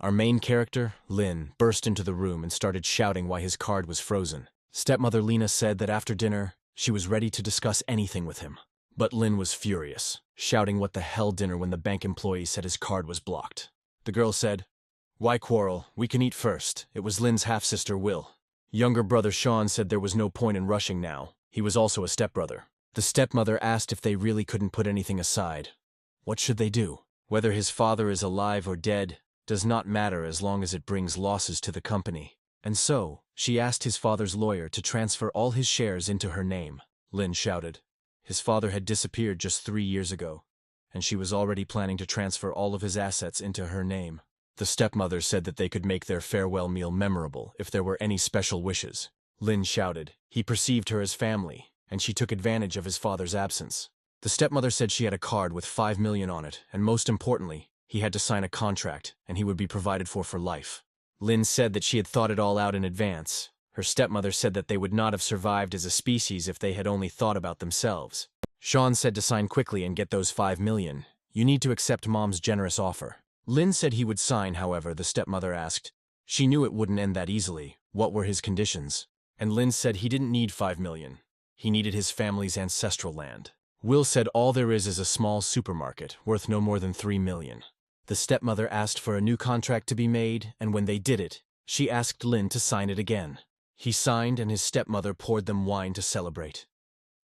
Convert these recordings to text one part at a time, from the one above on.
Our main character, Lin, burst into the room and started shouting why his card was frozen. Stepmother Lena said that after dinner, she was ready to discuss anything with him. But Lin was furious, shouting what the hell dinner when the bank employee said his card was blocked. The girl said, "Why quarrel? We can eat first." It was Lin's half-sister Will. Younger brother Sean said there was no point in rushing now. He was also a stepbrother. The stepmother asked if they really couldn't put anything aside. What should they do? Whether his father is alive or dead does not matter as long as it brings losses to the company. And so, she asked his father's lawyer to transfer all his shares into her name. Lin shouted. His father had disappeared just 3 years ago, and she was already planning to transfer all of his assets into her name. The stepmother said that they could make their farewell meal memorable if there were any special wishes. Lin shouted. He perceived her as family, and she took advantage of his father's absence. The stepmother said she had a card with 5 million on it, and most importantly, he had to sign a contract, and he would be provided for life. Lin said that she had thought it all out in advance. Her stepmother said that they would not have survived as a species if they had only thought about themselves. Sean said to sign quickly and get those 5 million. You need to accept Mom's generous offer. Lin said he would sign, however, the stepmother asked. She knew it wouldn't end that easily. What were his conditions? And Lin said he didn't need 5 million. He needed his family's ancestral land. Will said all there is a small supermarket, worth no more than 3 million. The stepmother asked for a new contract to be made, and when they did it, she asked Lin to sign it again. He signed, and his stepmother poured them wine to celebrate.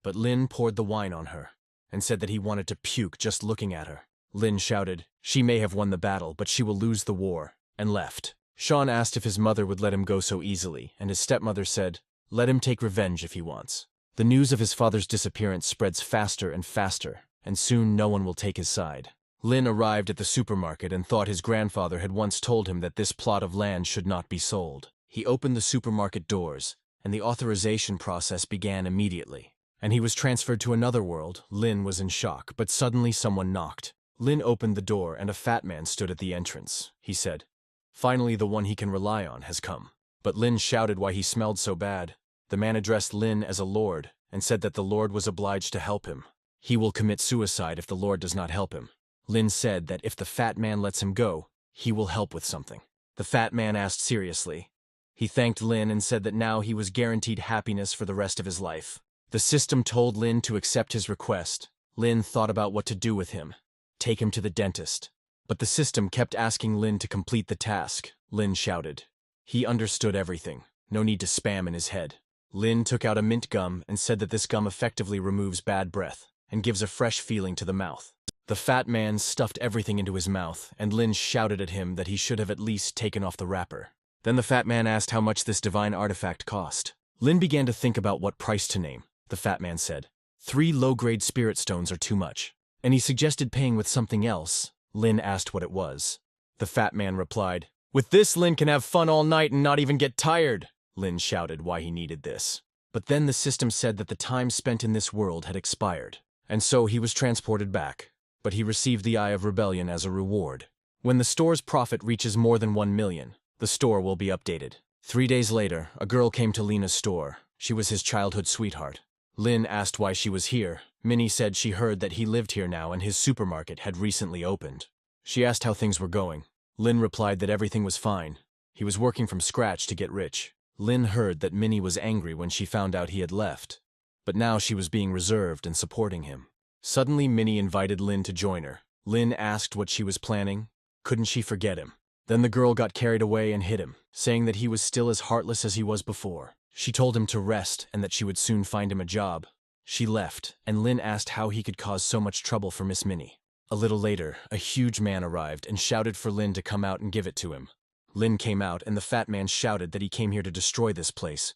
But Lin poured the wine on her, and said that he wanted to puke just looking at her. Lin shouted, "She may have won the battle, but she will lose the war," and left. Sean asked if his mother would let him go so easily, and his stepmother said, "Let him take revenge if he wants." The news of his father's disappearance spreads faster and faster, and soon no one will take his side. Lin arrived at the supermarket and thought his grandfather had once told him that this plot of land should not be sold. He opened the supermarket doors, and the authorization process began immediately. And he was transferred to another world. Lin was in shock, but suddenly someone knocked. Lin opened the door and a fat man stood at the entrance. He said, "Finally the one he can rely on has come." But Lin shouted why he smelled so bad. The man addressed Lin as a lord and said that the lord was obliged to help him. He will commit suicide if the lord does not help him. Lin said that if the fat man lets him go, he will help with something. The fat man asked seriously. He thanked Lin and said that now he was guaranteed happiness for the rest of his life. The system told Lin to accept his request. Lin thought about what to do with him. Take him to the dentist. But the system kept asking Lin to complete the task. Lin shouted. He understood everything. No need to spam in his head. Lin took out a mint gum and said that this gum effectively removes bad breath and gives a fresh feeling to the mouth. The fat man stuffed everything into his mouth, and Lin shouted at him that he should have at least taken off the wrapper. Then the fat man asked how much this divine artifact cost. Lin began to think about what price to name. The fat man said, 3 low-grade spirit stones are too much. And he suggested paying with something else. Lin asked what it was. The fat man replied, "With this, Lin can have fun all night and not even get tired." Lin shouted why he needed this. But then the system said that the time spent in this world had expired, and so he was transported back. But he received the Eye of Rebellion as a reward. When the store's profit reaches more than 1 million, the store will be updated. 3 days later, a girl came to Lena's store. She was his childhood sweetheart. Lin asked why she was here. Minnie said she heard that he lived here now and his supermarket had recently opened. She asked how things were going. Lin replied that everything was fine. He was working from scratch to get rich. Lin heard that Minnie was angry when she found out he had left, but now she was being reserved and supporting him. Suddenly Minnie invited Lin to join her. Lin asked what she was planning. Couldn't she forget him? Then the girl got carried away and hit him, saying that he was still as heartless as he was before. She told him to rest and that she would soon find him a job. She left, and Lin asked how he could cause so much trouble for Miss Minnie. A little later, a huge man arrived and shouted for Lin to come out and give it to him. Lin came out, and the fat man shouted that he came here to destroy this place.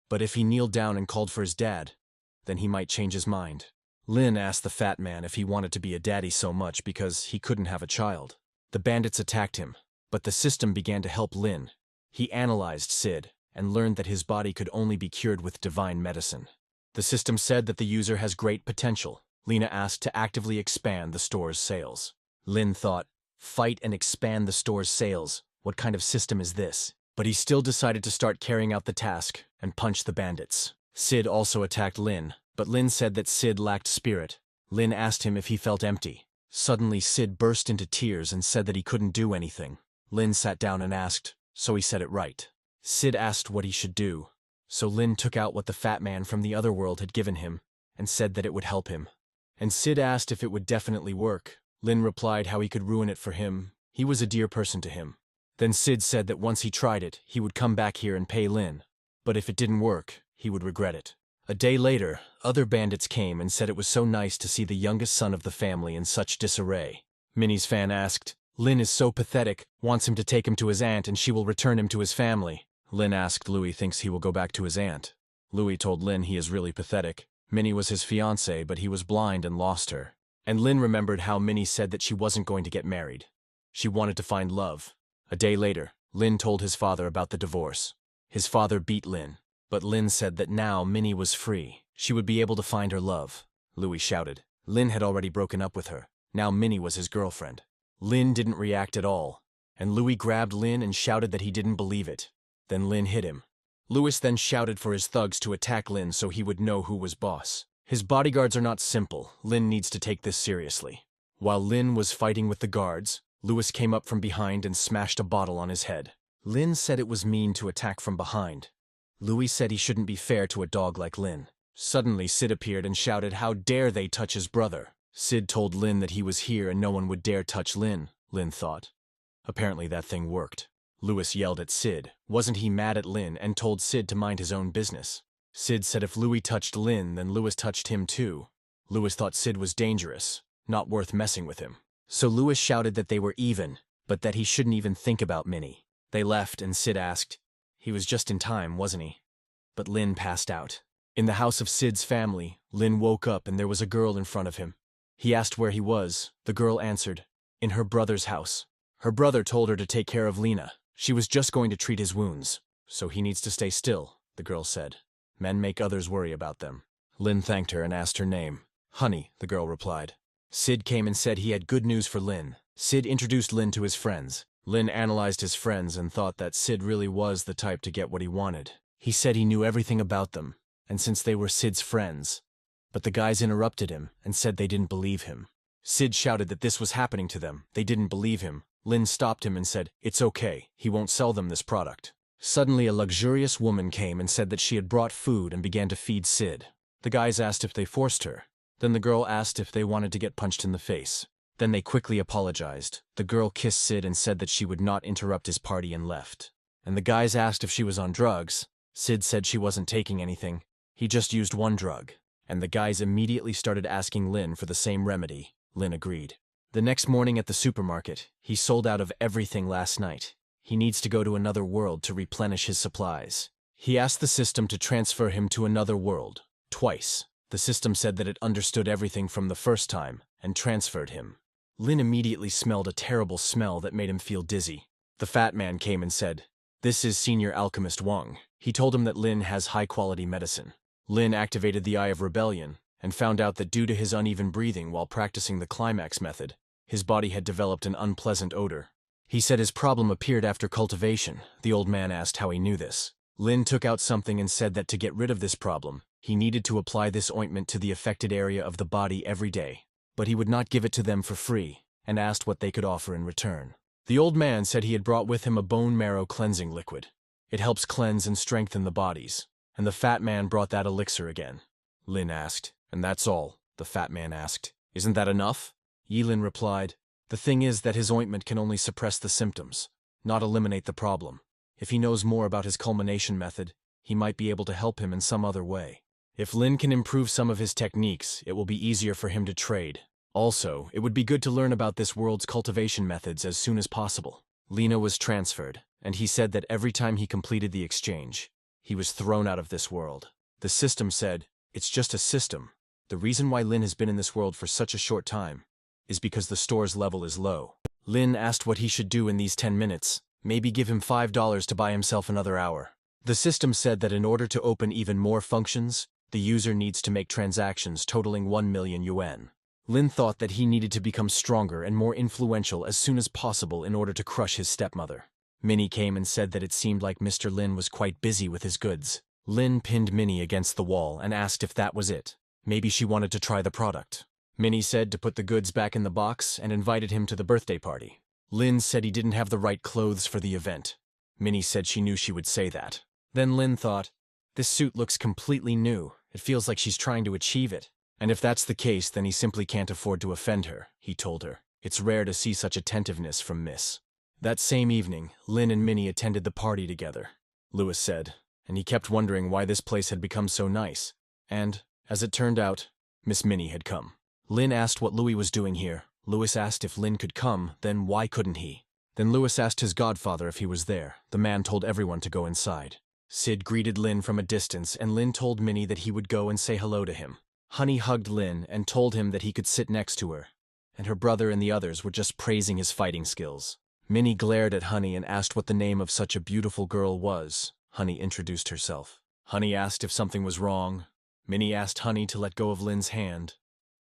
But if he kneeled down and called for his dad, then he might change his mind. Lin asked the fat man if he wanted to be a daddy so much because he couldn't have a child. The bandits attacked him, but the system began to help Lin. He analyzed Sid and learned that his body could only be cured with divine medicine. The system said that the user has great potential. Lena asked to actively expand the store's sales. Lin thought, fight and expand the store's sales. What kind of system is this? But he still decided to start carrying out the task and punch the bandits. Sid also attacked Lin, but Lin said that Sid lacked spirit. Lin asked him if he felt empty. Suddenly Sid burst into tears and said that he couldn't do anything. Lin sat down and asked, so he said it right. Sid asked what he should do, so Lin took out what the fat man from the other world had given him and said that it would help him. And Sid asked if it would definitely work. Lin replied how he could ruin it for him. He was a dear person to him. Then Sid said that once he tried it, he would come back here and pay Lin. But if it didn't work, he would regret it. A day later, other bandits came and said it was so nice to see the youngest son of the family in such disarray. Minnie's fan asked, Lin is so pathetic, wants him to take him to his aunt and she will return him to his family. Lin asked Louis thinks he will go back to his aunt. Louis told Lin he is really pathetic. Minnie was his fiancée, but he was blind and lost her. And Lin remembered how Minnie said that she wasn't going to get married. She wanted to find love. A day later, Lin told his father about the divorce. His father beat Lin, but Lin said that now Minnie was free. She would be able to find her love. Louis shouted. Lin had already broken up with her. Now Minnie was his girlfriend. Lin didn't react at all, and Louis grabbed Lin and shouted that he didn't believe it. Then Lin hit him. Louis then shouted for his thugs to attack Lin so he would know who was boss. His bodyguards are not simple. Lin needs to take this seriously. While Lin was fighting with the guards, Louis came up from behind and smashed a bottle on his head. Lin said it was mean to attack from behind. Louis said he shouldn't be fair to a dog like Lin. Suddenly Sid appeared and shouted how dare they touch his brother. Sid told Lin that he was here and no one would dare touch Lin, Lin thought. Apparently that thing worked. Louis yelled at Sid. Wasn't he mad at Lin and told Sid to mind his own business? Sid said if Louis touched Lin, then Louis touched him too. Louis thought Sid was dangerous, not worth messing with him. So Louis shouted that they were even, but that he shouldn't even think about Minnie. They left and Sid asked, he was just in time, wasn't he? But Lin passed out. In the house of Sid's family, Lin woke up and there was a girl in front of him. He asked where he was. The girl answered, in her brother's house. Her brother told her to take care of Lena. She was just going to treat his wounds. So he needs to stay still, the girl said. Men make others worry about them. Lin thanked her and asked her name. Honey, the girl replied. Sid came and said he had good news for Lin. Sid introduced Lin to his friends. Lin analyzed his friends and thought that Sid really was the type to get what he wanted. He said he knew everything about them, and since they were Sid's friends. But the guys interrupted him and said they didn't believe him. Sid shouted that this was happening to them. They didn't believe him. Lin stopped him and said, it's okay, he won't sell them this product. Suddenly a luxurious woman came and said that she had brought food and began to feed Sid. The guys asked if they forced her. Then the girl asked if they wanted to get punched in the face. Then they quickly apologized. The girl kissed Sid and said that she would not interrupt his party and left. And the guys asked if she was on drugs. Sid said she wasn't taking anything. He just used one drug. And the guys immediately started asking Lin for the same remedy. Lin agreed. The next morning at the supermarket, he sold out of everything last night. He needs to go to another world to replenish his supplies. He asked the system to transfer him to another world, twice. The system said that it understood everything from the first time and transferred him. Lin immediately smelled a terrible smell that made him feel dizzy. The fat man came and said, this is Senior Alchemist Wang. He told him that Lin has high-quality medicine. Lin activated the Eye of Rebellion and found out that due to his uneven breathing while practicing the climax method, his body had developed an unpleasant odor. He said his problem appeared after cultivation. The old man asked how he knew this. Lin took out something and said that to get rid of this problem, he needed to apply this ointment to the affected area of the body every day. But he would not give it to them for free, and asked what they could offer in return. The old man said he had brought with him a bone marrow cleansing liquid. It helps cleanse and strengthen the bodies, and the fat man brought that elixir again. Lin asked, and that's all? The fat man asked. Isn't that enough? Yilin replied, the thing is that his ointment can only suppress the symptoms, not eliminate the problem. If he knows more about his culmination method, he might be able to help him in some other way. If Lin can improve some of his techniques, it will be easier for him to trade. Also, it would be good to learn about this world's cultivation methods as soon as possible. Lena was transferred, and he said that every time he completed the exchange, he was thrown out of this world. The system said, it's just a system. The reason why Lin has been in this world for such a short time is because the store's level is low. Lin asked what he should do in these 10 minutes, maybe give him $5 to buy himself another hour. The system said that in order to open even more functions, the user needs to make transactions totaling 1 million yuan. Lin thought that he needed to become stronger and more influential as soon as possible in order to crush his stepmother. Minnie came and said that it seemed like Mr. Lin was quite busy with his goods. Lin pinned Minnie against the wall and asked if that was it. Maybe she wanted to try the product. Minnie said to put the goods back in the box and invited him to the birthday party. Lin said he didn't have the right clothes for the event. Minnie said she knew she would say that. Then Lin thought, this suit looks completely new. It feels like she's trying to achieve it. And if that's the case, then he simply can't afford to offend her, he told her. It's rare to see such attentiveness from Miss. That same evening, Lin and Minnie attended the party together. Louis said, and he kept wondering why this place had become so nice. And, as it turned out, Miss Minnie had come. Lin asked what Louis was doing here. Louis asked if Lin could come, then why couldn't he? Then Louis asked his godfather if he was there. The man told everyone to go inside. Sid greeted Lin from a distance, and Lin told Minnie that he would go and say hello to him. Honey hugged Lin and told him that he could sit next to her, and her brother and the others were just praising his fighting skills. Minnie glared at Honey and asked what the name of such a beautiful girl was. Honey introduced herself. Honey asked if something was wrong. Minnie asked Honey to let go of Lin's hand.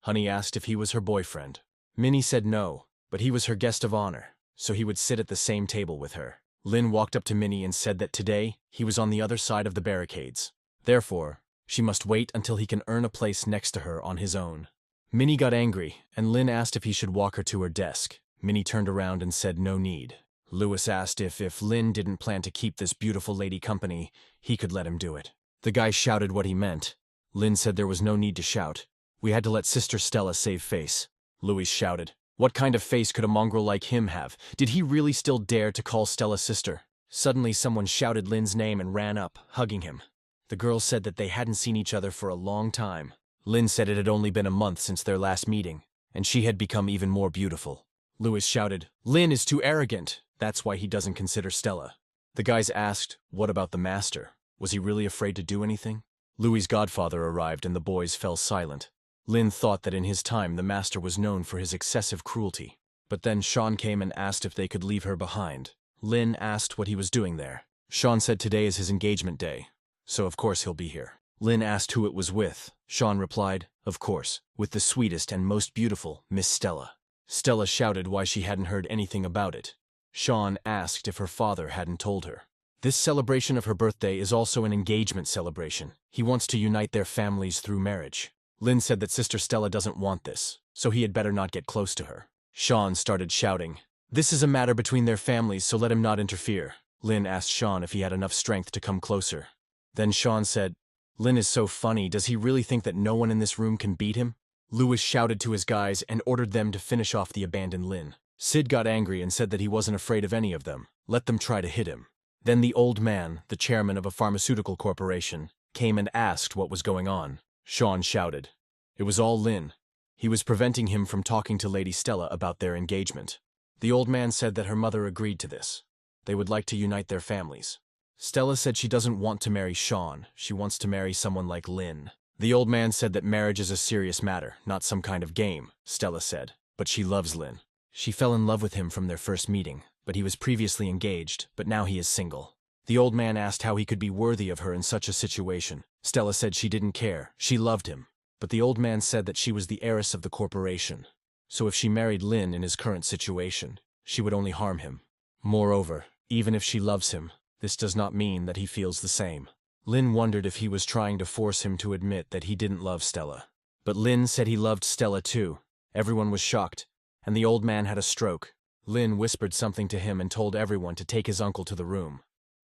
Honey asked if he was her boyfriend. Minnie said no, but he was her guest of honor, so he would sit at the same table with her. Lin walked up to Minnie and said that today he was on the other side of the barricades. Therefore, she must wait until he can earn a place next to her on his own. Minnie got angry, and Lin asked if he should walk her to her desk. Minnie turned around and said no need. Louis asked if Lin didn't plan to keep this beautiful lady company, he could let him do it. The guy shouted what he meant. Lin said there was no need to shout. We had to let Sister Stella save face. Louis shouted. What kind of face could a mongrel like him have? Did he really still dare to call Stella sister? Suddenly someone shouted Lin's name and ran up, hugging him. The girls said that they hadn't seen each other for a long time. Lin said it had only been a month since their last meeting, and she had become even more beautiful. Louis shouted, Lin is too arrogant. That's why he doesn't consider Stella. The guys asked, what about the master? Was he really afraid to do anything? Louis's godfather arrived and the boys fell silent. Lin thought that in his time the master was known for his excessive cruelty. But then Sean came and asked if they could leave her behind. Lin asked what he was doing there. Sean said today is his engagement day, so of course he'll be here. Lin asked who it was with. Sean replied, of course, with the sweetest and most beautiful Miss Stella. Stella shouted why she hadn't heard anything about it. Sean asked if her father hadn't told her. This celebration of her birthday is also an engagement celebration. He wants to unite their families through marriage. Lin said that Sister Stella doesn't want this, so he had better not get close to her. Sean started shouting, this is a matter between their families, so let him not interfere. Lin asked Sean if he had enough strength to come closer. Then Sean said, Lin is so funny, does he really think that no one in this room can beat him? Louis shouted to his guys and ordered them to finish off the abandoned Lin. Sid got angry and said that he wasn't afraid of any of them. Let them try to hit him. Then the old man, the chairman of a pharmaceutical corporation, came and asked what was going on. Sean shouted. It was all Lin. He was preventing him from talking to Lady Stella about their engagement. The old man said that her mother agreed to this. They would like to unite their families. Stella said she doesn't want to marry Sean. She wants to marry someone like Lin. The old man said that marriage is a serious matter, not some kind of game, Stella said. But she loves Lin. She fell in love with him from their first meeting, but he was previously engaged, but now he is single. The old man asked how he could be worthy of her in such a situation. Stella said she didn't care. She loved him. But the old man said that she was the heiress of the corporation. So if she married Lin in his current situation, she would only harm him. Moreover, even if she loves him, this does not mean that he feels the same. Lin wondered if he was trying to force him to admit that he didn't love Stella. But Lin said he loved Stella too. Everyone was shocked, and the old man had a stroke. Lin whispered something to him and told everyone to take his uncle to the room.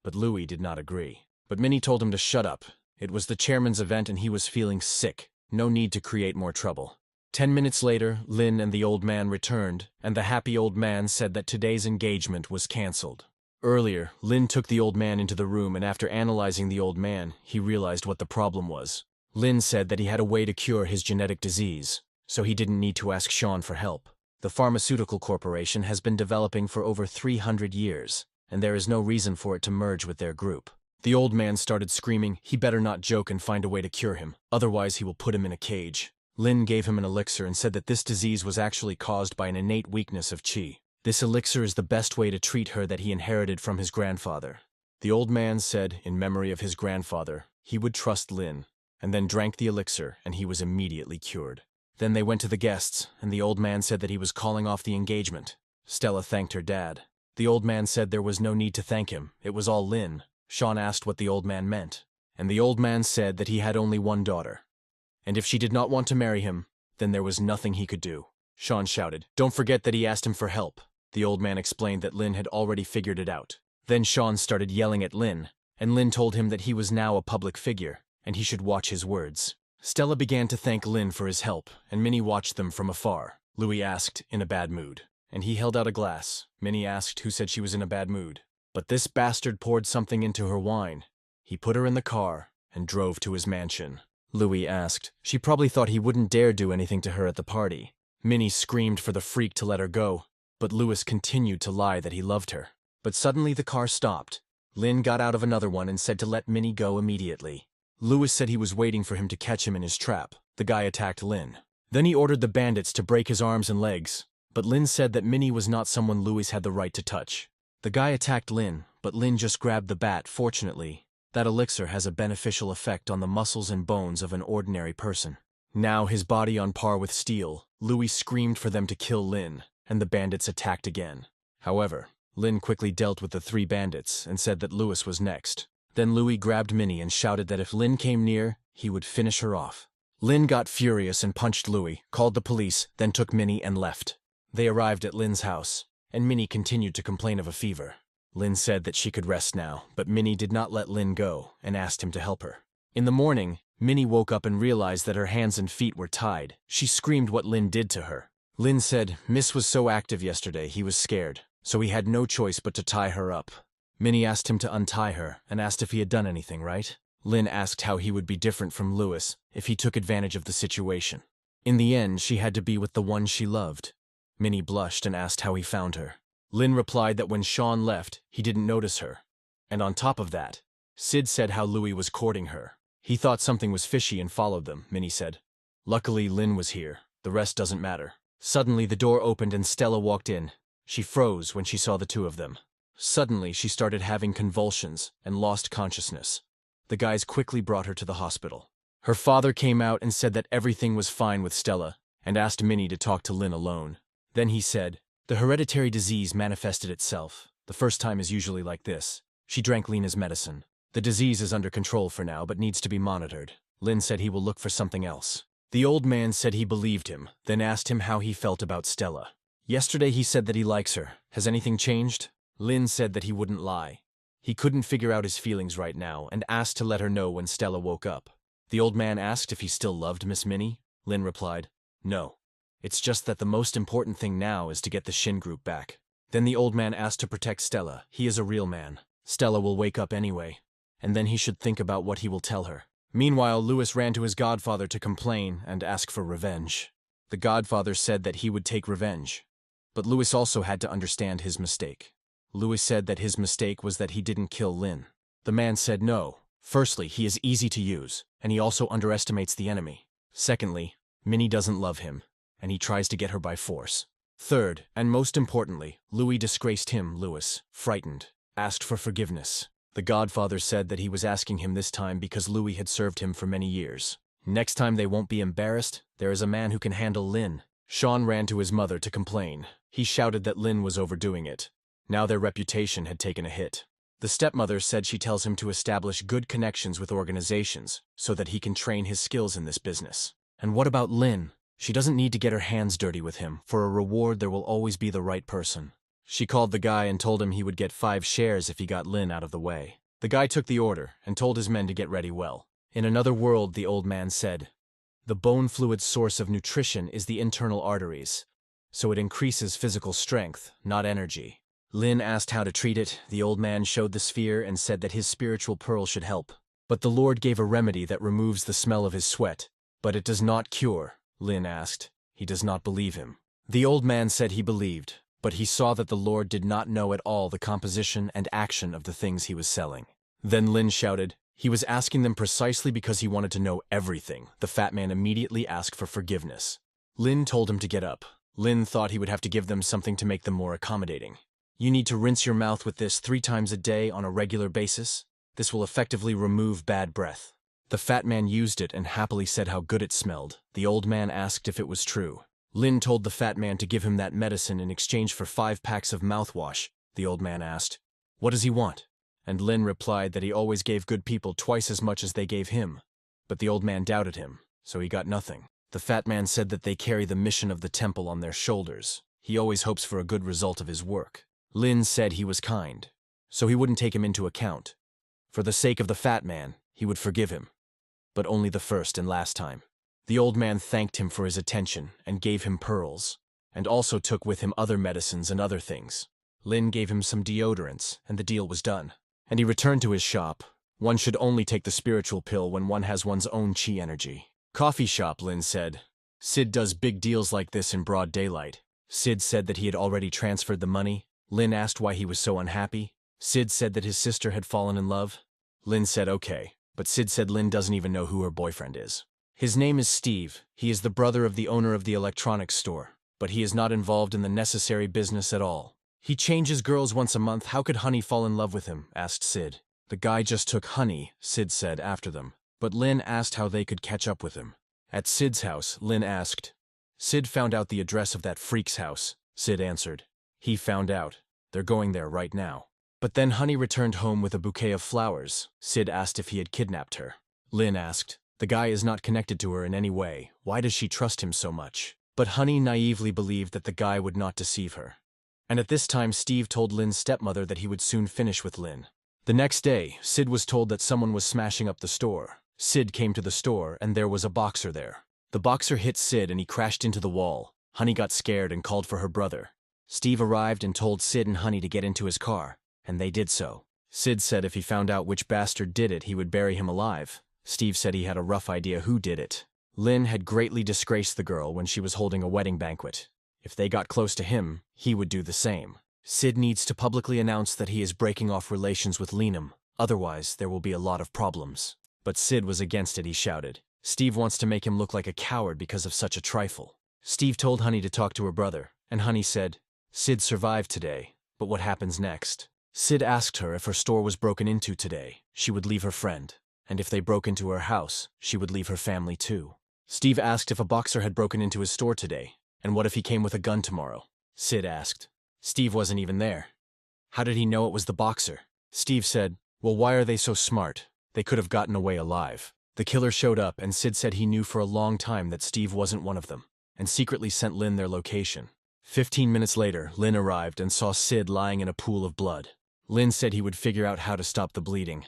But Louis did not agree. But Minnie told him to shut up. It was the chairman's event and he was feeling sick. No need to create more trouble. 10 minutes later, Lin and the old man returned, and the happy old man said that today's engagement was cancelled. Earlier, Lin took the old man into the room, and after analyzing the old man, he realized what the problem was. Lin said that he had a way to cure his genetic disease, so he didn't need to ask Sean for help. The pharmaceutical corporation has been developing for over 300 years, and there is no reason for it to merge with their group. The old man started screaming, he better not joke and find a way to cure him, otherwise he will put him in a cage. Lin gave him an elixir and said that this disease was actually caused by an innate weakness of qi. This elixir is the best way to treat her that he inherited from his grandfather. The old man said, in memory of his grandfather, he would trust Lin, and then drank the elixir, and he was immediately cured. Then they went to the guests, and the old man said that he was calling off the engagement. Stella thanked her dad. The old man said there was no need to thank him, it was all Lin. Sean asked what the old man meant, and the old man said that he had only one daughter. And if she did not want to marry him, then there was nothing he could do. Sean shouted, don't forget that he asked him for help. The old man explained that Lin had already figured it out. Then Sean started yelling at Lin, and Lin told him that he was now a public figure, and he should watch his words. Stella began to thank Lin for his help, and Minnie watched them from afar. Louis asked, in a bad mood. And he held out a glass. Minnie asked who said she was in a bad mood. But this bastard poured something into her wine. He put her in the car and drove to his mansion. Louis asked. She probably thought he wouldn't dare do anything to her at the party. Minnie screamed for the freak to let her go, but Louis continued to lie that he loved her. But suddenly the car stopped. Lin got out of another one and said to let Minnie go immediately. Louis said he was waiting for him to catch him in his trap. The guy attacked Lin. Then he ordered the bandits to break his arms and legs, but Lin said that Minnie was not someone Louis had the right to touch. The guy attacked Lin, but Lin just grabbed the bat. Fortunately, that elixir has a beneficial effect on the muscles and bones of an ordinary person. Now his body on par with steel, Louis screamed for them to kill Lin, and the bandits attacked again. However, Lin quickly dealt with the 3 bandits and said that Louis was next. Then Louis grabbed Minnie and shouted that if Lin came near, he would finish her off. Lin got furious and punched Louis, called the police, then took Minnie and left. They arrived at Lin's house, and Minnie continued to complain of a fever. Lin said that she could rest now, but Minnie did not let Lin go and asked him to help her. In the morning, Minnie woke up and realized that her hands and feet were tied. She screamed what Lin did to her. Lin said Miss was so active yesterday he was scared, so he had no choice but to tie her up. Minnie asked him to untie her and asked if he had done anything right. Lin asked how he would be different from Louis if he took advantage of the situation. In the end, she had to be with the one she loved. Minnie blushed and asked how he found her. Lin replied that when Sean left, he didn't notice her. And on top of that, Sid said how Louis was courting her. He thought something was fishy and followed them, Minnie said. Luckily, Lin was here. The rest doesn't matter. Suddenly, the door opened and Stella walked in. She froze when she saw the 2 of them. Suddenly, she started having convulsions and lost consciousness. The guys quickly brought her to the hospital. Her father came out and said that everything was fine with Stella and asked Minnie to talk to Lin alone. Then he said, the hereditary disease manifested itself. The first time is usually like this. She drank Lena's medicine. The disease is under control for now but needs to be monitored. Lin said he will look for something else. The old man said he believed him, then asked him how he felt about Stella. Yesterday he said that he likes her. Has anything changed? Lin said that he wouldn't lie. He couldn't figure out his feelings right now and asked to let her know when Stella woke up. The old man asked if he still loved Miss Minnie. Lin replied, no. It's just that the most important thing now is to get the Shin group back. Then the old man asked to protect Stella. He is a real man. Stella will wake up anyway, and then he should think about what he will tell her. Meanwhile, Louis ran to his godfather to complain and ask for revenge. The godfather said that he would take revenge, but Louis also had to understand his mistake. Louis said that his mistake was that he didn't kill Lin. The man said no. Firstly, he is easy to use, and he also underestimates the enemy. Secondly, Minnie doesn't love him, and he tries to get her by force. Third, and most importantly, Louis disgraced him, Louis, frightened, asked for forgiveness. The godfather said that he was asking him this time because Louis had served him for many years. Next time they won't be embarrassed. There is a man who can handle Lin. Sean ran to his mother to complain. He shouted that Lin was overdoing it. Now their reputation had taken a hit. The stepmother said she tells him to establish good connections with organizations so that he can train his skills in this business. And what about Lin? She doesn't need to get her hands dirty with him. For a reward, there will always be the right person. She called the guy and told him he would get 5 shares if he got Lin out of the way. The guy took the order and told his men to get ready well. In another world, the old man said, the bone fluid source of nutrition is the internal arteries, so it increases physical strength, not energy. Lin asked how to treat it. The old man showed the sphere and said that his spiritual pearl should help. But the Lord gave a remedy that removes the smell of his sweat. But it does not cure, Lin asked. He does not believe him. The old man said he believed, but he saw that the Lord did not know at all the composition and action of the things he was selling. Then Lin shouted, he was asking them precisely because he wanted to know everything. The fat man immediately asked for forgiveness. Lin told him to get up. Lin thought he would have to give them something to make them more accommodating. You need to rinse your mouth with this 3 times a day on a regular basis. This will effectively remove bad breath. The fat man used it and happily said how good it smelled. The old man asked if it was true. Lin told the fat man to give him that medicine in exchange for 5 packs of mouthwash. The old man asked, what does he want? And Lin replied that he always gave good people twice as much as they gave him. But the old man doubted him, so he got nothing. The fat man said that they carry the mission of the temple on their shoulders. He always hopes for a good result of his work. Lin said he was kind, so he wouldn't take him into account. For the sake of the fat man, he would forgive him, but only the first and last time. The old man thanked him for his attention and gave him pearls, and also took with him other medicines and other things. Lin gave him some deodorants, and the deal was done. And he returned to his shop. One should only take the spiritual pill when one has one's own chi energy. Coffee shop, Lin said. Sid does big deals like this in broad daylight. Sid said that he had already transferred the money. Lin asked why he was so unhappy. Sid said that his sister had fallen in love. Lin said okay, but Sid said Lin doesn't even know who her boyfriend is. His name is Steve. He is the brother of the owner of the electronics store, but he is not involved in the necessary business at all. He changes girls once a month. How could Honey fall in love with him? Asked Sid. The guy just took Honey, Sid said after them. But Lin asked how they could catch up with him. At Sid's house, Lin asked. Sid found out the address of that freak's house, Sid answered. He found out. They're going there right now. But then Honey returned home with a bouquet of flowers. Sid asked if he had kidnapped her. Lin asked. The guy is not connected to her in any way. Why does she trust him so much? But Honey naively believed that the guy would not deceive her. And at this time Steve told Lin's stepmother that he would soon finish with Lin. The next day, Sid was told that someone was smashing up the store. Sid came to the store, and there was a boxer there. The boxer hit Sid and he crashed into the wall. Honey got scared and called for her brother. Steve arrived and told Sid and Honey to get into his car, and they did so. Sid said if he found out which bastard did it, he would bury him alive. Steve said he had a rough idea who did it. Lin had greatly disgraced the girl when she was holding a wedding banquet. If they got close to him, he would do the same. Sid needs to publicly announce that he is breaking off relations with Linum, otherwise there will be a lot of problems. But Sid was against it. He shouted. Steve wants to make him look like a coward because of such a trifle. Steve told Honey to talk to her brother, and Honey said, Sid survived today, but what happens next? Sid asked her if her store was broken into today, she would leave her friend, and if they broke into her house, she would leave her family too. Steve asked if a boxer had broken into his store today, and what if he came with a gun tomorrow? Sid asked. Steve wasn't even there. How did he know it was the boxer? Steve said, well, why are they so smart? They could have gotten away alive. The killer showed up, and Sid said he knew for a long time that Steve wasn't one of them, and secretly sent Lin their location. 15 minutes later, Lin arrived and saw Sid lying in a pool of blood. Lin said he would figure out how to stop the bleeding,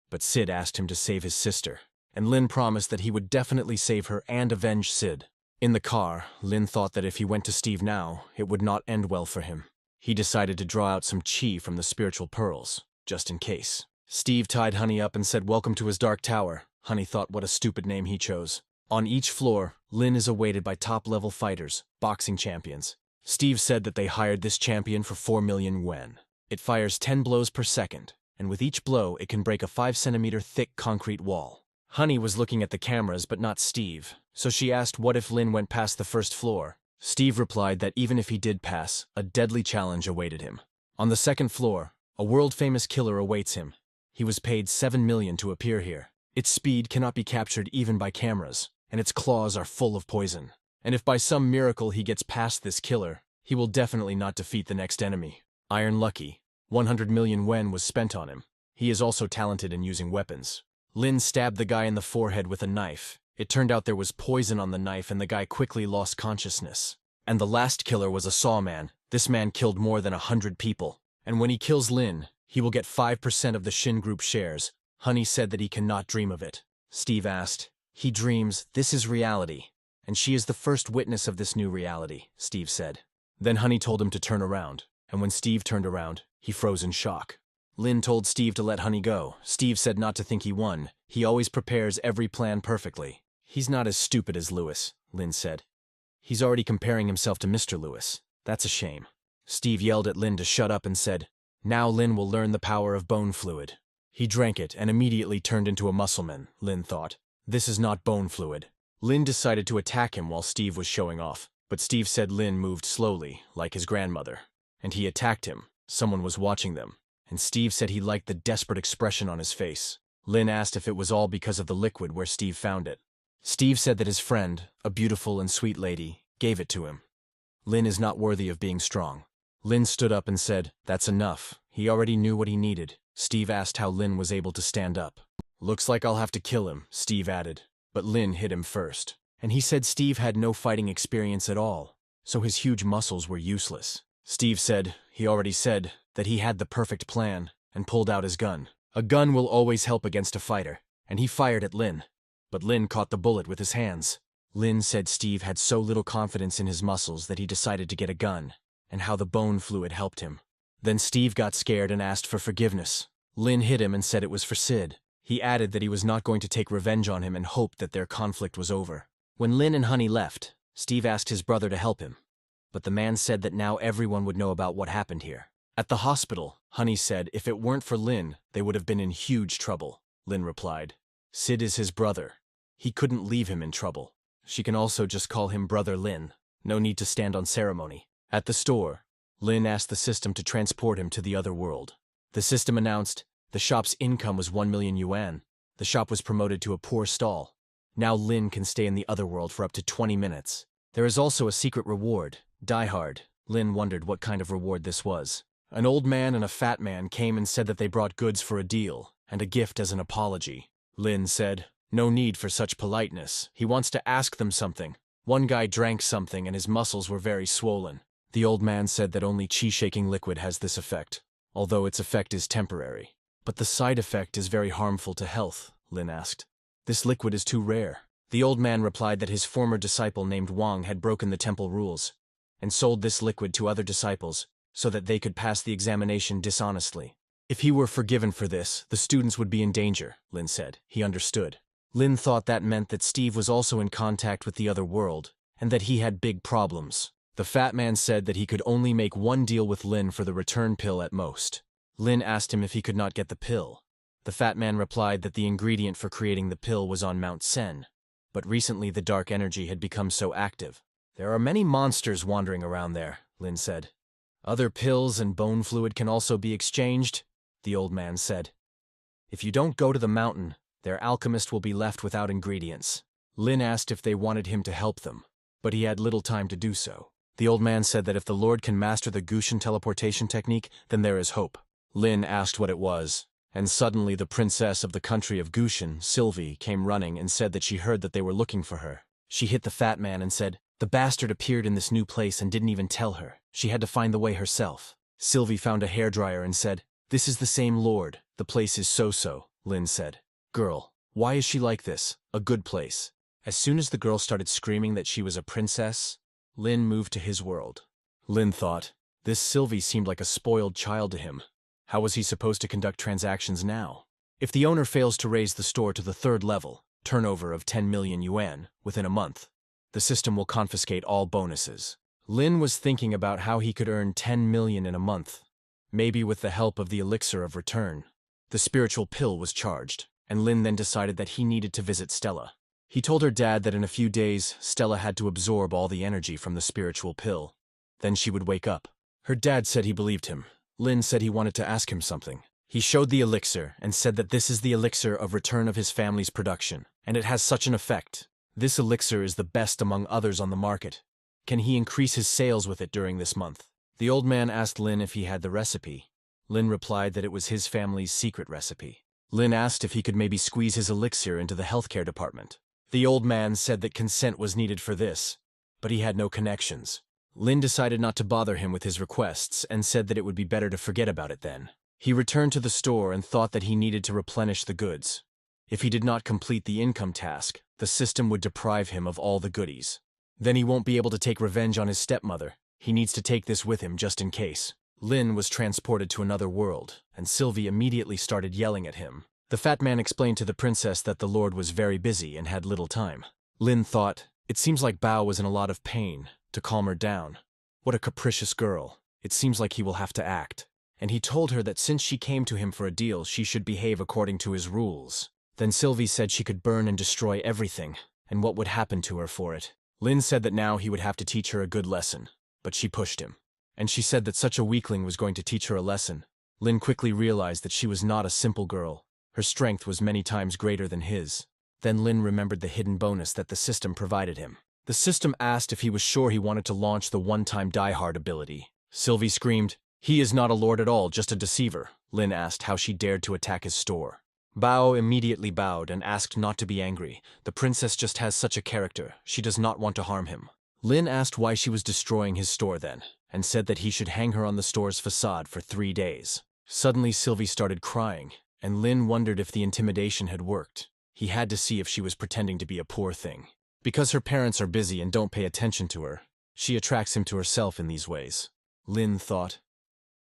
but Sid asked him to save his sister, and Lin promised that he would definitely save her and avenge Sid. In the car, Lin thought that if he went to Steve now, it would not end well for him. He decided to draw out some chi from the spiritual pearls, just in case. Steve tied Honey up and said welcome to his dark tower. Honey thought what a stupid name he chose. On each floor, Lin is awaited by top-level fighters, boxing champions. Steve said that they hired this champion for 4 million yuan. It fires 10 blows per second, and with each blow it can break a 5-centimeter thick concrete wall. Honey was looking at the cameras but not Steve, so she asked what if Lin went past the first floor. Steve replied that even if he did pass, a deadly challenge awaited him. On the second floor, a world-famous killer awaits him. He was paid 7 million to appear here. Its speed cannot be captured even by cameras, and its claws are full of poison. And if by some miracle he gets past this killer, he will definitely not defeat the next enemy. Iron Lucky. 100 million yuan was spent on him. He is also talented in using weapons. Lin stabbed the guy in the forehead with a knife. It turned out there was poison on the knife and the guy quickly lost consciousness. And the last killer was a sawman. This man killed more than 100 people. And when he kills Lin, he will get 5% of the Shin Group shares. Honey said that he cannot dream of it. Steve asked. He dreams, this is reality. And she is the first witness of this new reality, Steve said. Then Honey told him to turn around. And when Steve turned around, he froze in shock. Lin told Steve to let Honey go. Steve said not to think he won. He always prepares every plan perfectly. He's not as stupid as Lewis, Lin said. He's already comparing himself to Mr. Lewis. That's a shame. Steve yelled at Lin to shut up and said, now Lin will learn the power of bone fluid. He drank it and immediately turned into a muscleman, Lin thought. This is not bone fluid. Lin decided to attack him while Steve was showing off, but Steve said Lin moved slowly, like his grandmother. And he attacked him. Someone was watching them. And Steve said he liked the desperate expression on his face. Lin asked if it was all because of the liquid where Steve found it. Steve said that his friend, a beautiful and sweet lady, gave it to him. Lin is not worthy of being strong. Lin stood up and said, that's enough. He already knew what he needed. Steve asked how Lin was able to stand up. Looks like I'll have to kill him, Steve added. But Lin hit him first. And he said Steve had no fighting experience at all. so his huge muscles were useless. Steve said he already said that he had the perfect plan and pulled out his gun. A gun will always help against a fighter, and he fired at Lin. But Lin caught the bullet with his hands. Lin said Steve had so little confidence in his muscles that he decided to get a gun, and how the bone fluid helped him. Then Steve got scared and asked for forgiveness. Lin hit him and said it was for Sid. He added that he was not going to take revenge on him and hoped that their conflict was over. When Lin and Honey left, Steve asked his brother to help him, but the man said that now everyone would know about what happened here. At the hospital, Honey said if it weren't for Lin, they would have been in huge trouble. Lin replied, Sid is his brother. He couldn't leave him in trouble. She can also just call him Brother Lin. No need to stand on ceremony. At the store, Lin asked the system to transport him to the other world. The system announced the shop's income was 1 million yuan. The shop was promoted to a poor stall. Now Lin can stay in the other world for up to 20 minutes. There is also a secret reward, Die Hard. Lin wondered what kind of reward this was. An old man and a fat man came and said that they brought goods for a deal, and a gift as an apology. Lin said, no need for such politeness. He wants to ask them something. One guy drank something and his muscles were very swollen. The old man said that only chi-shaking liquid has this effect, although its effect is temporary. But the side effect is very harmful to health, Lin asked. This liquid is too rare. The old man replied that his former disciple named Wang had broken the temple rules and sold this liquid to other disciples so that they could pass the examination dishonestly. If he were forgiven for this, the students would be in danger, Lin said. He understood. Lin thought that meant that Steve was also in contact with the other world and that he had big problems. The fat man said that he could only make one deal with Lin for the return pill at most. Lin asked him if he could not get the pill. The fat man replied that the ingredient for creating the pill was on Mount Sen, but recently the dark energy had become so active. There are many monsters wandering around there, Lin said. Other pills and bone fluid can also be exchanged, the old man said. If you don't go to the mountain, their alchemist will be left without ingredients. Lin asked if they wanted him to help them, but he had little time to do so. The old man said that if the Lord can master the Gushan teleportation technique, then there is hope. Lin asked what it was, and suddenly the princess of the country of Gushan, Sylvie, came running and said that she heard that they were looking for her. She hit the fat man and said, the bastard appeared in this new place and didn't even tell her. She had to find the way herself. Sylvie found a hairdryer and said, this is the same Lord. The place is so-so, Lin said. Girl, why is she like this? A good place. As soon as the girl started screaming that she was a princess, Lin moved to his world. Lin thought, this Sylvie seemed like a spoiled child to him. How was he supposed to conduct transactions now? If the owner fails to raise the store to the 3rd level, turnover of 10 million yuan, within a month, the system will confiscate all bonuses. Lin was thinking about how he could earn 10 million in a month, maybe with the help of the elixir of return. The spiritual pill was charged, and Lin then decided that he needed to visit Stella. He told her dad that in a few days, Stella had to absorb all the energy from the spiritual pill. Then she would wake up. Her dad said he believed him. Lin said he wanted to ask him something. He showed the elixir and said that this is the elixir of return of his family's production, and it has such an effect. This elixir is the best among others on the market. Can he increase his sales with it during this month? The old man asked Lin if he had the recipe. Lin replied that it was his family's secret recipe. Lin asked if he could maybe squeeze his elixir into the healthcare department. The old man said that consent was needed for this, but he had no connections. Lin decided not to bother him with his requests and said that it would be better to forget about it then. He returned to the store and thought that he needed to replenish the goods. If he did not complete the income task, the system would deprive him of all the goodies. Then he won't be able to take revenge on his stepmother. He needs to take this with him just in case. Lin was transported to another world, and Sylvie immediately started yelling at him. The fat man explained to the princess that the Lord was very busy and had little time. Lin thought, it seems like Bao was in a lot of pain, to calm her down. What a capricious girl. It seems like he will have to act. And he told her that since she came to him for a deal, she should behave according to his rules. Then Sylvie said she could burn and destroy everything, and what would happen to her for it. Lin said that now he would have to teach her a good lesson, but she pushed him. And she said that such a weakling was going to teach her a lesson. Lin quickly realized that she was not a simple girl. Her strength was many times greater than his. Then Lin remembered the hidden bonus that the system provided him. The system asked if he was sure he wanted to launch the one-time die-hard ability. Sylvie screamed, he is not a lord at all, just a deceiver. Lin asked how she dared to attack his store. Bao immediately bowed and asked not to be angry. The princess just has such a character. She does not want to harm him. Lin asked why she was destroying his store then, and said that he should hang her on the store's facade for 3 days. Suddenly Sylvie started crying, and Lin wondered if the intimidation had worked. He had to see if she was pretending to be a poor thing. Because her parents are busy and don't pay attention to her, she attracts him to herself in these ways, Lin thought.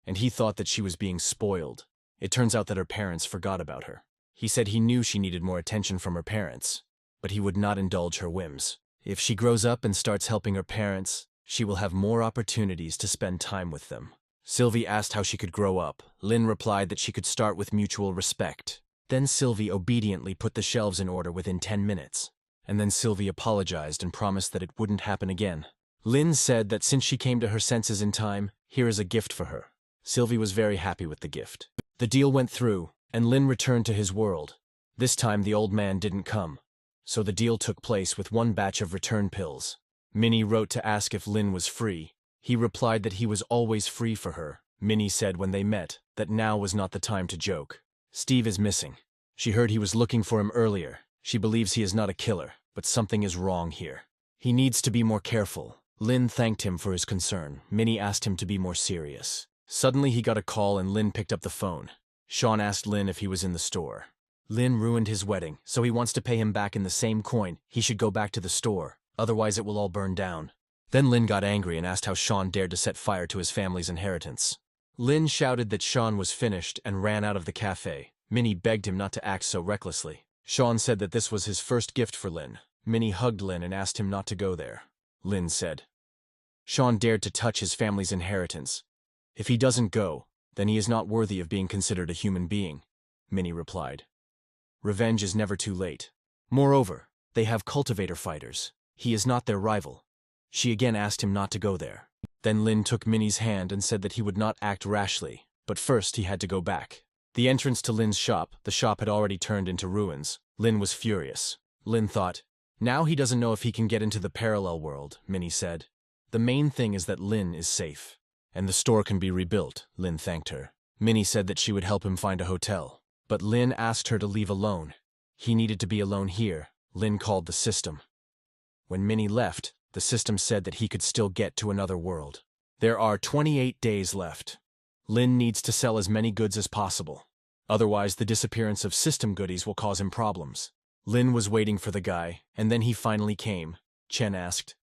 And he thought that she was being spoiled. It turns out that her parents forgot about her. He said he knew she needed more attention from her parents, but he would not indulge her whims. If she grows up and starts helping her parents, she will have more opportunities to spend time with them. Sylvie asked how she could grow up. Lin replied that she could start with mutual respect. Then Sylvie obediently put the shelves in order within 10 minutes. And then Sylvie apologized and promised that it wouldn't happen again. Lin said that since she came to her senses in time, here is a gift for her. Sylvie was very happy with the gift. The deal went through, and Lin returned to his world. This time the old man didn't come, so the deal took place with 1 batch of return pills. Minnie wrote to ask if Lin was free. He replied that he was always free for her. Minnie said when they met that now was not the time to joke. Steve is missing. She heard he was looking for him earlier. She believes he is not a killer, but something is wrong here. He needs to be more careful. Lin thanked him for his concern. Minnie asked him to be more serious. Suddenly he got a call and Lin picked up the phone. Sean asked Lin if he was in the store. Lin ruined his wedding, so he wants to pay him back in the same coin. He should go back to the store, otherwise it will all burn down. Then Lin got angry and asked how Sean dared to set fire to his family's inheritance. Lin shouted that Sean was finished and ran out of the cafe. Minnie begged him not to act so recklessly. Sean said that this was his first gift for Lin. Minnie hugged Lin and asked him not to go there. Lin said, Sean dared to touch his family's inheritance. If he doesn't go, then he is not worthy of being considered a human being, Minnie replied. Revenge is never too late. Moreover, they have cultivator fighters. He is not their rival. She again asked him not to go there. Then Lin took Minnie's hand and said that he would not act rashly, but first he had to go back. The entrance to Lin's shop, the shop had already turned into ruins. Lin was furious. Lin thought, now he doesn't know if he can get into the parallel world, Minnie said. The main thing is that Lin is safe. And the store can be rebuilt, Lin thanked her. Minnie said that she would help him find a hotel. But Lin asked her to leave alone. He needed to be alone here. Lin called the system. When Minnie left, the system said that he could still get to another world. There are 28 days left. Lin needs to sell as many goods as possible. Otherwise, the disappearance of system goodies will cause him problems. Lin was waiting for the guy, and then he finally came. Chen asked.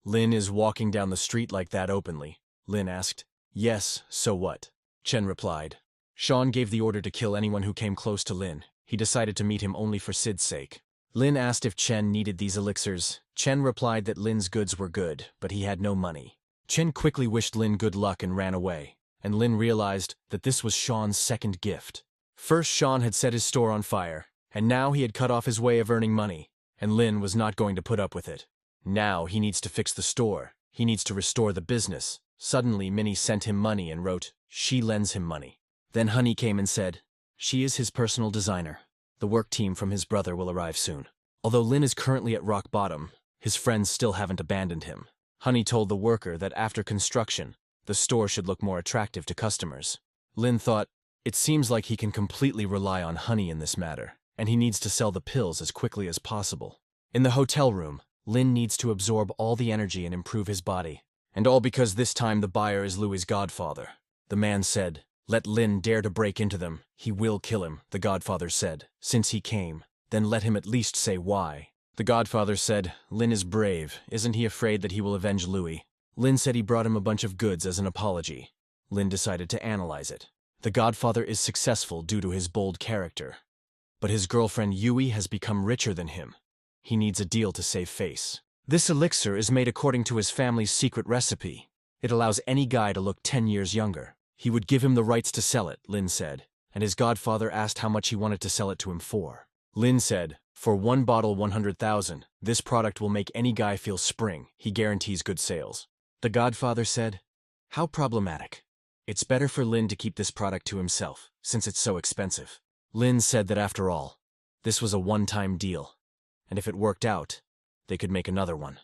Lin is walking down the street like that openly. Lin asked. Yes, so what? Chen replied. Sean gave the order to kill anyone who came close to Lin. He decided to meet him only for Sid's sake. Lin asked if Chen needed these elixirs. Chen replied that Lin's goods were good, but he had no money. Chen quickly wished Lin good luck and ran away, and Lin realized that this was Sean's second gift. First, Sean had set his store on fire, and now he had cut off his way of earning money, and Lin was not going to put up with it. Now he needs to fix the store. He needs to restore the business. Suddenly, Minnie sent him money and wrote, she lends him money. Then Honey came and said, she is his personal designer. The work team from his brother will arrive soon. Although Lin is currently at rock bottom, his friends still haven't abandoned him. Honey told the worker that after construction, the store should look more attractive to customers. Lin thought, it seems like he can completely rely on Honey in this matter, and he needs to sell the pills as quickly as possible. In the hotel room, Lin needs to absorb all the energy and improve his body. And all because this time the buyer is Louis's godfather. The man said, let Lin dare to break into them. He will kill him, the godfather said. Since he came, then let him at least say why. The godfather said, Lin is brave. Isn't he afraid that he will avenge Louis? Lin said he brought him a bunch of goods as an apology. Lin decided to analyze it. The godfather is successful due to his bold character. But his girlfriend Yui has become richer than him. He needs a deal to save face. This elixir is made according to his family's secret recipe. It allows any guy to look 10 years younger. He would give him the rights to sell it, Lin said, and his godfather asked how much he wanted to sell it to him for. Lin said, for 1 bottle 100,000, this product will make any guy feel spring. He guarantees good sales. The godfather said, how problematic. It's better for Lin to keep this product to himself, since it's so expensive. Lin said that after all, this was a one-time deal, and if it worked out, they could make another one.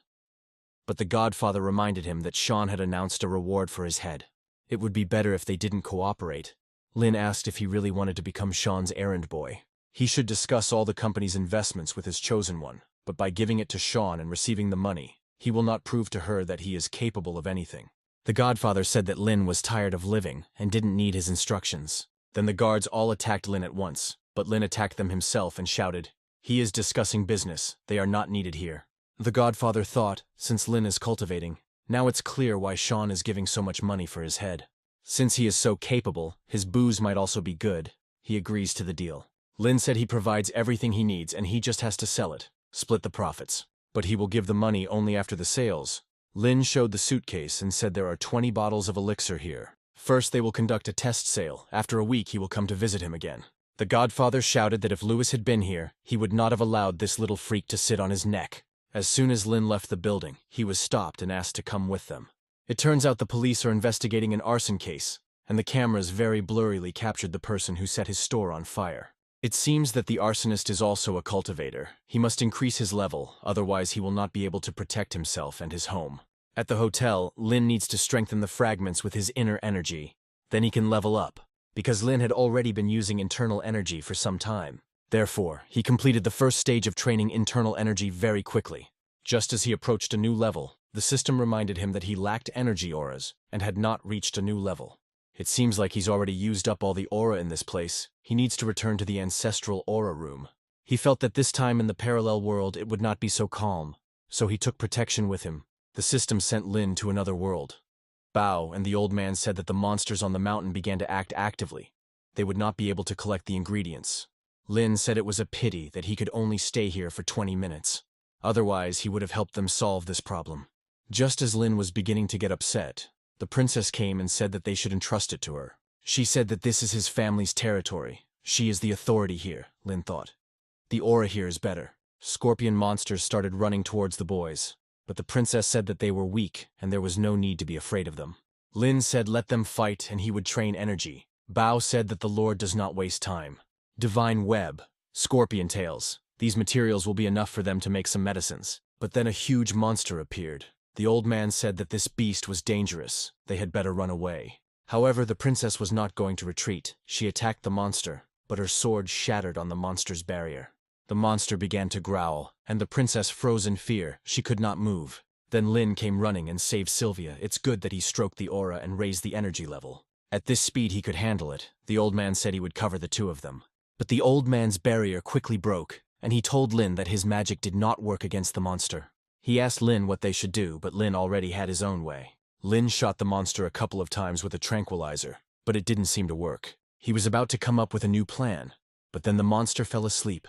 But the godfather reminded him that Sean had announced a reward for his head. It would be better if they didn't cooperate. Lin asked if he really wanted to become Sean's errand boy. He should discuss all the company's investments with his chosen one, but by giving it to Sean and receiving the money, He will not prove to her that he is capable of anything. The godfather said that Lin was tired of living and didn't need his instructions. Then the guards all attacked Lin at once, but Lin attacked them himself and shouted, "He is discussing business. They are not needed here." The godfather thought, since Lin is cultivating, now it's clear why Sean is giving so much money for his head. Since he is so capable, his booze might also be good. He agrees to the deal. Lin said he provides everything he needs and he just has to sell it, split the profits. But he will give the money only after the sales. Lin showed the suitcase and said there are 20 bottles of elixir here. First they will conduct a test sale. After a week he will come to visit him again. The godfather shouted that if Louis had been here, he would not have allowed this little freak to sit on his neck. As soon as Lin left the building, he was stopped and asked to come with them. It turns out the police are investigating an arson case, and the cameras very blurrily captured the person who set his store on fire. It seems that the arsonist is also a cultivator. He must increase his level, otherwise he will not be able to protect himself and his home. At the hotel, Lin needs to strengthen the fragments with his inner energy. Then he can level up, because Lin had already been using internal energy for some time. Therefore, he completed the first stage of training internal energy very quickly. Just as he approached a new level, the system reminded him that he lacked energy auras and had not reached a new level. It seems like he's already used up all the aura in this place. He needs to return to the ancestral aura room. He felt that this time in the parallel world it would not be so calm, so he took protection with him. The system sent Lin to another world. Bao and the old man said that the monsters on the mountain began to act actively. They would not be able to collect the ingredients. Lin said it was a pity that he could only stay here for 20 minutes. Otherwise, he would have helped them solve this problem. Just as Lin was beginning to get upset, the princess came and said that they should entrust it to her. She said that this is his family's territory. She is the authority here, Lin thought. The aura here is better. Scorpion monsters started running towards the boys, but the princess said that they were weak and there was no need to be afraid of them. Lin said let them fight and he would train energy. Bao said that the Lord does not waste time. Divine web, scorpion tails, these materials will be enough for them to make some medicines. But then a huge monster appeared. The old man said that this beast was dangerous. They had better run away. However, the princess was not going to retreat. She attacked the monster, but her sword shattered on the monster's barrier. The monster began to growl, and the princess froze in fear. She could not move. Then Lin came running and saved Sylvia. It's good that he stroked the aura and raised the energy level. At this speed he could handle it. The old man said he would cover the two of them. But the old man's barrier quickly broke, and he told Lin that his magic did not work against the monster. He asked Lin what they should do, but Lin already had his own way. Lin shot the monster a couple of times with a tranquilizer, but it didn't seem to work. He was about to come up with a new plan, but then the monster fell asleep,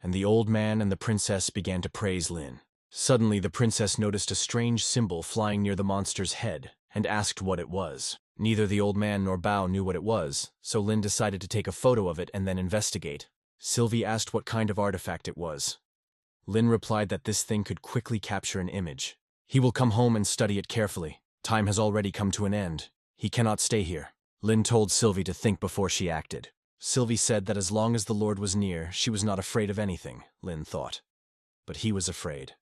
and the old man and the princess began to praise Lin. Suddenly the princess noticed a strange symbol flying near the monster's head, and asked what it was. Neither the old man nor Bao knew what it was, so Lin decided to take a photo of it and then investigate. Sylvie asked what kind of artifact it was. Lin replied that this thing could quickly capture an image. He will come home and study it carefully. Time has already come to an end. He cannot stay here. Lin told Sylvie to think before she acted. Sylvie said that as long as the Lord was near, she was not afraid of anything, Lin thought. But he was afraid.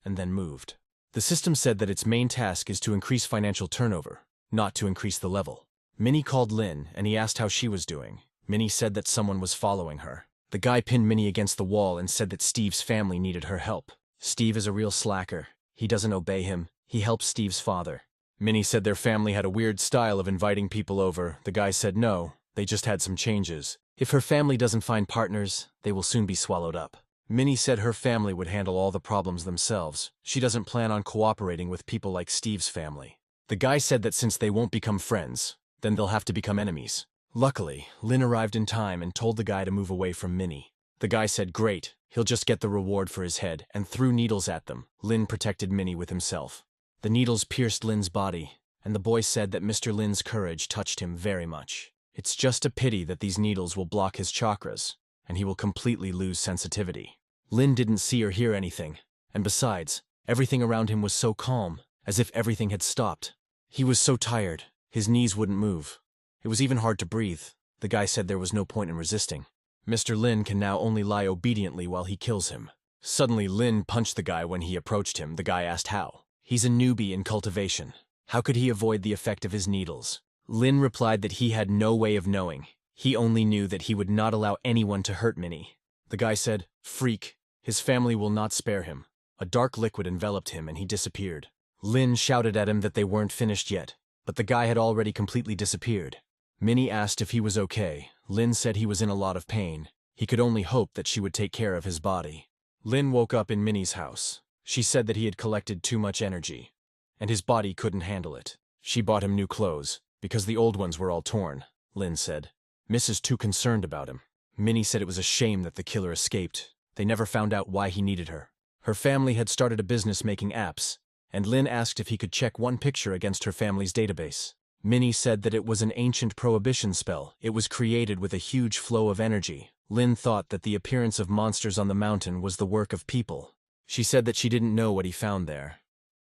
And then moved. The system said that its main task is to increase financial turnover, not to increase the level. Minnie called Lin, and he asked how she was doing. Minnie said that someone was following her. The guy pinned Minnie against the wall and said that Steve's family needed her help. Steve is a real slacker. He doesn't obey him. He helps Steve's father. Minnie said their family had a weird style of inviting people over. The guy said no, they just had some changes. If her family doesn't find partners, they will soon be swallowed up. Minnie said her family would handle all the problems themselves. She doesn't plan on cooperating with people like Steve's family. The guy said that since they won't become friends, then they'll have to become enemies. Luckily, Lin arrived in time and told the guy to move away from Minnie. The guy said great, he'll just get the reward for his head, and threw needles at them. Lin protected Minnie with himself. The needles pierced Lin's body, and the boy said that Mr. Lin's courage touched him very much. It's just a pity that these needles will block his chakras, and he will completely lose sensitivity. Lin didn't see or hear anything, and besides, everything around him was so calm, as if everything had stopped. He was so tired, his knees wouldn't move. It was even hard to breathe. The guy said there was no point in resisting. Mr. Lin can now only lie obediently while he kills him. Suddenly, Lin punched the guy when he approached him. The guy asked how. He's a newbie in cultivation. How could he avoid the effect of his needles? Lin replied that he had no way of knowing. He only knew that he would not allow anyone to hurt Minnie. The guy said, freak, his family will not spare him. A dark liquid enveloped him and he disappeared. Lin shouted at him that they weren't finished yet, but the guy had already completely disappeared. Minnie asked if he was okay. Lin said he was in a lot of pain. He could only hope that she would take care of his body. Lin woke up in Minnie's house. She said that he had collected too much energy, and his body couldn't handle it. She bought him new clothes, because the old ones were all torn, Lin said. Miss is too concerned about him. Minnie said it was a shame that the killer escaped. They never found out why he needed her. Her family had started a business making apps, and Lin asked if he could check one picture against her family's database. Minnie said that it was an ancient prohibition spell. It was created with a huge flow of energy. Lin thought that the appearance of monsters on the mountain was the work of people. She said that she didn't know what he found there,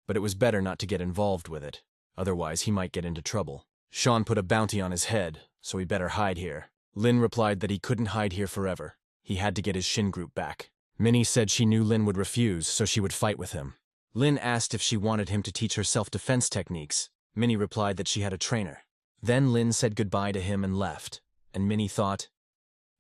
but it was better not to get involved with it. Otherwise, he might get into trouble. Sean put a bounty on his head, so he better hide here. Lin replied that he couldn't hide here forever. He had to get his Shin group back. Minnie said she knew Lin would refuse, so she would fight with him. Lin asked if she wanted him to teach her self-defense techniques. Minnie replied that she had a trainer. Then Lin said goodbye to him and left, and Minnie thought,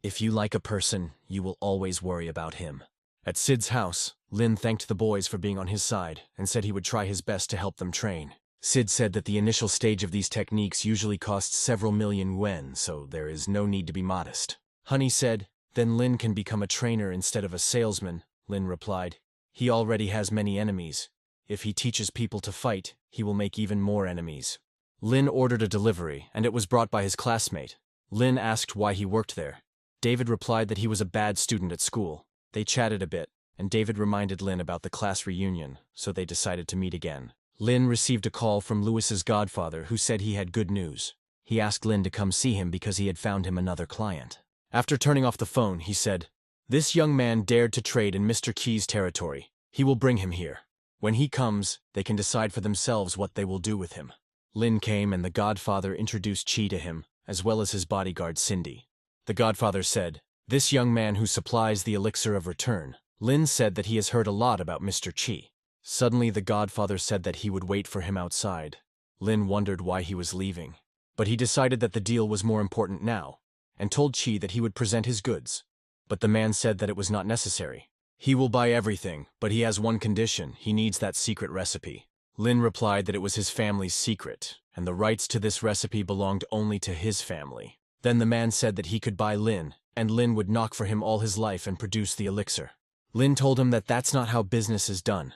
if you like a person, you will always worry about him. At Sid's house, Lin thanked the boys for being on his side and said he would try his best to help them train. Sid said that the initial stage of these techniques usually costs several million yuan, so there is no need to be modest. Honey said, then Lin can become a trainer instead of a salesman. Lin replied, he already has many enemies. If he teaches people to fight, he will make even more enemies. Lin ordered a delivery, and it was brought by his classmate. Lin asked why he worked there. David replied that he was a bad student at school. They chatted a bit, and David reminded Lin about the class reunion, so they decided to meet again. Lin received a call from Louis's godfather who said he had good news. He asked Lin to come see him because he had found him another client. After turning off the phone, he said, this young man dared to trade in Mr. Key's territory. He will bring him here. When he comes, they can decide for themselves what they will do with him. Lin came and the godfather introduced Chi to him, as well as his bodyguard Cindy. The godfather said, this young man who supplies the elixir of return. Lin said that he has heard a lot about Mr. Chi. Suddenly the godfather said that he would wait for him outside. Lin wondered why he was leaving, but he decided that the deal was more important now, and told Chi that he would present his goods. But the man said that it was not necessary. He will buy everything, but he has one condition. He needs that secret recipe. Lin replied that it was his family's secret, and the rights to this recipe belonged only to his family. Then the man said that he could buy Lin, and Lin would knock for him all his life and produce the elixir. Lin told him that that's not how business is done,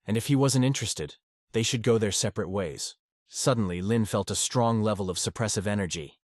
and if he wasn't interested, they should go their separate ways. Suddenly, Lin felt a strong level of suppressive energy,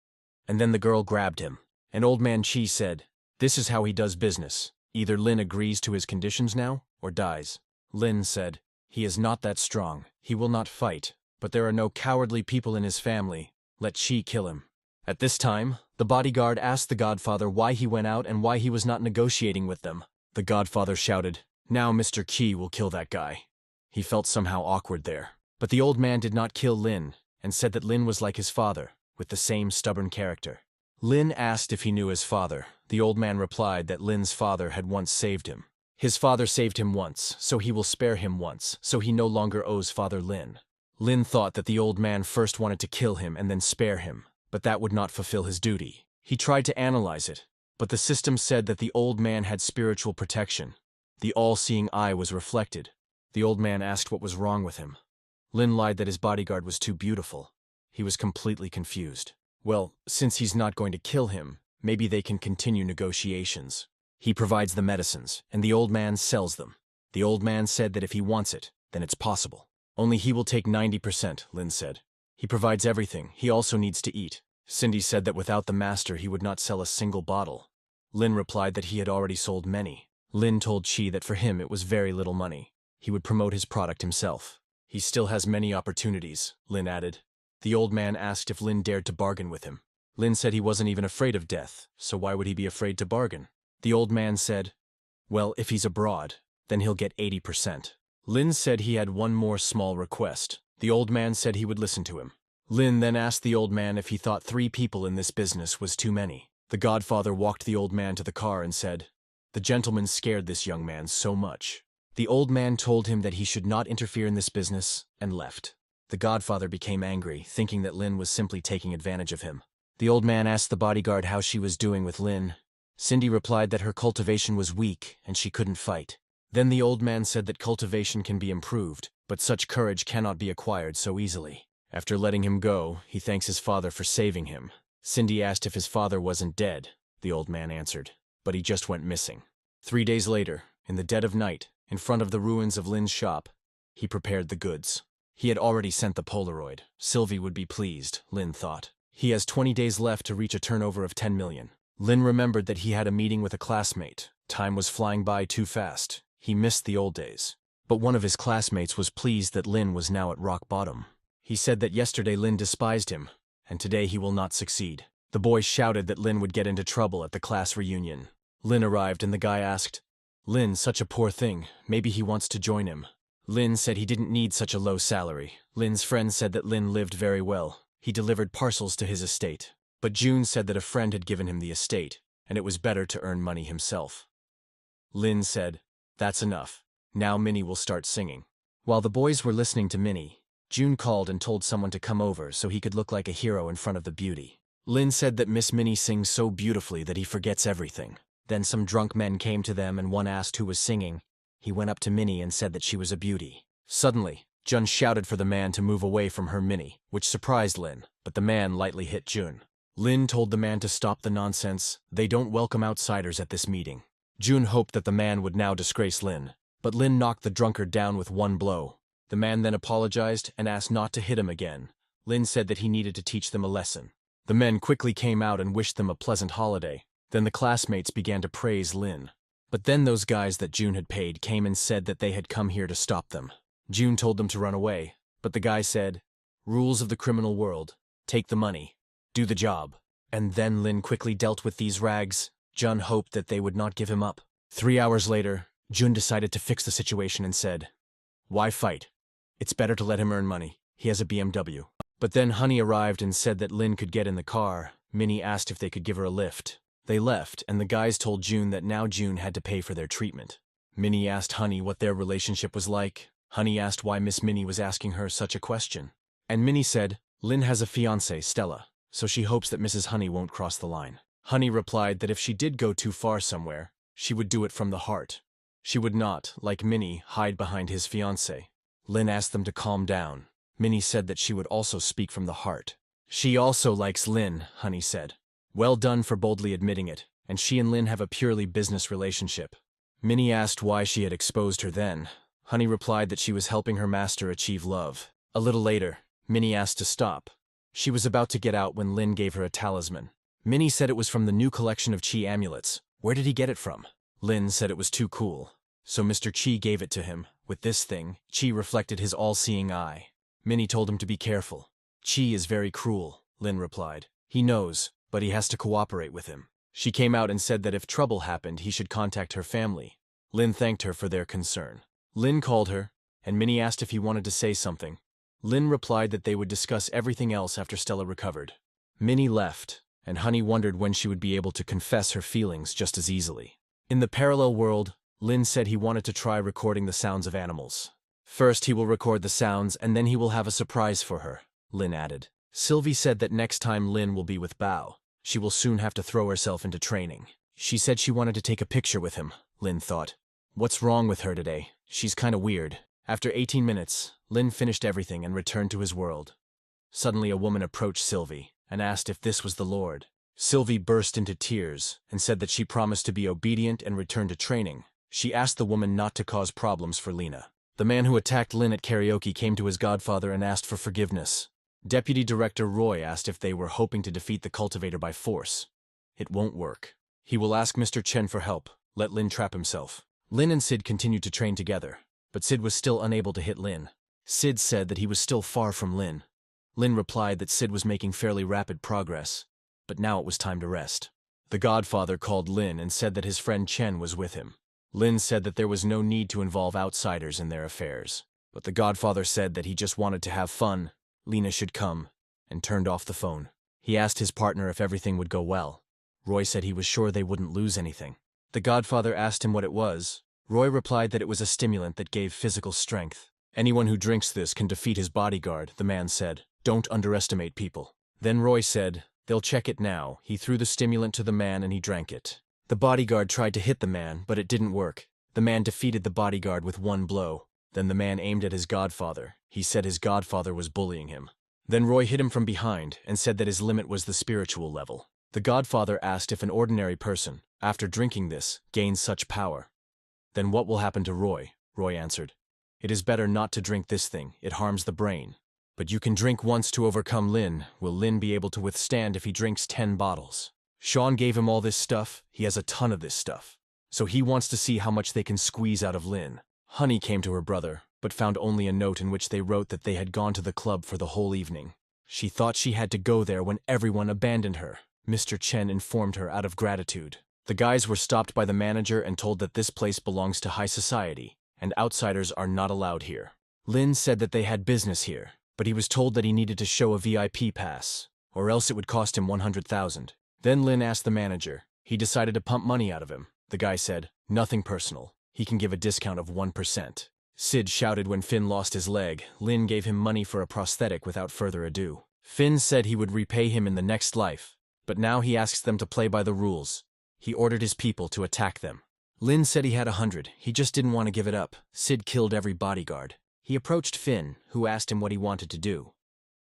and then the girl grabbed him. And old man Chi said, this is how he does business. Either Lin agrees to his conditions now, or dies. Lin said, he is not that strong. He will not fight, but there are no cowardly people in his family. Let Chi kill him. At this time, the bodyguard asked the godfather why he went out and why he was not negotiating with them. The godfather shouted, now Mr. Qi will kill that guy. He felt somehow awkward there. But the old man did not kill Lin, and said that Lin was like his father, with the same stubborn character. Lin asked if he knew his father. The old man replied that Lin's father had once saved him. His father saved him once, so he will spare him once, so he no longer owes Father Lin. Lin thought that the old man first wanted to kill him and then spare him, but that would not fulfill his duty. He tried to analyze it, but the system said that the old man had spiritual protection. The all-seeing eye was reflected. The old man asked what was wrong with him. Lin lied that his bodyguard was too beautiful. He was completely confused. Well, since he's not going to kill him, maybe they can continue negotiations. He provides the medicines, and the old man sells them. The old man said that if he wants it, then it's possible. Only he will take 90%, Lin said. He provides everything. He also needs to eat. Cindy said that without the master he would not sell a single bottle. Lin replied that he had already sold many. Lin told Chi that for him it was very little money. He would promote his product himself. He still has many opportunities, Lin added. The old man asked if Lin dared to bargain with him. Lin said he wasn't even afraid of death, so why would he be afraid to bargain? The old man said, well, if he's abroad, then he'll get 80%. Lin said he had one more small request. The old man said he would listen to him. Lin then asked the old man if he thought 3 people in this business was too many. The godfather walked the old man to the car and said, the gentleman scared this young man so much. The old man told him that he should not interfere in this business, and left. The godfather became angry, thinking that Lin was simply taking advantage of him. The old man asked the bodyguard how she was doing with Lin. Cindy replied that her cultivation was weak and she couldn't fight. Then the old man said that cultivation can be improved, but such courage cannot be acquired so easily. After letting him go, he thanks his father for saving him. Cindy asked if his father wasn't dead. The old man answered, but he just went missing. 3 days later, in the dead of night, in front of the ruins of Lin's shop, he prepared the goods. He had already sent the Polaroid. Sylvie would be pleased, Lin thought. He has 20 days left to reach a turnover of 10 million. Lin remembered that he had a meeting with a classmate. Time was flying by too fast. He missed the old days. But one of his classmates was pleased that Lin was now at rock bottom. He said that yesterday Lin despised him, and today he will not succeed. The boys shouted that Lin would get into trouble at the class reunion. Lin arrived and the guy asked, "Lin, such a poor thing, maybe he wants to join him." Lin said he didn't need such a low salary. Lin's friends said that Lin lived very well. He delivered parcels to his estate. But June said that a friend had given him the estate, and it was better to earn money himself. Lin said, "That's enough. Now Minnie will start singing." While the boys were listening to Minnie, June called and told someone to come over so he could look like a hero in front of the beauty. Lin said that Miss Minnie sings so beautifully that he forgets everything. Then some drunk men came to them and one asked who was singing. He went up to Minnie and said that she was a beauty. Suddenly, Jun shouted for the man to move away from her Minnie, which surprised Lin, but the man lightly hit Jun. Lin told the man to stop the nonsense. They don't welcome outsiders at this meeting. Jun hoped that the man would now disgrace Lin, but Lin knocked the drunkard down with one blow. The man then apologized and asked not to hit him again. Lin said that he needed to teach them a lesson. The men quickly came out and wished them a pleasant holiday. Then the classmates began to praise Lin. But then those guys that June had paid came and said that they had come here to stop them. June told them to run away, but the guy said, "Rules of the criminal world. Take the money. Do the job." And then Lin quickly dealt with these rags. Jun hoped that they would not give him up. 3 hours later, Jun decided to fix the situation and said, "Why fight? It's better to let him earn money. He has a BMW." But then Honey arrived and said that Lin could get in the car. Minnie asked if they could give her a lift. They left, and the guys told June that now June had to pay for their treatment. Minnie asked Honey what their relationship was like. Honey asked why Miss Minnie was asking her such a question. And Minnie said, "Lin has a fiancée, Stella, so she hopes that Mrs. Honey won't cross the line." Honey replied that if she did go too far somewhere, she would do it from the heart. She would not, like Minnie, hide behind his fiancée. Lin asked them to calm down. Minnie said that she would also speak from the heart. "She also likes Lin," Honey said. "Well done for boldly admitting it, and she and Lin have a purely business relationship." Minnie asked why she had exposed her then. Honey replied that she was helping her master achieve love. A little later, Minnie asked to stop. She was about to get out when Lin gave her a talisman. Minnie said it was from the new collection of Chi amulets. Where did he get it from? Lin said it was too cool. So Mr. Chi gave it to him. With this thing, Chi reflected his all-seeing eye. Minnie told him to be careful. "Chi is very cruel," Lin replied. "He knows, but he has to cooperate with him." She came out and said that if trouble happened, he should contact her family. Lin thanked her for their concern. Lin called her, and Minnie asked if he wanted to say something. Lin replied that they would discuss everything else after Stella recovered. Minnie left, and Honey wondered when she would be able to confess her feelings just as easily. In the parallel world, Lin said he wanted to try recording the sounds of animals. First he will record the sounds and then he will have a surprise for her, Lin added. Sylvie said that next time Lin will be with Bao, she will soon have to throw herself into training. She said she wanted to take a picture with him, Lin thought. What's wrong with her today? She's kinda weird. After 18 minutes, Lin finished everything and returned to his world. Suddenly a woman approached Sylvie and asked if this was the Lord. Sylvie burst into tears and said that she promised to be obedient and return to training. She asked the woman not to cause problems for Lena. The man who attacked Lin at karaoke came to his godfather and asked for forgiveness. Deputy Director Roy asked if they were hoping to defeat the cultivator by force. It won't work. He will ask Mr. Chen for help. Let Lin trap himself. Lin and Sid continued to train together, but Sid was still unable to hit Lin. Sid said that he was still far from Lin. Lin replied that Sid was making fairly rapid progress, but now it was time to rest. The godfather called Lin and said that his friend Chen was with him. Lin said that there was no need to involve outsiders in their affairs, but the godfather said that he just wanted to have fun, Lena should come, and turned off the phone. He asked his partner if everything would go well. Roy said he was sure they wouldn't lose anything. The godfather asked him what it was. Roy replied that it was a stimulant that gave physical strength. Anyone who drinks this can defeat his bodyguard, the man said. Don't underestimate people. Then Roy said, they'll check it now. He threw the stimulant to the man and he drank it. The bodyguard tried to hit the man, but it didn't work. The man defeated the bodyguard with one blow. Then the man aimed at his godfather. He said his godfather was bullying him. Then Roy hit him from behind and said that his limit was the spiritual level. The godfather asked if an ordinary person, after drinking this, gains such power. Then what will happen to Roy? Roy answered. It is better not to drink this thing, it harms the brain. But you can drink once to overcome Lin. Will Lin be able to withstand if he drinks 10 bottles? Sean gave him all this stuff. He has a ton of this stuff. So he wants to see how much they can squeeze out of Lin. Honey came to her brother, but found only a note in which they wrote that they had gone to the club for the whole evening. She thought she had to go there when everyone abandoned her. Mr. Chen informed her out of gratitude. The guys were stopped by the manager and told that this place belongs to high society, and outsiders are not allowed here. Lin said that they had business here, but he was told that he needed to show a VIP pass, or else it would cost him 100,000. Then Lin asked the manager. He decided to pump money out of him. The guy said, nothing personal. He can give a discount of 1%. Sid shouted when Finn lost his leg. Lin gave him money for a prosthetic without further ado. Finn said he would repay him in the next life, but now he asks them to play by the rules. He ordered his people to attack them. Lin said he had 100. He just didn't want to give it up. Sid killed every bodyguard. He approached Finn, who asked him what he wanted to do.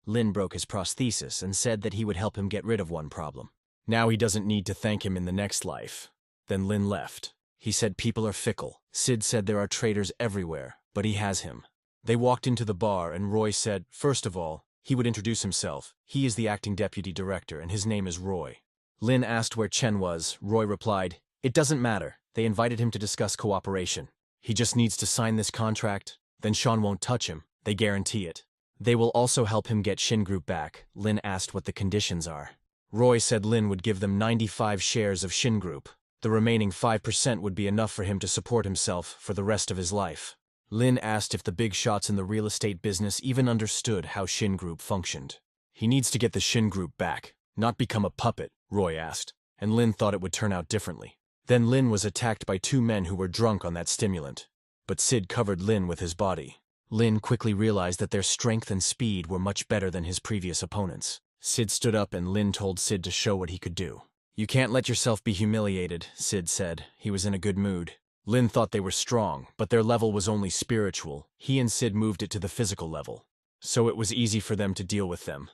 Lin broke his prosthesis and said that he would help him get rid of one problem. Now he doesn't need to thank him in the next life. Then Lin left. He said people are fickle. Sid said there are traitors everywhere, but he has him. They walked into the bar and Roy said, first of all, he would introduce himself. He is the acting deputy director and his name is Roy. Lin asked where Chen was. Roy replied, it doesn't matter. They invited him to discuss cooperation. He just needs to sign this contract. Then Sean won't touch him. They guarantee it. They will also help him get Shin Group back. Lin asked what the conditions are. Roy said Lin would give them 95 shares of Shin Group. The remaining 5% would be enough for him to support himself for the rest of his life. Lin asked if the big shots in the real estate business even understood how Shin Group functioned. He needs to get the Shin Group back, not become a puppet, Roy asked, and Lin thought it would turn out differently. Then Lin was attacked by 2 men who were drunk on that stimulant. But Sid covered Lin with his body. Lin quickly realized that their strength and speed were much better than his previous opponents. Sid stood up and Lin told Sid to show what he could do. You can't let yourself be humiliated, Sid said. He was in a good mood. Lin thought they were strong, but their level was only spiritual. He and Sid moved it to the physical level. So it was easy for them to deal with them.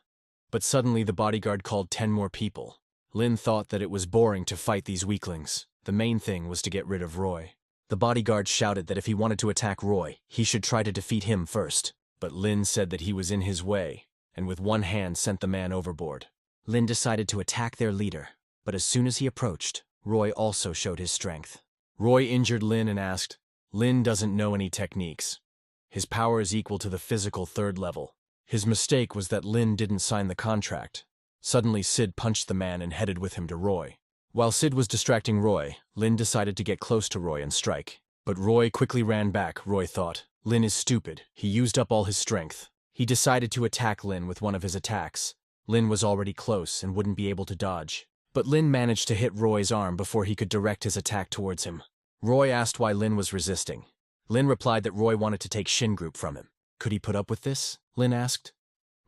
But suddenly the bodyguard called 10 more people. Lin thought that it was boring to fight these weaklings. The main thing was to get rid of Roy. The bodyguard shouted that if he wanted to attack Roy, he should try to defeat him first. But Lin said that he was in his way, and with one hand sent the man overboard. Lin decided to attack their leader, but as soon as he approached, Roy also showed his strength. Roy injured Lin and asked, Lin doesn't know any techniques. His power is equal to the physical 3rd level. His mistake was that Lin didn't sign the contract. Suddenly Sid punched the man and headed with him to Roy. While Sid was distracting Roy, Lin decided to get close to Roy and strike. But Roy quickly ran back. Roy thought, Lin is stupid. He used up all his strength. He decided to attack Lin with one of his attacks. Lin was already close and wouldn't be able to dodge. But Lin managed to hit Roy's arm before he could direct his attack towards him. Roy asked why Lin was resisting. Lin replied that Roy wanted to take Shin Group from him. Could he put up with this? Lin asked.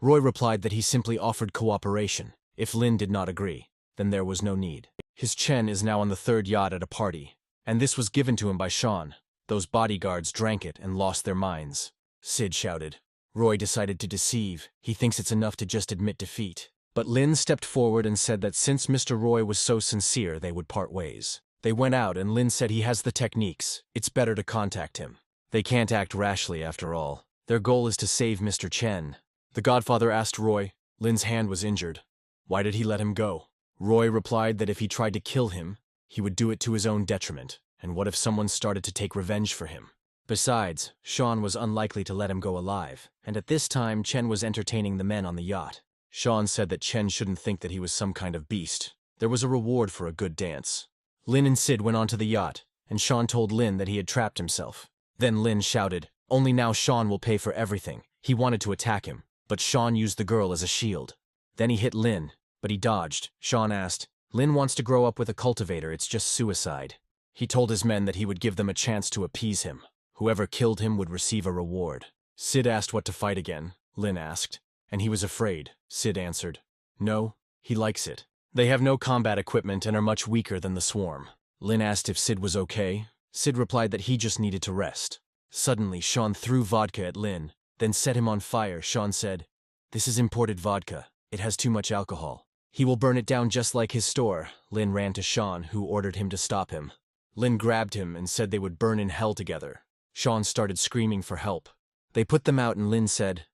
Roy replied that he simply offered cooperation. If Lin did not agree, then there was no need. His Chen is now on the 3rd yacht at a party, and this was given to him by Sean. Those bodyguards drank it and lost their minds. Sid shouted. Roy decided to deceive. He thinks it's enough to just admit defeat. But Lin stepped forward and said that since Mr. Roy was so sincere, they would part ways. They went out and Lin said he has the techniques. It's better to contact him. They can't act rashly after all. Their goal is to save Mr. Chen. The godfather asked Roy. Lin's hand was injured. Why did he let him go? Roy replied that if he tried to kill him, he would do it to his own detriment, and what if someone started to take revenge for him? Besides, Sean was unlikely to let him go alive, and at this time Chen was entertaining the men on the yacht. Sean said that Chen shouldn't think that he was some kind of beast. There was a reward for a good dance. Lin and Sid went onto the yacht, and Sean told Lin that he had trapped himself. Then Lin shouted, only now Sean will pay for everything. He wanted to attack him, but Sean used the girl as a shield. Then he hit Lin, but he dodged. Sean asked, Lin wants to grow up with a cultivator, it's just suicide. He told his men that he would give them a chance to appease him. Whoever killed him would receive a reward. Sid asked what to fight again, Lin asked, and he was afraid. Sid answered, no, he likes it. They have no combat equipment and are much weaker than the swarm. Lin asked if Sid was okay. Sid replied that he just needed to rest. Suddenly, Sean threw vodka at Lin, then set him on fire. Sean said, "This is imported vodka. It has too much alcohol. He will burn it down just like his store." Lin ran to Sean, who ordered him to stop him. Lin grabbed him and said they would burn in hell together. Sean started screaming for help. They put them out and Lin said,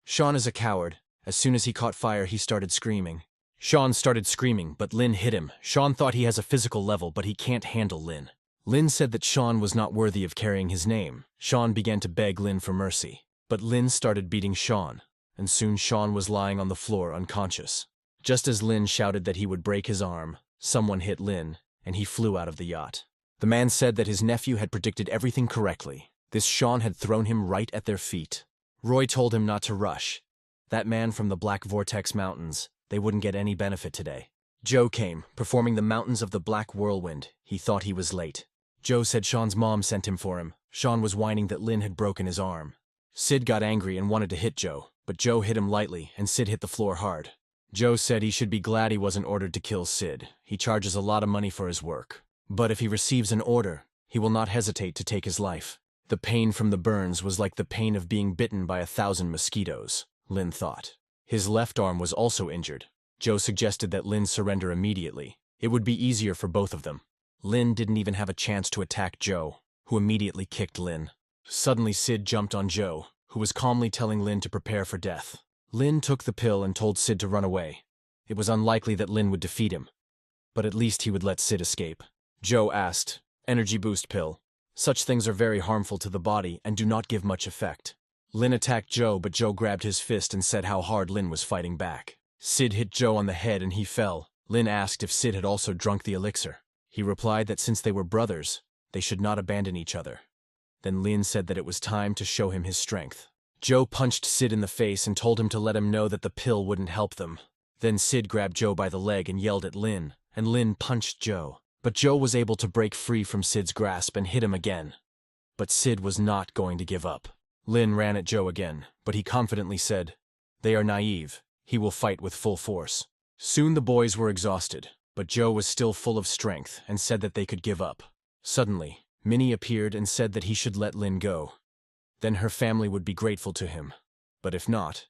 "Sean is a coward." As soon as he caught fire, he started screaming. Sean started screaming, but Lin hit him. Sean thought he has a physical level, but he can't handle Lin. Lin said that Sean was not worthy of carrying his name. Sean began to beg Lin for mercy. But Lin started beating Sean, and soon Sean was lying on the floor unconscious. Just as Lin shouted that he would break his arm, someone hit Lin, and he flew out of the yacht. The man said that his nephew had predicted everything correctly. This Sean had thrown him right at their feet. Roy told him not to rush. That man from the Black Vortex Mountains, they wouldn't get any benefit today. Joe came, performing the Mountains of the Black Whirlwind. He thought he was late. Joe said Sean's mom sent him for him. Sean was whining that Lin had broken his arm. Sid got angry and wanted to hit Joe, but Joe hit him lightly and Sid hit the floor hard. Joe said he should be glad he wasn't ordered to kill Sid. He charges a lot of money for his work. But if he receives an order, he will not hesitate to take his life. The pain from the burns was like the pain of being bitten by 1,000 mosquitoes, Lin thought. His left arm was also injured. Joe suggested that Lin surrender immediately. It would be easier for both of them. Lin didn't even have a chance to attack Joe, who immediately kicked Lin. Suddenly Sid jumped on Joe, who was calmly telling Lin to prepare for death. Lin took the pill and told Sid to run away. It was unlikely that Lin would defeat him, but at least he would let Sid escape. Joe asked, "Energy boost pill. Such things are very harmful to the body and do not give much effect." Lin attacked Joe, but Joe grabbed his fist and said how hard Lin was fighting back. Sid hit Joe on the head and he fell. Lin asked if Sid had also drunk the elixir. He replied that since they were brothers, they should not abandon each other. Then Lin said that it was time to show him his strength. Joe punched Sid in the face and told him to let him know that the pill wouldn't help them. Then Sid grabbed Joe by the leg and yelled at Lin, and Lin punched Joe. But Joe was able to break free from Sid's grasp and hit him again. But Sid was not going to give up. Lin ran at Joe again, but he confidently said, "They are naive. He will fight with full force." Soon the boys were exhausted, but Joe was still full of strength and said that they could give up. Suddenly, Minnie appeared and said that he should let Lin go. Then her family would be grateful to him. But if not,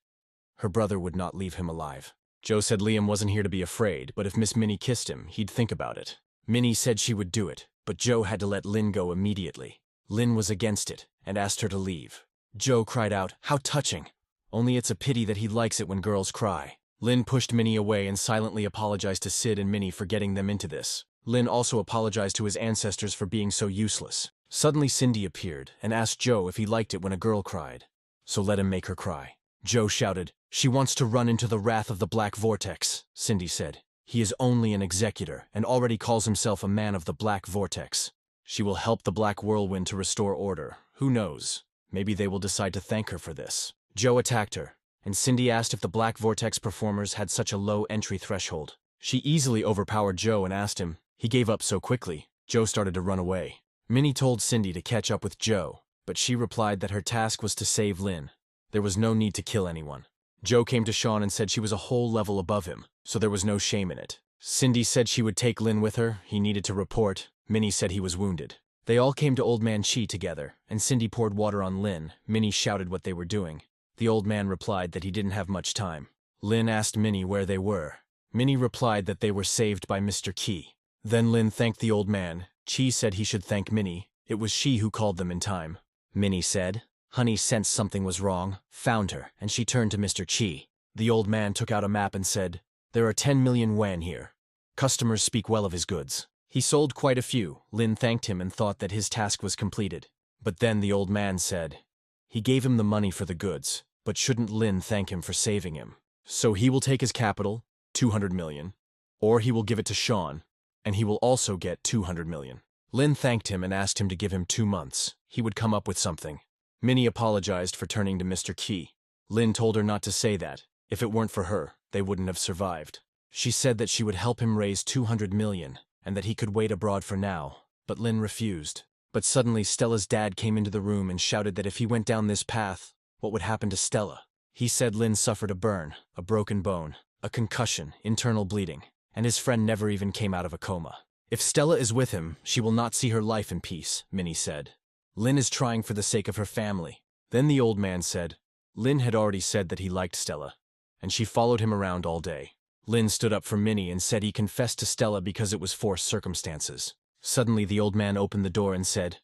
her brother would not leave him alive. Joe said Liam wasn't here to be afraid, but if Miss Minnie kissed him, he'd think about it. Minnie said she would do it, but Joe had to let Lin go immediately. Lin was against it and asked her to leave. Joe cried out, "How touching! Only it's a pity that he likes it when girls cry." Lin pushed Minnie away and silently apologized to Sid and Minnie for getting them into this. Lin also apologized to his ancestors for being so useless. Suddenly Cindy appeared and asked Joe if he liked it when a girl cried. So let him make her cry. Joe shouted, "She wants to run into the wrath of the Black Vortex," Cindy said. "He is only an executor and already calls himself a man of the Black Vortex. She will help the Black Whirlwind to restore order. Who knows? Maybe they will decide to thank her for this." Joe attacked her, and Cindy asked if the Black Vortex performers had such a low entry threshold. She easily overpowered Joe and asked him. He gave up so quickly, Joe started to run away. Minnie told Cindy to catch up with Joe, but she replied that her task was to save Lin. There was no need to kill anyone. Joe came to Sean and said she was a whole level above him, so there was no shame in it. Cindy said she would take Lin with her. He needed to report. Minnie said he was wounded. They all came to Old Man Chi together, and Cindy poured water on Lin. Minnie shouted what they were doing. The old man replied that he didn't have much time. Lin asked Minnie where they were. Minnie replied that they were saved by Mr. Qi. Then Lin thanked the old man. Chi said he should thank Minnie. It was she who called them in time. Minnie said, "Honey sensed something was wrong, found her, and she turned to Mr. Qi." The old man took out a map and said, "There are 10 million yuan here. Customers speak well of his goods." He sold quite a few. Lin thanked him and thought that his task was completed. But then the old man said, he gave him the money for the goods, but shouldn't Lin thank him for saving him? So he will take his capital, 200 million, or he will give it to Sean, and he will also get 200 million. Lin thanked him and asked him to give him 2 months. He would come up with something. Minnie apologized for turning to Mr. Qi. Lin told her not to say that. If it weren't for her, they wouldn't have survived. She said that she would help him raise 200 million, and that he could wait abroad for now, but Lin refused. But suddenly Stella's dad came into the room and shouted that if he went down this path, what would happen to Stella? He said Lin suffered a burn, a broken bone, a concussion, internal bleeding, and his friend never even came out of a coma. If Stella is with him, she will not see her life in peace, Minnie said. Lin is trying for the sake of her family. Then the old man said, Lin had already said that he liked Stella, and she followed him around all day. Lin stood up for Minnie and said he confessed to Stella because it was forced circumstances. Suddenly the old man opened the door and said,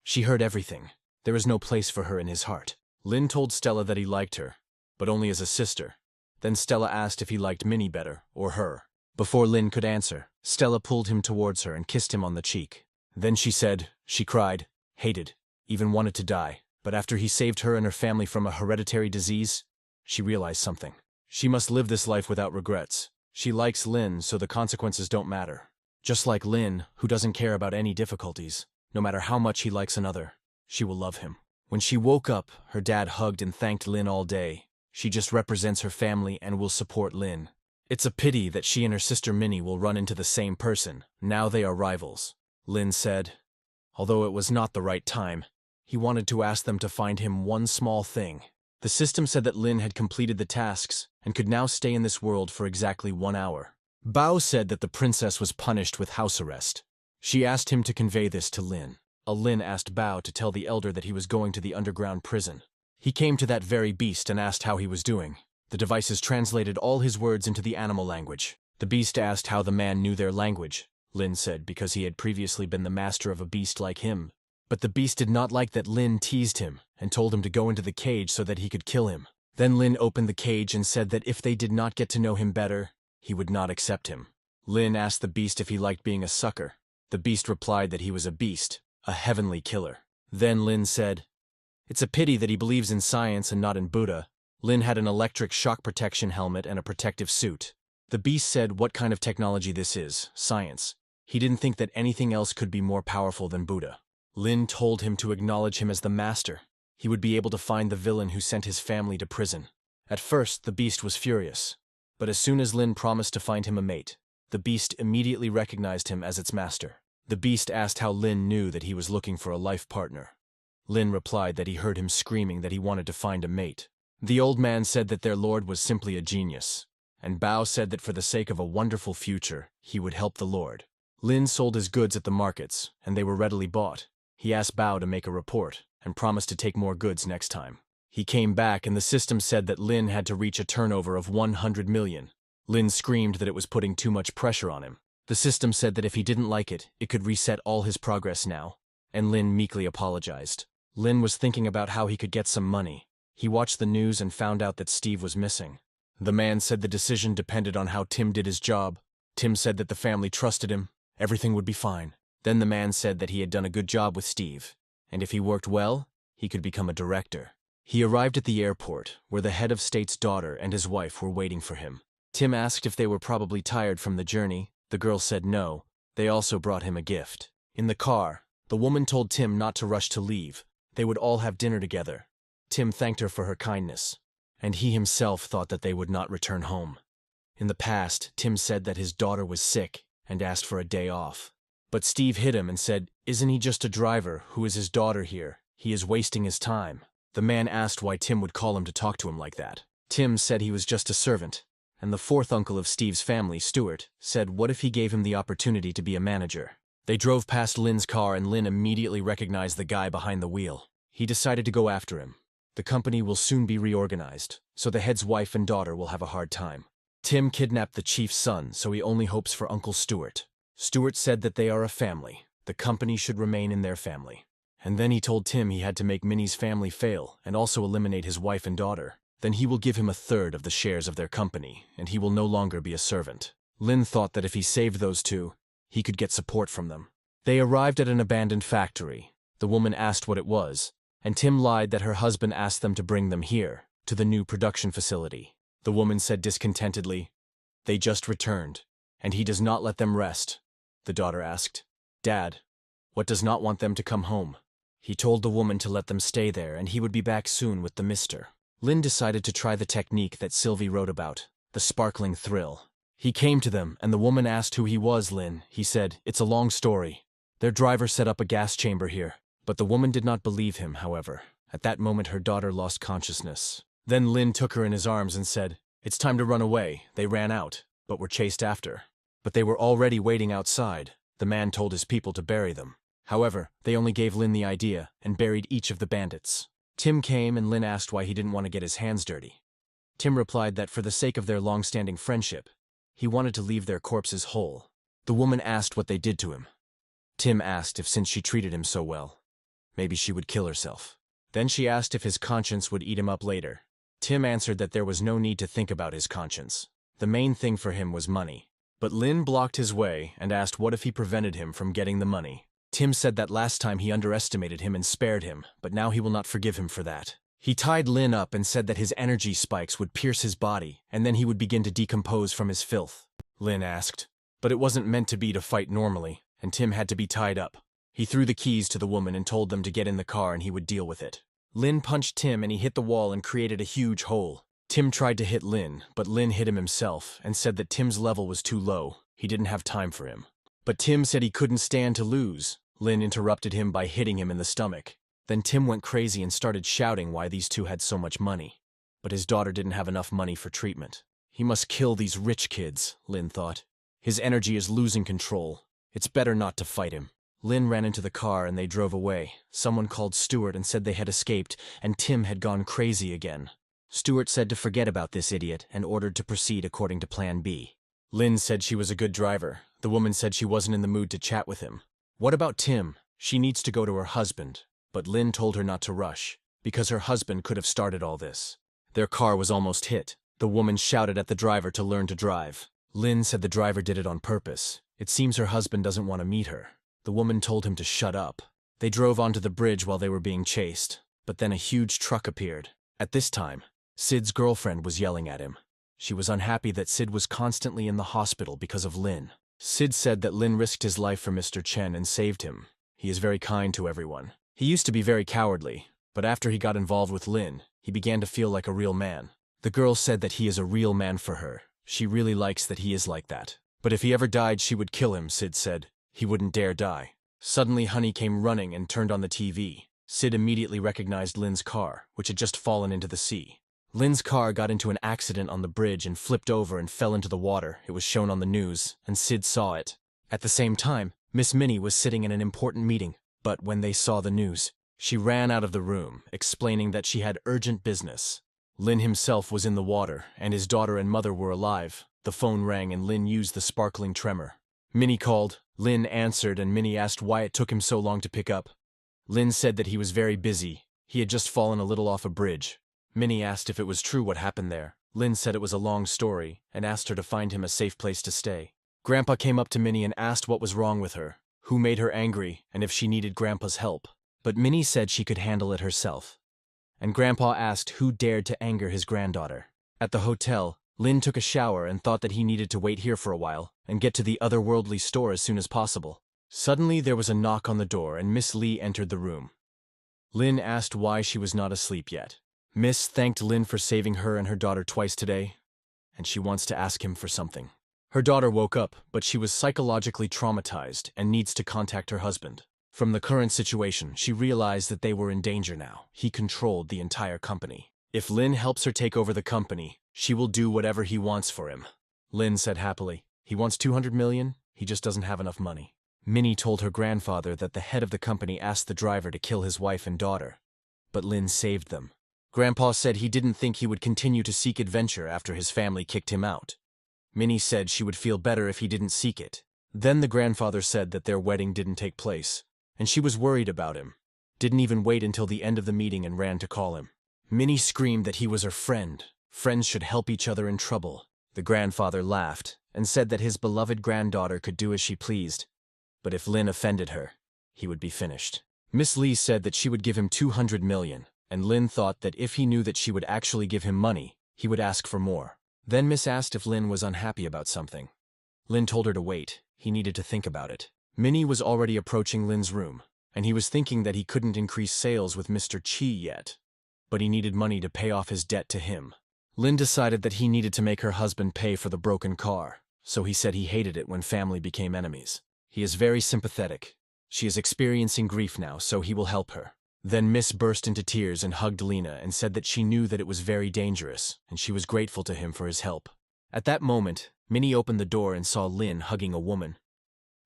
she heard everything. There is no place for her in his heart. Lin told Stella that he liked her, but only as a sister. Then Stella asked if he liked Minnie better, or her. Before Lin could answer, Stella pulled him towards her and kissed him on the cheek. Then she said, she cried, hated, even wanted to die. But after he saved her and her family from a hereditary disease, she realized something. She must live this life without regrets. She likes Lin, so the consequences don't matter. Just like Lin, who doesn't care about any difficulties, no matter how much he likes another, she will love him. When she woke up, her dad hugged and thanked Lin all day. She just represents her family and will support Lin. It's a pity that she and her sister Minnie will run into the same person. Now they are rivals. Lin said, although it was not the right time, he wanted to ask them to find him one small thing. The system said that Lin had completed the tasks and could now stay in this world for exactly 1 hour. Bao said that the princess was punished with house arrest. She asked him to convey this to Lin. Lin asked Bao to tell the elder that he was going to the underground prison. He came to that very beast and asked how he was doing. The devices translated all his words into the animal language. The beast asked how the man knew their language. Lin said because he had previously been the master of a beast like him. But the beast did not like that Lin teased him and told him to go into the cage so that he could kill him. Then Lin opened the cage and said that if they did not get to know him better, he would not accept him. Lin asked the beast if he liked being a sucker. The beast replied that he was a beast, a heavenly killer. Then Lin said, it's a pity that he believes in science and not in Buddha. Lin had an electric shock protection helmet and a protective suit. The beast said what kind of technology this is, science. He didn't think that anything else could be more powerful than Buddha. Lin told him to acknowledge him as the master. He would be able to find the villain who sent his family to prison. At first, the beast was furious. But as soon as Lin promised to find him a mate, the beast immediately recognized him as its master. The beast asked how Lin knew that he was looking for a life partner. Lin replied that he heard him screaming that he wanted to find a mate. The old man said that their lord was simply a genius, and Bao said that for the sake of a wonderful future, he would help the lord. Lin sold his goods at the markets, and they were readily bought. He asked Bao to make a report, and promised to take more goods next time. He came back, and the system said that Lin had to reach a turnover of 100 million. Lin screamed that it was putting too much pressure on him. The system said that if he didn't like it, it could reset all his progress now, and Lin meekly apologized. Lin was thinking about how he could get some money. He watched the news and found out that Steve was missing. The man said the decision depended on how Tim did his job. Tim said that the family trusted him. Everything would be fine. Then the man said that he had done a good job with Steve, and if he worked well, he could become a director. He arrived at the airport, where the head of state's daughter and his wife were waiting for him. Tim asked if they were probably tired from the journey. The girl said no. They also brought him a gift. In the car, the woman told Tim not to rush to leave. They would all have dinner together. Tim thanked her for her kindness, and he himself thought that they would not return home. In the past, Tim said that his daughter was sick and asked for a day off. But Steve hit him and said, isn't he just a driver? Who is his daughter here? He is wasting his time. The man asked why Tim would call him to talk to him like that. Tim said he was just a servant, and the fourth uncle of Steve's family, Stuart, said what if he gave him the opportunity to be a manager? They drove past Lin's car and Lin immediately recognized the guy behind the wheel. He decided to go after him. The company will soon be reorganized, so the head's wife and daughter will have a hard time. Tim kidnapped the chief's son, so he only hopes for Uncle Stuart. Stuart said that they are a family. The company should remain in their family. And then he told Tim he had to make Minnie's family fail and also eliminate his wife and daughter. Then he will give him 1/3 of the shares of their company, and he will no longer be a servant. Lin thought that if he saved those two, he could get support from them. They arrived at an abandoned factory. The woman asked what it was, and Tim lied that her husband asked them to bring them here, to the new production facility. The woman said discontentedly, they just returned, and he does not let them rest. The daughter asked, Dad, what does not want them to come home? He told the woman to let them stay there and he would be back soon with the mister. Lin decided to try the technique that Sylvie wrote about, the sparkling thrill. He came to them and the woman asked who he was, Lin. He said, it's a long story. Their driver set up a gas chamber here. But the woman did not believe him, however. At that moment her daughter lost consciousness. Then Lin took her in his arms and said, it's time to run away. They ran out, but were chased after. But they were already waiting outside. The man told his people to bury them. However, they only gave Lin the idea and buried each of the bandits. Tim came and Lin asked why he didn't want to get his hands dirty. Tim replied that for the sake of their long-standing friendship, he wanted to leave their corpses whole. The woman asked what they did to him. Tim asked if since she treated him so well, maybe she would kill herself. Then she asked if his conscience would eat him up later. Tim answered that there was no need to think about his conscience. The main thing for him was money. But Lin blocked his way and asked what if he prevented him from getting the money. Tim said that last time he underestimated him and spared him, but now he will not forgive him for that. He tied Lin up and said that his energy spikes would pierce his body, and then he would begin to decompose from his filth. Lin asked, but it wasn't meant to be to fight normally, and Tim had to be tied up. He threw the keys to the woman and told them to get in the car and he would deal with it. Lin punched Tim and he hit the wall and created a huge hole. Tim tried to hit Lin, but Lin hit him himself and said that Tim's level was too low. He didn't have time for him. But Tim said he couldn't stand to lose. Lin interrupted him by hitting him in the stomach. Then Tim went crazy and started shouting why these two had so much money. But his daughter didn't have enough money for treatment. He must kill these rich kids, Lin thought. His energy is losing control. It's better not to fight him. Lin ran into the car and they drove away. Someone called Stuart and said they had escaped, and Tim had gone crazy again. Stuart said to forget about this idiot and ordered to proceed according to Plan B. Lin said she was a good driver. The woman said she wasn't in the mood to chat with him. What about Tim? She needs to go to her husband. But Lin told her not to rush, because her husband could have started all this. Their car was almost hit. The woman shouted at the driver to learn to drive. Lin said the driver did it on purpose. It seems her husband doesn't want to meet her. The woman told him to shut up. They drove onto the bridge while they were being chased, but then a huge truck appeared. At this time, Sid's girlfriend was yelling at him. She was unhappy that Sid was constantly in the hospital because of Lin. Sid said that Lin risked his life for Mr. Chen and saved him. He is very kind to everyone. He used to be very cowardly, but after he got involved with Lin, he began to feel like a real man. The girl said that he is a real man for her. She really likes that he is like that. But if he ever died, she would kill him, Sid said. He wouldn't dare die. Suddenly, Honey came running and turned on the TV. Sid immediately recognized Lin's car, which had just fallen into the sea. Lin's car got into an accident on the bridge and flipped over and fell into the water. It was shown on the news, and Sid saw it. At the same time, Miss Minnie was sitting in an important meeting, but when they saw the news, she ran out of the room, explaining that she had urgent business. Lin himself was in the water, and his daughter and mother were alive. The phone rang and Lin used the sparkling tremor. Minnie called. Lin answered and Minnie asked why it took him so long to pick up. Lin said that he was very busy. He had just fallen a little off a bridge. Minnie asked if it was true what happened there. Lin said it was a long story and asked her to find him a safe place to stay. Grandpa came up to Minnie and asked what was wrong with her, who made her angry, and if she needed Grandpa's help. But Minnie said she could handle it herself. And Grandpa asked who dared to anger his granddaughter. At the hotel, Lin took a shower and thought that he needed to wait here for a while and get to the otherworldly store as soon as possible. Suddenly there was a knock on the door and Miss Lee entered the room. Lin asked why she was not asleep yet. Miss thanked Lin for saving her and her daughter twice today, and she wants to ask him for something. Her daughter woke up, but she was psychologically traumatized and needs to contact her husband. From the current situation, she realized that they were in danger now. He controlled the entire company. If Lin helps her take over the company, she will do whatever he wants for him. Lin said happily, he wants 200 million, he just doesn't have enough money. Minnie told her grandfather that the head of the company asked the driver to kill his wife and daughter, but Lin saved them. Grandpa said he didn't think he would continue to seek adventure after his family kicked him out. Minnie said she would feel better if he didn't seek it. Then the grandfather said that their wedding didn't take place, and she was worried about him. Didn't even wait until the end of the meeting and ran to call him. Minnie screamed that he was her friend. Friends should help each other in trouble. The grandfather laughed and said that his beloved granddaughter could do as she pleased, but if Lin offended her, he would be finished. Miss Lee said that she would give him 200 million, and Lin thought that if he knew that she would actually give him money, he would ask for more. Then Miss asked if Lin was unhappy about something. Lin told her to wait. He needed to think about it. Minnie was already approaching Lin's room, and he was thinking that he couldn't increase sales with Mr. Chi yet, but he needed money to pay off his debt to him. Lin decided that he needed to make her husband pay for the broken car, so he said he hated it when family became enemies. He is very sympathetic. She is experiencing grief now, so he will help her. Then Miss burst into tears and hugged Lena and said that she knew that it was very dangerous, and she was grateful to him for his help. At that moment, Minnie opened the door and saw Lin hugging a woman.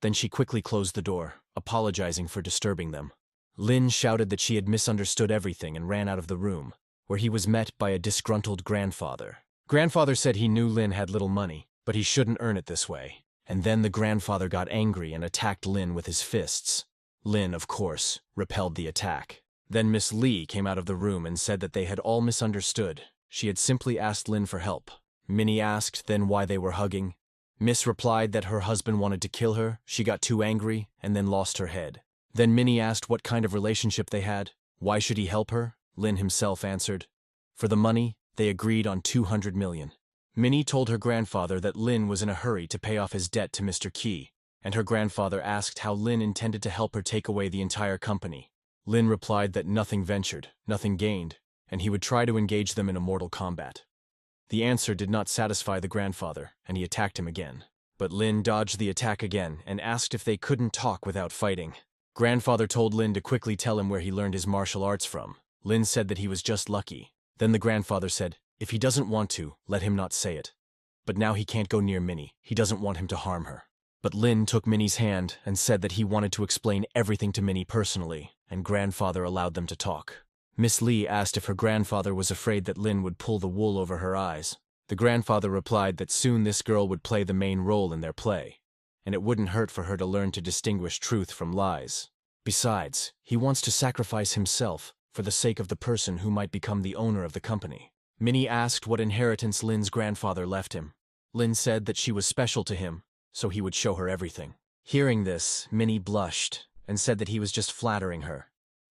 Then she quickly closed the door, apologizing for disturbing them. Lin shouted that she had misunderstood everything and ran out of the room, where he was met by a disgruntled grandfather. Grandfather said he knew Lin had little money, but he shouldn't earn it this way. And then the grandfather got angry and attacked Lin with his fists. Lin, of course, repelled the attack. Then Miss Lee came out of the room and said that they had all misunderstood. She had simply asked Lin for help. Minnie asked then why they were hugging. Miss replied that her husband wanted to kill her, she got too angry, and then lost her head. Then Minnie asked what kind of relationship they had. Why should he help her? Lin himself answered. For the money, they agreed on 200 million. Minnie told her grandfather that Lin was in a hurry to pay off his debt to Mr. Key, and her grandfather asked how Lin intended to help her take away the entire company. Lin replied that nothing ventured, nothing gained, and he would try to engage them in a mortal combat. The answer did not satisfy the grandfather, and he attacked him again. But Lin dodged the attack again and asked if they couldn't talk without fighting. Grandfather told Lin to quickly tell him where he learned his martial arts from. Lin said that he was just lucky. Then the grandfather said, if he doesn't want to, let him not say it. But now he can't go near Minnie. He doesn't want him to harm her. But Lin took Minnie's hand and said that he wanted to explain everything to Minnie personally, and grandfather allowed them to talk. Miss Lee asked if her grandfather was afraid that Lin would pull the wool over her eyes. The grandfather replied that soon this girl would play the main role in their play, and it wouldn't hurt for her to learn to distinguish truth from lies. Besides, he wants to sacrifice himself for the sake of the person who might become the owner of the company. Minnie asked what inheritance Lin's grandfather left him. Lin said that she was special to him, so he would show her everything. Hearing this, Minnie blushed and said that he was just flattering her.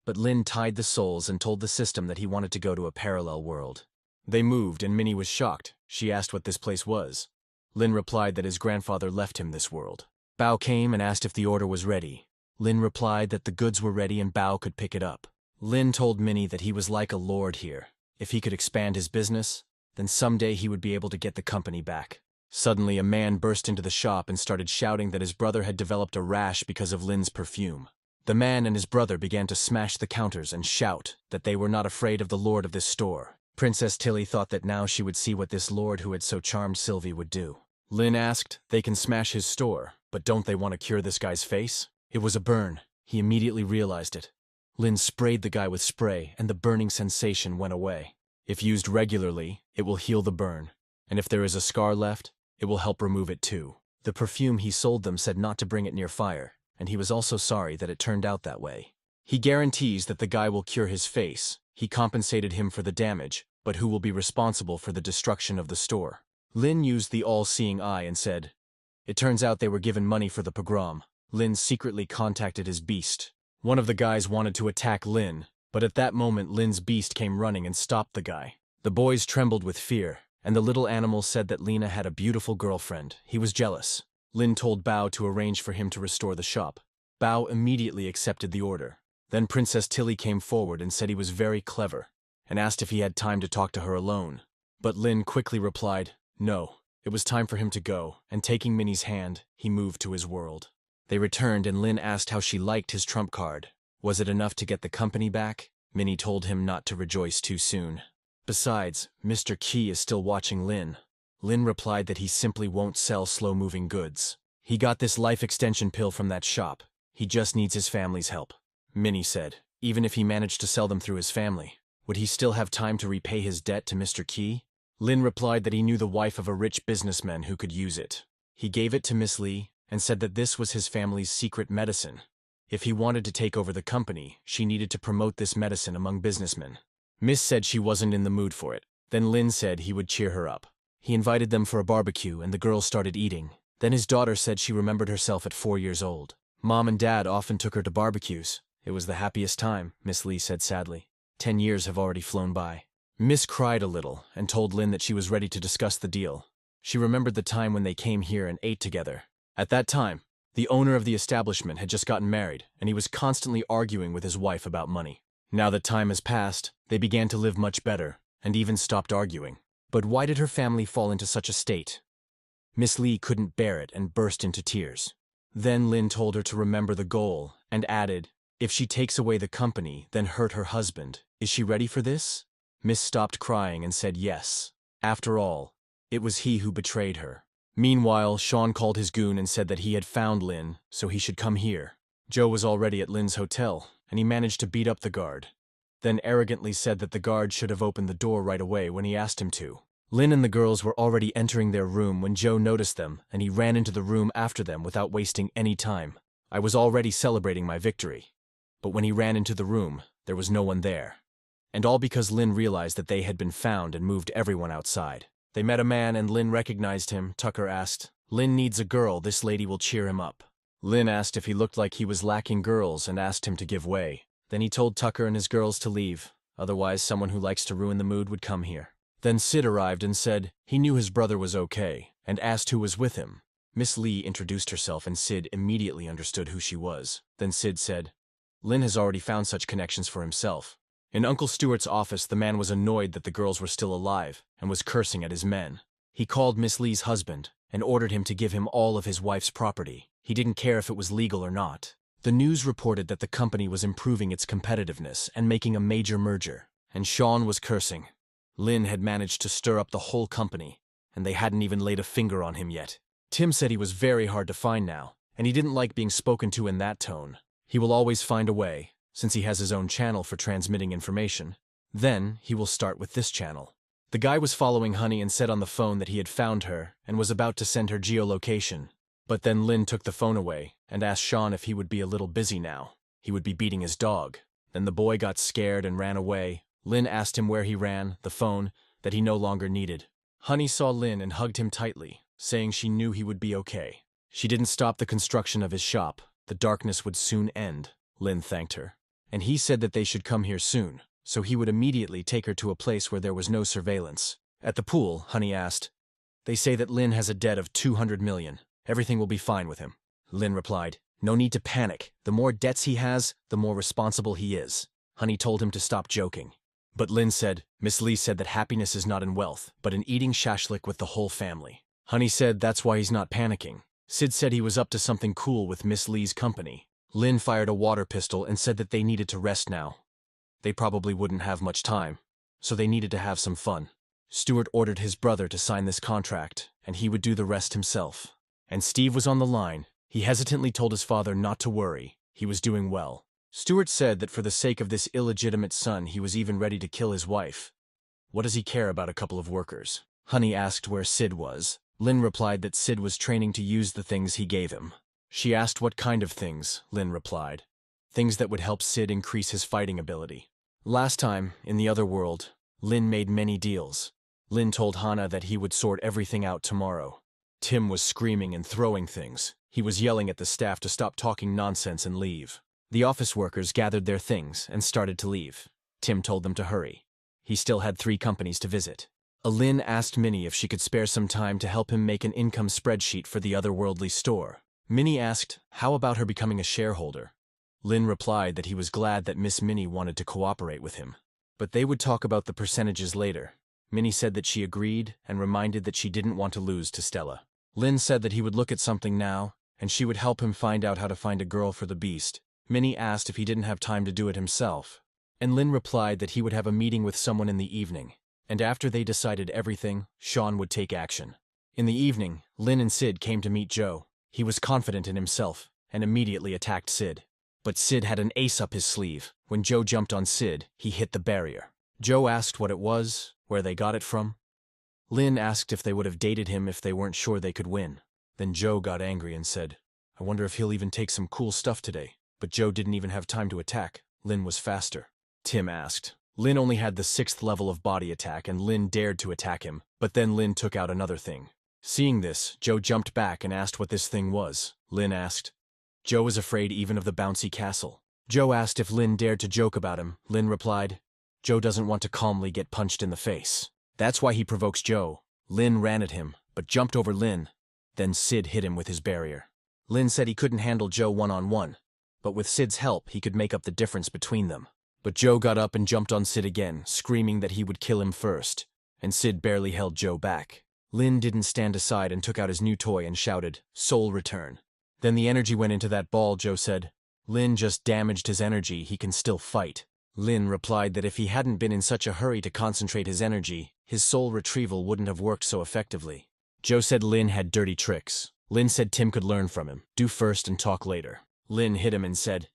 But Lin tied the souls and told the system that he wanted to go to a parallel world. They moved and Minnie was shocked. She asked what this place was. Lin replied that his grandfather left him this world. Bao came and asked if the order was ready. Lin replied that the goods were ready and Bao could pick it up. Lin told Minnie that he was like a lord here. If he could expand his business, then someday he would be able to get the company back. Suddenly, a man burst into the shop and started shouting that his brother had developed a rash because of Lin's perfume. The man and his brother began to smash the counters and shout that they were not afraid of the lord of this store. Princess Tilly thought that now she would see what this lord who had so charmed Sylvie would do. Lin asked, they can smash his store, but don't they want to cure this guy's face? It was a burn. He immediately realized it. Lin sprayed the guy with spray, and the burning sensation went away. If used regularly, it will heal the burn, and if there is a scar left, it will help remove it too. The perfume he sold them said not to bring it near fire, and he was also sorry that it turned out that way. He guarantees that the guy will cure his face. He compensated him for the damage, but who will be responsible for the destruction of the store? Lin used the all-seeing eye and said, it turns out they were given money for the pogrom. Lin secretly contacted his beast. One of the guys wanted to attack Lin, but at that moment Lin's beast came running and stopped the guy. The boys trembled with fear, and the little animal said that Lina had a beautiful girlfriend. He was jealous. Lin told Bao to arrange for him to restore the shop. Bao immediately accepted the order. Then Princess Tilly came forward and said he was very clever, and asked if he had time to talk to her alone. But Lin quickly replied, no. It was time for him to go, and taking Minnie's hand, he moved to his world. They returned and Lin asked how she liked his trump card. Was it enough to get the company back? Minnie told him not to rejoice too soon. Besides, Mr. Key is still watching Lin. Lin replied that he simply won't sell slow-moving goods. He got this life extension pill from that shop. He just needs his family's help. Minnie said, even if he managed to sell them through his family, would he still have time to repay his debt to Mr. Key? Lin replied that he knew the wife of a rich businessman who could use it. He gave it to Miss Lee and said that this was his family's secret medicine. If he wanted to take over the company, she needed to promote this medicine among businessmen. Miss said she wasn't in the mood for it. Then Lin said he would cheer her up. He invited them for a barbecue and the girls started eating. Then his daughter said she remembered herself at 4 years old. Mom and Dad often took her to barbecues. It was the happiest time, Miss Lee said sadly. 10 years have already flown by. Miss cried a little and told Lin that she was ready to discuss the deal. She remembered the time when they came here and ate together. At that time, the owner of the establishment had just gotten married, and he was constantly arguing with his wife about money. Now that time has passed, they began to live much better, and even stopped arguing. But why did her family fall into such a state? Miss Lee couldn't bear it and burst into tears. Then Lin told her to remember the goal, and added, if she takes away the company, then hurt her husband. Is she ready for this? Miss stopped crying and said yes. After all, it was he who betrayed her. Meanwhile, Sean called his goon and said that he had found Lin, so he should come here. Joe was already at Lin's hotel, and he managed to beat up the guard. Then arrogantly said that the guard should have opened the door right away when he asked him to. Lin and the girls were already entering their room when Joe noticed them, and he ran into the room after them without wasting any time. I was already celebrating my victory. But when he ran into the room, there was no one there. And all because Lin realized that they had been found and moved everyone outside. They met a man and Lin recognized him. Tucker asked, "Lin needs a girl, this lady will cheer him up." Lin asked if he looked like he was lacking girls and asked him to give way. Then he told Tucker and his girls to leave, otherwise someone who likes to ruin the mood would come here. Then Sid arrived and said he knew his brother was okay, and asked who was with him. Miss Lee introduced herself and Sid immediately understood who she was. Then Sid said, "Lin has already found such connections for himself." In Uncle Stewart's office, the man was annoyed that the girls were still alive and was cursing at his men. He called Miss Lee's husband and ordered him to give him all of his wife's property. He didn't care if it was legal or not. The news reported that the company was improving its competitiveness and making a major merger, and Sean was cursing. Lin had managed to stir up the whole company, and they hadn't even laid a finger on him yet. Tim said he was very hard to find now, and he didn't like being spoken to in that tone. He will always find a way, since he has his own channel for transmitting information. Then, he will start with this channel. The guy was following Honey and said on the phone that he had found her and was about to send her geolocation. But then Lin took the phone away and asked Sean if he would be a little busy now. He would be beating his dog. Then the boy got scared and ran away. Lin asked him where he ran, the phone, that he no longer needed. Honey saw Lin and hugged him tightly, saying she knew he would be okay. She didn't stop the construction of his shop. The darkness would soon end. Lin thanked her. And he said that they should come here soon, so he would immediately take her to a place where there was no surveillance. At the pool, Honey asked, "They say that Lin has a debt of 200 million. Everything will be fine with him." Lin replied, "No need to panic. The more debts he has, the more responsible he is." Honey told him to stop joking. But Lin said, "Miss Lee said that happiness is not in wealth, but in eating shashlik with the whole family." Honey said that's why he's not panicking. Sid said he was up to something cool with Miss Lee's company. Lin fired a water pistol and said that they needed to rest now. They probably wouldn't have much time, so they needed to have some fun. Stewart ordered his brother to sign this contract, and he would do the rest himself. And Steve was on the line. He hesitantly told his father not to worry. He was doing well. Stewart said that for the sake of this illegitimate son, he was even ready to kill his wife. What does he care about a couple of workers? Honey asked where Sid was. Lin replied that Sid was training to use the things he gave him. She asked what kind of things, Lin replied. Things that would help Sid increase his fighting ability. Last time, in the other world, Lin made many deals. Lin told Hana that he would sort everything out tomorrow. Tim was screaming and throwing things. He was yelling at the staff to stop talking nonsense and leave. The office workers gathered their things and started to leave. Tim told them to hurry. He still had 3 companies to visit. Lin asked Minnie if she could spare some time to help him make an income spreadsheet for the otherworldly store. Minnie asked, how about her becoming a shareholder? Lin replied that he was glad that Miss Minnie wanted to cooperate with him. But they would talk about the percentages later. Minnie said that she agreed and reminded that she didn't want to lose to Stella. Lin said that he would look at something now, and she would help him find out how to find a girl for the beast. Minnie asked if he didn't have time to do it himself. And Lin replied that he would have a meeting with someone in the evening. And after they decided everything, Sean would take action. In the evening, Lin and Sid came to meet Joe. He was confident in himself and immediately attacked Sid. But Sid had an ace up his sleeve. When Joe jumped on Sid, he hit the barrier. Joe asked what it was, where they got it from. Lin asked if they would have dated him if they weren't sure they could win. Then Joe got angry and said, I wonder if he'll even take some cool stuff today. But Joe didn't even have time to attack. Lin was faster. Tim asked. Lin only had the 6th level of body attack and Lin dared to attack him, but then Lin took out another thing. Seeing this, Joe jumped back and asked what this thing was. Lin asked. Joe was afraid even of the bouncy castle. Joe asked if Lin dared to joke about him. Lin replied, Joe doesn't want to calmly get punched in the face. That's why he provokes Joe. Lin ran at him, but jumped over Lin. Then Sid hit him with his barrier. Lin said he couldn't handle Joe one-on-one, but with Sid's help he could make up the difference between them. But Joe got up and jumped on Sid again, screaming that he would kill him first, and Sid barely held Joe back. Lin didn't stand aside and took out his new toy and shouted, Soul Return. Then the energy went into that ball. Joe said, Lin just damaged his energy, he can still fight. Lin replied that if he hadn't been in such a hurry to concentrate his energy, his soul retrieval wouldn't have worked so effectively. Joe said Lin had dirty tricks. Lin said Tim could learn from him. Do first and talk later. Lin hit him and said,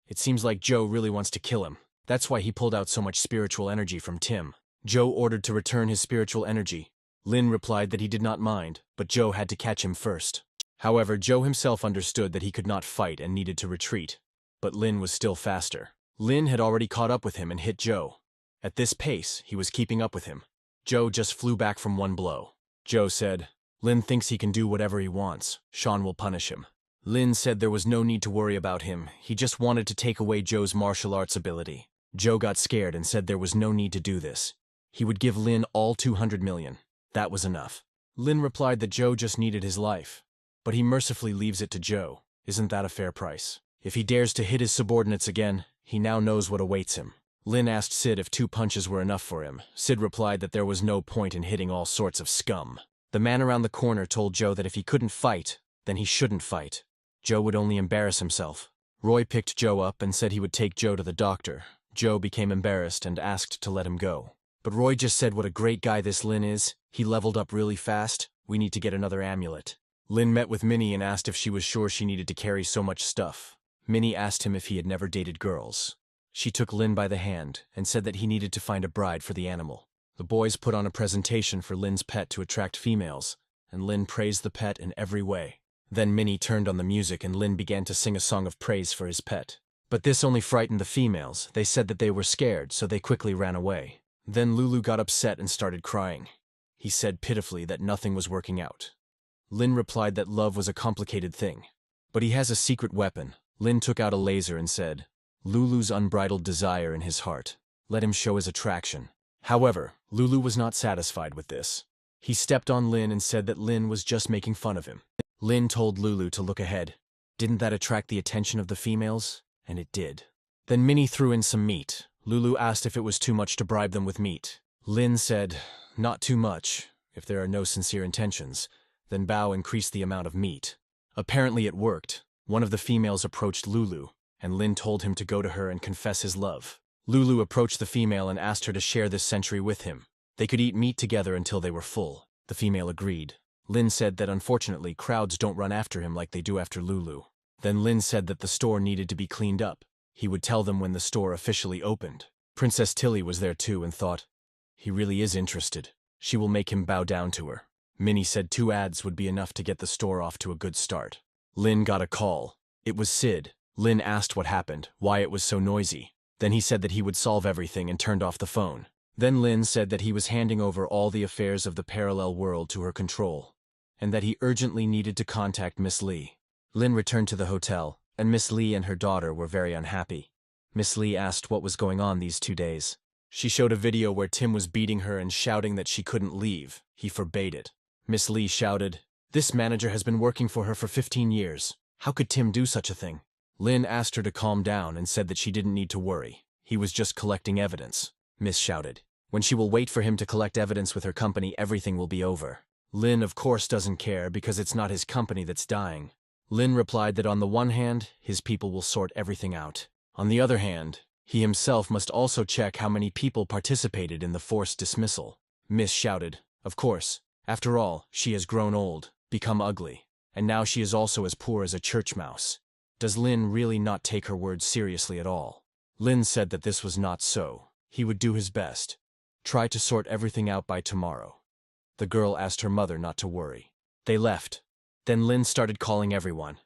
"It seems like Joe really wants to kill him. That's why he pulled out so much spiritual energy from Tim." Joe ordered to return his spiritual energy. Lin replied that he did not mind, but Joe had to catch him first. However, Joe himself understood that he could not fight and needed to retreat. But Lin was still faster. Lin had already caught up with him and hit Joe. At this pace, he was keeping up with him. Joe just flew back from one blow. Joe said, "Lin thinks he can do whatever he wants. Sean will punish him." Lin said there was no need to worry about him. He just wanted to take away Joe's martial arts ability. Joe got scared and said there was no need to do this. He would give Lin all 200 million. That was enough. Lin replied that Joe just needed his life. But he mercifully leaves it to Joe. Isn't that a fair price? If he dares to hit his subordinates again, he now knows what awaits him. Lin asked Sid if 2 punches were enough for him. Sid replied that there was no point in hitting all sorts of scum. The man around the corner told Joe that if he couldn't fight, then he shouldn't fight. Joe would only embarrass himself. Roy picked Joe up and said he would take Joe to the doctor. Joe became embarrassed and asked to let him go. But Roy just said what a great guy this Lin is. He leveled up really fast. We need to get another amulet. Lin met with Minnie and asked if she was sure she needed to carry so much stuff. Minnie asked him if he had never dated girls. She took Lin by the hand and said that he needed to find a bride for the animal. The boys put on a presentation for Lin's pet to attract females, and Lin praised the pet in every way. Then Minnie turned on the music and Lin began to sing a song of praise for his pet. But this only frightened the females. They said that they were scared, so they quickly ran away. Then Lulu got upset and started crying. He said pitifully that nothing was working out. Lin replied that love was a complicated thing. But he has a secret weapon. Lin took out a laser and said, "Lulu's unbridled desire in his heart. Let him show his attraction." However, Lulu was not satisfied with this. He stepped on Lin and said that Lin was just making fun of him. Lin told Lulu to look ahead. Didn't that attract the attention of the females? And it did. Then Minnie threw in some meat. Lulu asked if it was too much to bribe them with meat. Lin said, "Not too much. If there are no sincere intentions, then Bao increased the amount of meat." Apparently it worked. One of the females approached Lulu, and Lin told him to go to her and confess his love. Lulu approached the female and asked her to share this century with him. They could eat meat together until they were full. The female agreed. Lin said that unfortunately crowds don't run after him like they do after Lulu. Then Lin said that the store needed to be cleaned up. He would tell them when the store officially opened. Princess Tilly was there too and thought, he really is interested. She will make him bow down to her. Minnie said 2 ads would be enough to get the store off to a good start. Lin got a call. It was Sid. Lin asked what happened, why it was so noisy. Then he said that he would solve everything and turned off the phone. Then Lin said that he was handing over all the affairs of the parallel world to her control, and that he urgently needed to contact Miss Lee. Lin returned to the hotel, and Miss Lee and her daughter were very unhappy. Miss Lee asked what was going on these 2 days. She showed a video where Tim was beating her and shouting that she couldn't leave. He forbade it. Miss Lee shouted, "This manager has been working for her for 15 years. How could Tim do such a thing?" Lin asked her to calm down and said that she didn't need to worry. He was just collecting evidence. Miss shouted, "When she will wait for him to collect evidence with her company, everything will be over." Lin, of course, doesn't care because it's not his company that's dying. Lin replied that on the one hand, his people will sort everything out. On the other hand, he himself must also check how many people participated in the forced dismissal. Miss shouted, "Of course. After all, she has grown old, become ugly, and now she is also as poor as a church mouse. Does Lin really not take her words seriously at all?" Lin said that this was not so. He would do his best. Try to sort everything out by tomorrow. The girl asked her mother not to worry. They left. Then Lin started calling everyone.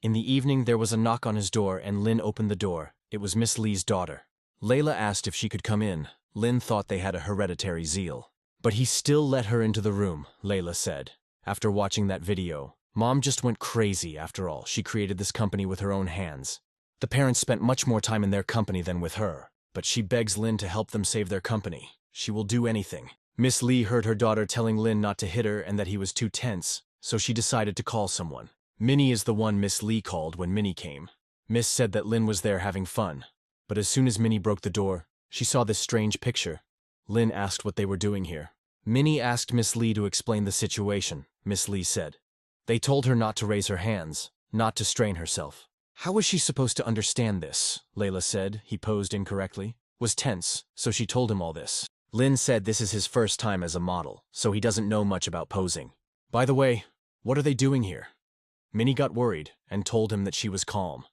In the evening there was a knock on his door and Lin opened the door. It was Miss Lee's daughter. Layla asked if she could come in. Lin thought they had a hereditary zeal. But he still let her into the room, Layla said. After watching that video, Mom just went crazy after all. She created this company with her own hands. The parents spent much more time in their company than with her. But she begs Lin to help them save their company. She will do anything. Miss Lee heard her daughter telling Lin not to hit her and that he was too tense, so she decided to call someone. Minnie is the one Miss Lee called when Minnie came. Miss said that Lin was there having fun. But as soon as Minnie broke the door, she saw this strange picture. Lin asked what they were doing here. Minnie asked Miss Lee to explain the situation. Miss Lee said. They told her not to raise her hands, not to strain herself. How was she supposed to understand this? Layla said. He posed incorrectly. Was tense, so she told him all this. Lin said this is his first time as a model, so he doesn't know much about posing. By the way, what are they doing here? Minnie got worried and told him that she was calm.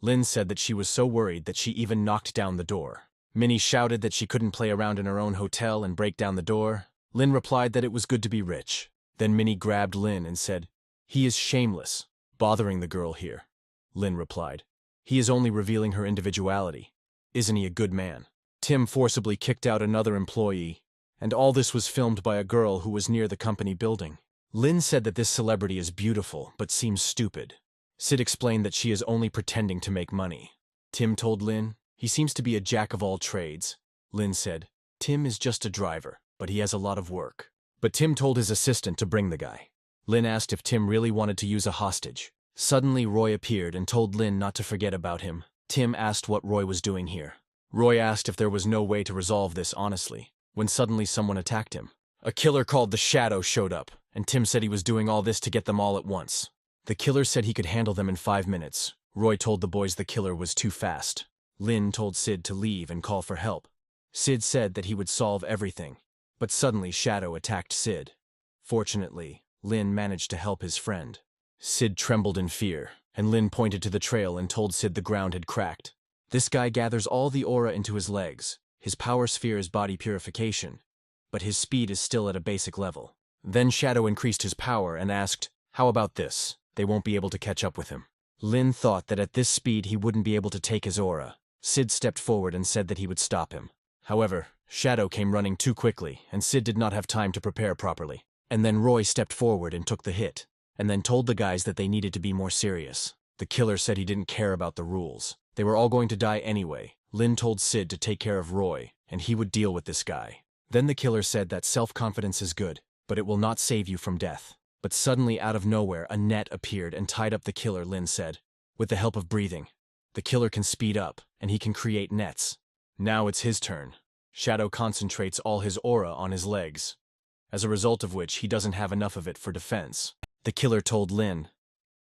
Lin said that she was so worried that she even knocked down the door. Minnie shouted that she couldn't play around in her own hotel and break down the door. Lin replied that it was good to be rich. Then Minnie grabbed Lin and said, "He is shameless, bothering the girl here." Lin replied, "He is only revealing her individuality. Isn't he a good man?" Tim forcibly kicked out another employee, and all this was filmed by a girl who was near the company building. Lin said that this celebrity is beautiful but seems stupid. Sid explained that she is only pretending to make money. Tim told Lin, "He seems to be a jack of all trades." Lin said, "Tim is just a driver, but he has a lot of work." But Tim told his assistant to bring the guy. Lin asked if Tim really wanted to use a hostage. Suddenly Roy appeared and told Lin not to forget about him. Tim asked what Roy was doing here. Roy asked if there was no way to resolve this honestly, when suddenly someone attacked him. A killer called the Shadow showed up, and Tim said he was doing all this to get them all at once. The killer said he could handle them in 5 minutes. Roy told the boys the killer was too fast. Lin told Sid to leave and call for help. Sid said that he would solve everything, but suddenly Shadow attacked Sid. Fortunately, Lin managed to help his friend. Sid trembled in fear, and Lin pointed to the trail and told Sid the ground had cracked. This guy gathers all the aura into his legs. His power sphere is body purification, but his speed is still at a basic level. Then Shadow increased his power and asked, "How about this? They won't be able to catch up with him." Lin thought that at this speed he wouldn't be able to take his aura. Sid stepped forward and said that he would stop him. However, Shadow came running too quickly, and Sid did not have time to prepare properly. And then Roy stepped forward and took the hit, and then told the guys that they needed to be more serious. The killer said he didn't care about the rules. They were all going to die anyway. Lin told Sid to take care of Roy, and he would deal with this guy. Then the killer said that self-confidence is good, but it will not save you from death. But suddenly, out of nowhere, a net appeared and tied up the killer, Lin said. With the help of breathing, the killer can speed up, and he can create nets. Now it's his turn. Shadow concentrates all his aura on his legs, as a result of which he doesn't have enough of it for defense. The killer told Lin.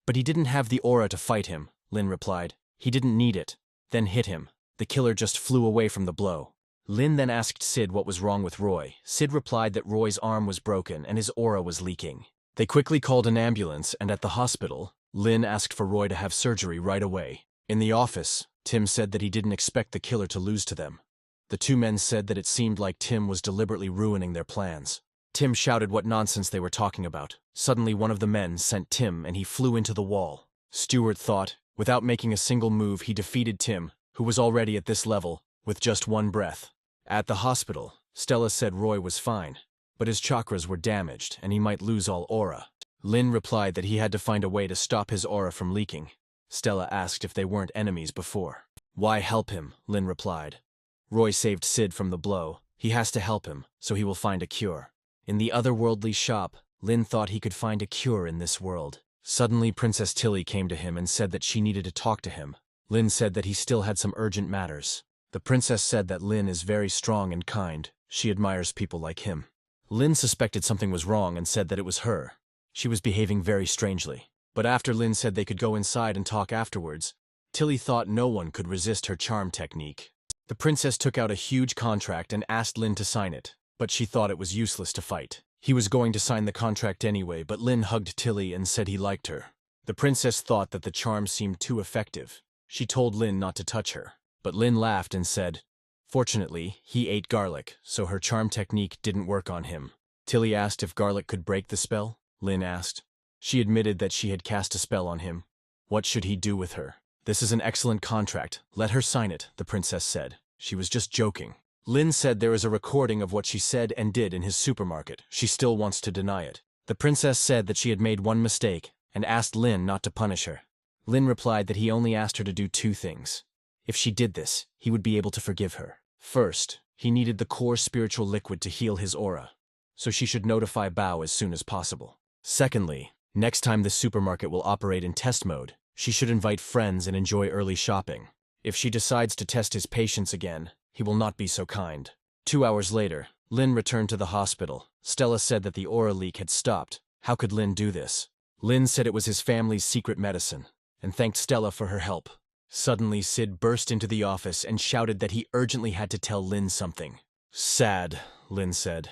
But he didn't have the aura to fight him, Lin replied. He didn't need it. Then hit him. The killer just flew away from the blow. Lin then asked Sid what was wrong with Roy. Sid replied that Roy's arm was broken and his aura was leaking. They quickly called an ambulance, and at the hospital, Lin asked for Roy to have surgery right away. In the office, Tim said that he didn't expect the killer to lose to them. The two men said that it seemed like Tim was deliberately ruining their plans. Tim shouted what nonsense they were talking about. Suddenly one of the men sent Tim and he flew into the wall. Stewart thought, without making a single move, he defeated Tim, who was already at this level, with just one breath. At the hospital, Stella said Roy was fine, but his chakras were damaged and he might lose all aura. Lin replied that he had to find a way to stop his aura from leaking. Stella asked if they weren't enemies before. "Why help him?" Lin replied. "Roy saved Sid from the blow. He has to help him, so he will find a cure." In the otherworldly shop, Lin thought he could find a cure in this world. Suddenly Princess Tilly came to him and said that she needed to talk to him. Lin said that he still had some urgent matters. The princess said that Lin is very strong and kind. She admires people like him. Lin suspected something was wrong and said that it was her. She was behaving very strangely. But after Lin said they could go inside and talk afterwards, Tilly thought no one could resist her charm technique. The princess took out a huge contract and asked Lin to sign it, but she thought it was useless to fight. He was going to sign the contract anyway, but Lin hugged Tilly and said he liked her. The princess thought that the charm seemed too effective. She told Lin not to touch her, but Lin laughed and said, fortunately, he ate garlic, so her charm technique didn't work on him. Tilly asked if garlic could break the spell. Lin asked. She admitted that she had cast a spell on him. What should he do with her? "This is an excellent contract. Let her sign it," the princess said. She was just joking. Lin said there is a recording of what she said and did in his supermarket. She still wants to deny it. The princess said that she had made one mistake and asked Lin not to punish her. Lin replied that he only asked her to do 2 things. If she did this, he would be able to forgive her. First, he needed the core spiritual liquid to heal his aura, so she should notify Bao as soon as possible. Secondly, next time the supermarket will operate in test mode, she should invite friends and enjoy early shopping. If she decides to test his patience again, he will not be so kind. 2 hours later, Lin returned to the hospital. Stella said that the aura leak had stopped. How could Lin do this? Lin said it was his family's secret medicine, and thanked Stella for her help. Suddenly, Sid burst into the office and shouted that he urgently had to tell Lin something. "Sad," Lin said.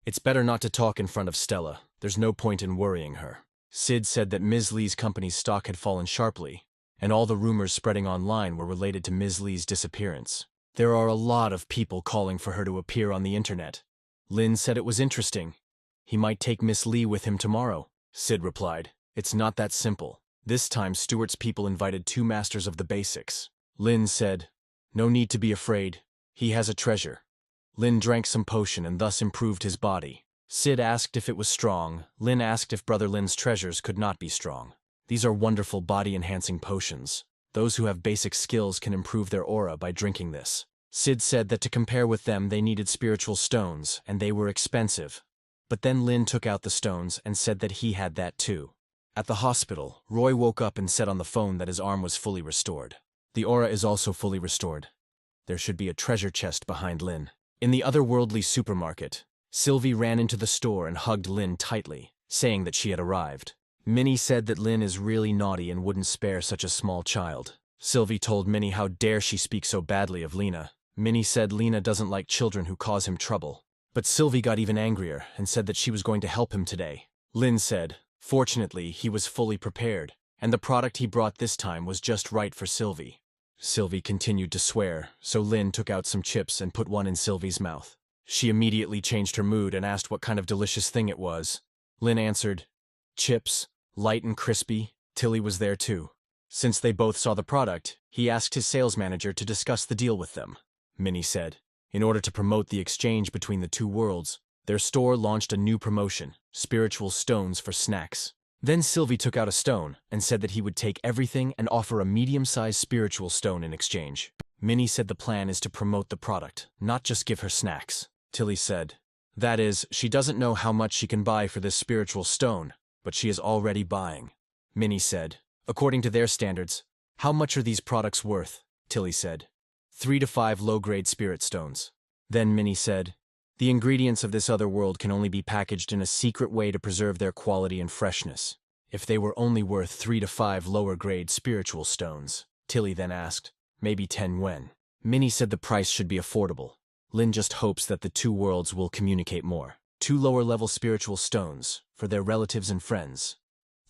It's better not to talk in front of Stella. There's no point in worrying her. Sid said that Ms. Lee's company's stock had fallen sharply, and all the rumors spreading online were related to Ms. Lee's disappearance. There are a lot of people calling for her to appear on the internet. Lin said it was interesting. He might take Miss Lee with him tomorrow. Sid replied, "It's not that simple." This time Stuart's people invited 2 masters of the basics. Lin said, "No need to be afraid. He has a treasure." Lin drank some potion and thus improved his body. Sid asked if it was strong. Lin asked if Brother Lin's treasures could not be strong. These are wonderful body-enhancing potions. Those who have basic skills can improve their aura by drinking this. Sid said that to compare with them they needed spiritual stones, and they were expensive. But then Lin took out the stones and said that he had that too. At the hospital, Roy woke up and said on the phone that his arm was fully restored. The aura is also fully restored. There should be a treasure chest behind Lin. In the otherworldly supermarket, Sylvie ran into the store and hugged Lin tightly, saying that she had arrived. Minnie said that Lin is really naughty and wouldn't spare such a small child. Sylvie told Minnie how dare she speak so badly of Lena. Minnie said Lena doesn't like children who cause him trouble. But Sylvie got even angrier and said that she was going to help him today. Lin said, fortunately, he was fully prepared, and the product he brought this time was just right for Sylvie. Sylvie continued to swear, so Lin took out some chips and put one in Sylvie's mouth. She immediately changed her mood and asked what kind of delicious thing it was. Lin answered, "Chips, light and crispy." Tilly was there too. Since they both saw the product, he asked his sales manager to discuss the deal with them. Minnie said, in order to promote the exchange between the 2 worlds, their store launched a new promotion, spiritual stones for snacks. Then Sylvie took out a stone and said that he would take everything and offer a medium-sized spiritual stone in exchange. Minnie said the plan is to promote the product, not just give her snacks. Tilly said, that is, she doesn't know how much she can buy for this spiritual stone, but she is already buying. Minnie said, according to their standards, how much are these products worth? Tilly said, 3 to 5 low-grade spirit stones. Then Minnie said, the ingredients of this other world can only be packaged in a secret way to preserve their quality and freshness. If they were only worth 3 to 5 lower-grade spiritual stones, Tilly then asked, maybe 10 yuan. Minnie said the price should be affordable. Lin just hopes that the 2 worlds will communicate more. 2 lower-level spiritual stones, for their relatives and friends.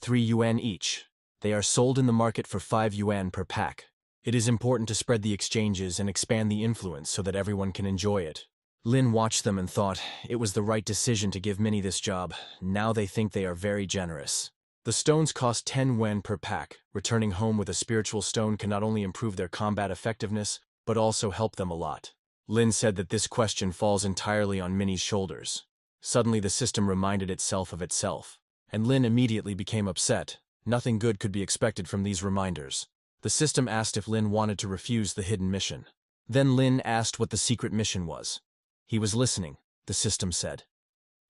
3 yuan each. They are sold in the market for 5 yuan per pack. It is important to spread the exchanges and expand the influence so that everyone can enjoy it. Lin watched them and thought, it was the right decision to give Minnie this job. Now they think they are very generous. The stones cost 10 yuan per pack. Returning home with a spiritual stone can not only improve their combat effectiveness, but also help them a lot. Lin said that this question falls entirely on Minnie's shoulders. Suddenly the system reminded itself of itself, and Lin immediately became upset. Nothing good could be expected from these reminders. The system asked if Lin wanted to refuse the hidden mission. Then Lin asked what the secret mission was. He was listening, the system said.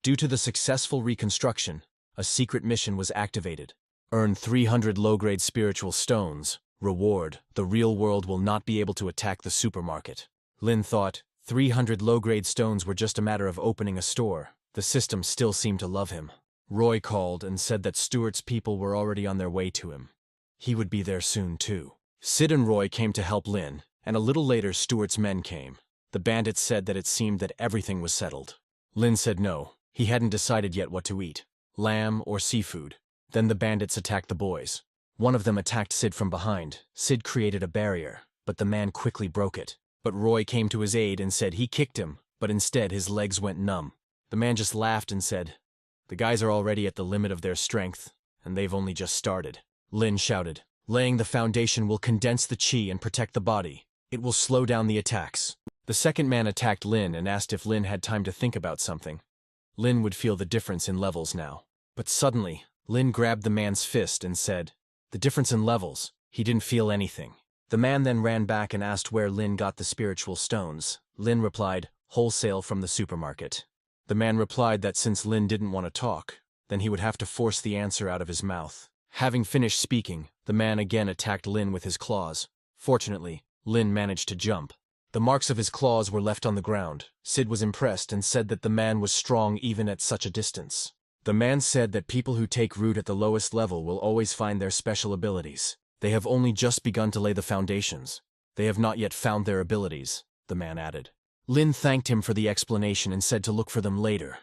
Due to the successful reconstruction, a secret mission was activated. Earn 300 low-grade spiritual stones. Reward, the real world will not be able to attack the supermarket. Lin thought, 300 low-grade stones were just a matter of opening a store. The system still seemed to love him. Roy called and said that Stuart's people were already on their way to him. He would be there soon too. Sid and Roy came to help Lin, and a little later Stuart's men came. The bandits said that it seemed that everything was settled. Lin said no, he hadn't decided yet what to eat, lamb or seafood. Then the bandits attacked the boys. One of them attacked Sid from behind. Sid created a barrier, but the man quickly broke it. But Roy came to his aid and said he kicked him, but instead his legs went numb. The man just laughed and said, the guys are already at the limit of their strength, and they've only just started. Lin shouted, laying the foundation will condense the chi and protect the body. It will slow down the attacks. The second man attacked Lin and asked if Lin had time to think about something. Lin would feel the difference in levels now. But suddenly, Lin grabbed the man's fist and said, the difference in levels. He didn't feel anything. The man then ran back and asked where Lin got the spiritual stones. Lin replied, wholesale from the supermarket. The man replied that since Lin didn't want to talk, then he would have to force the answer out of his mouth. Having finished speaking, the man again attacked Lin with his claws. Fortunately, Lin managed to jump. The marks of his claws were left on the ground. Sid was impressed and said that the man was strong even at such a distance. The man said that people who take root at the lowest level will always find their special abilities. They have only just begun to lay the foundations. They have not yet found their abilities, the man added. Lin thanked him for the explanation and said to look for them later.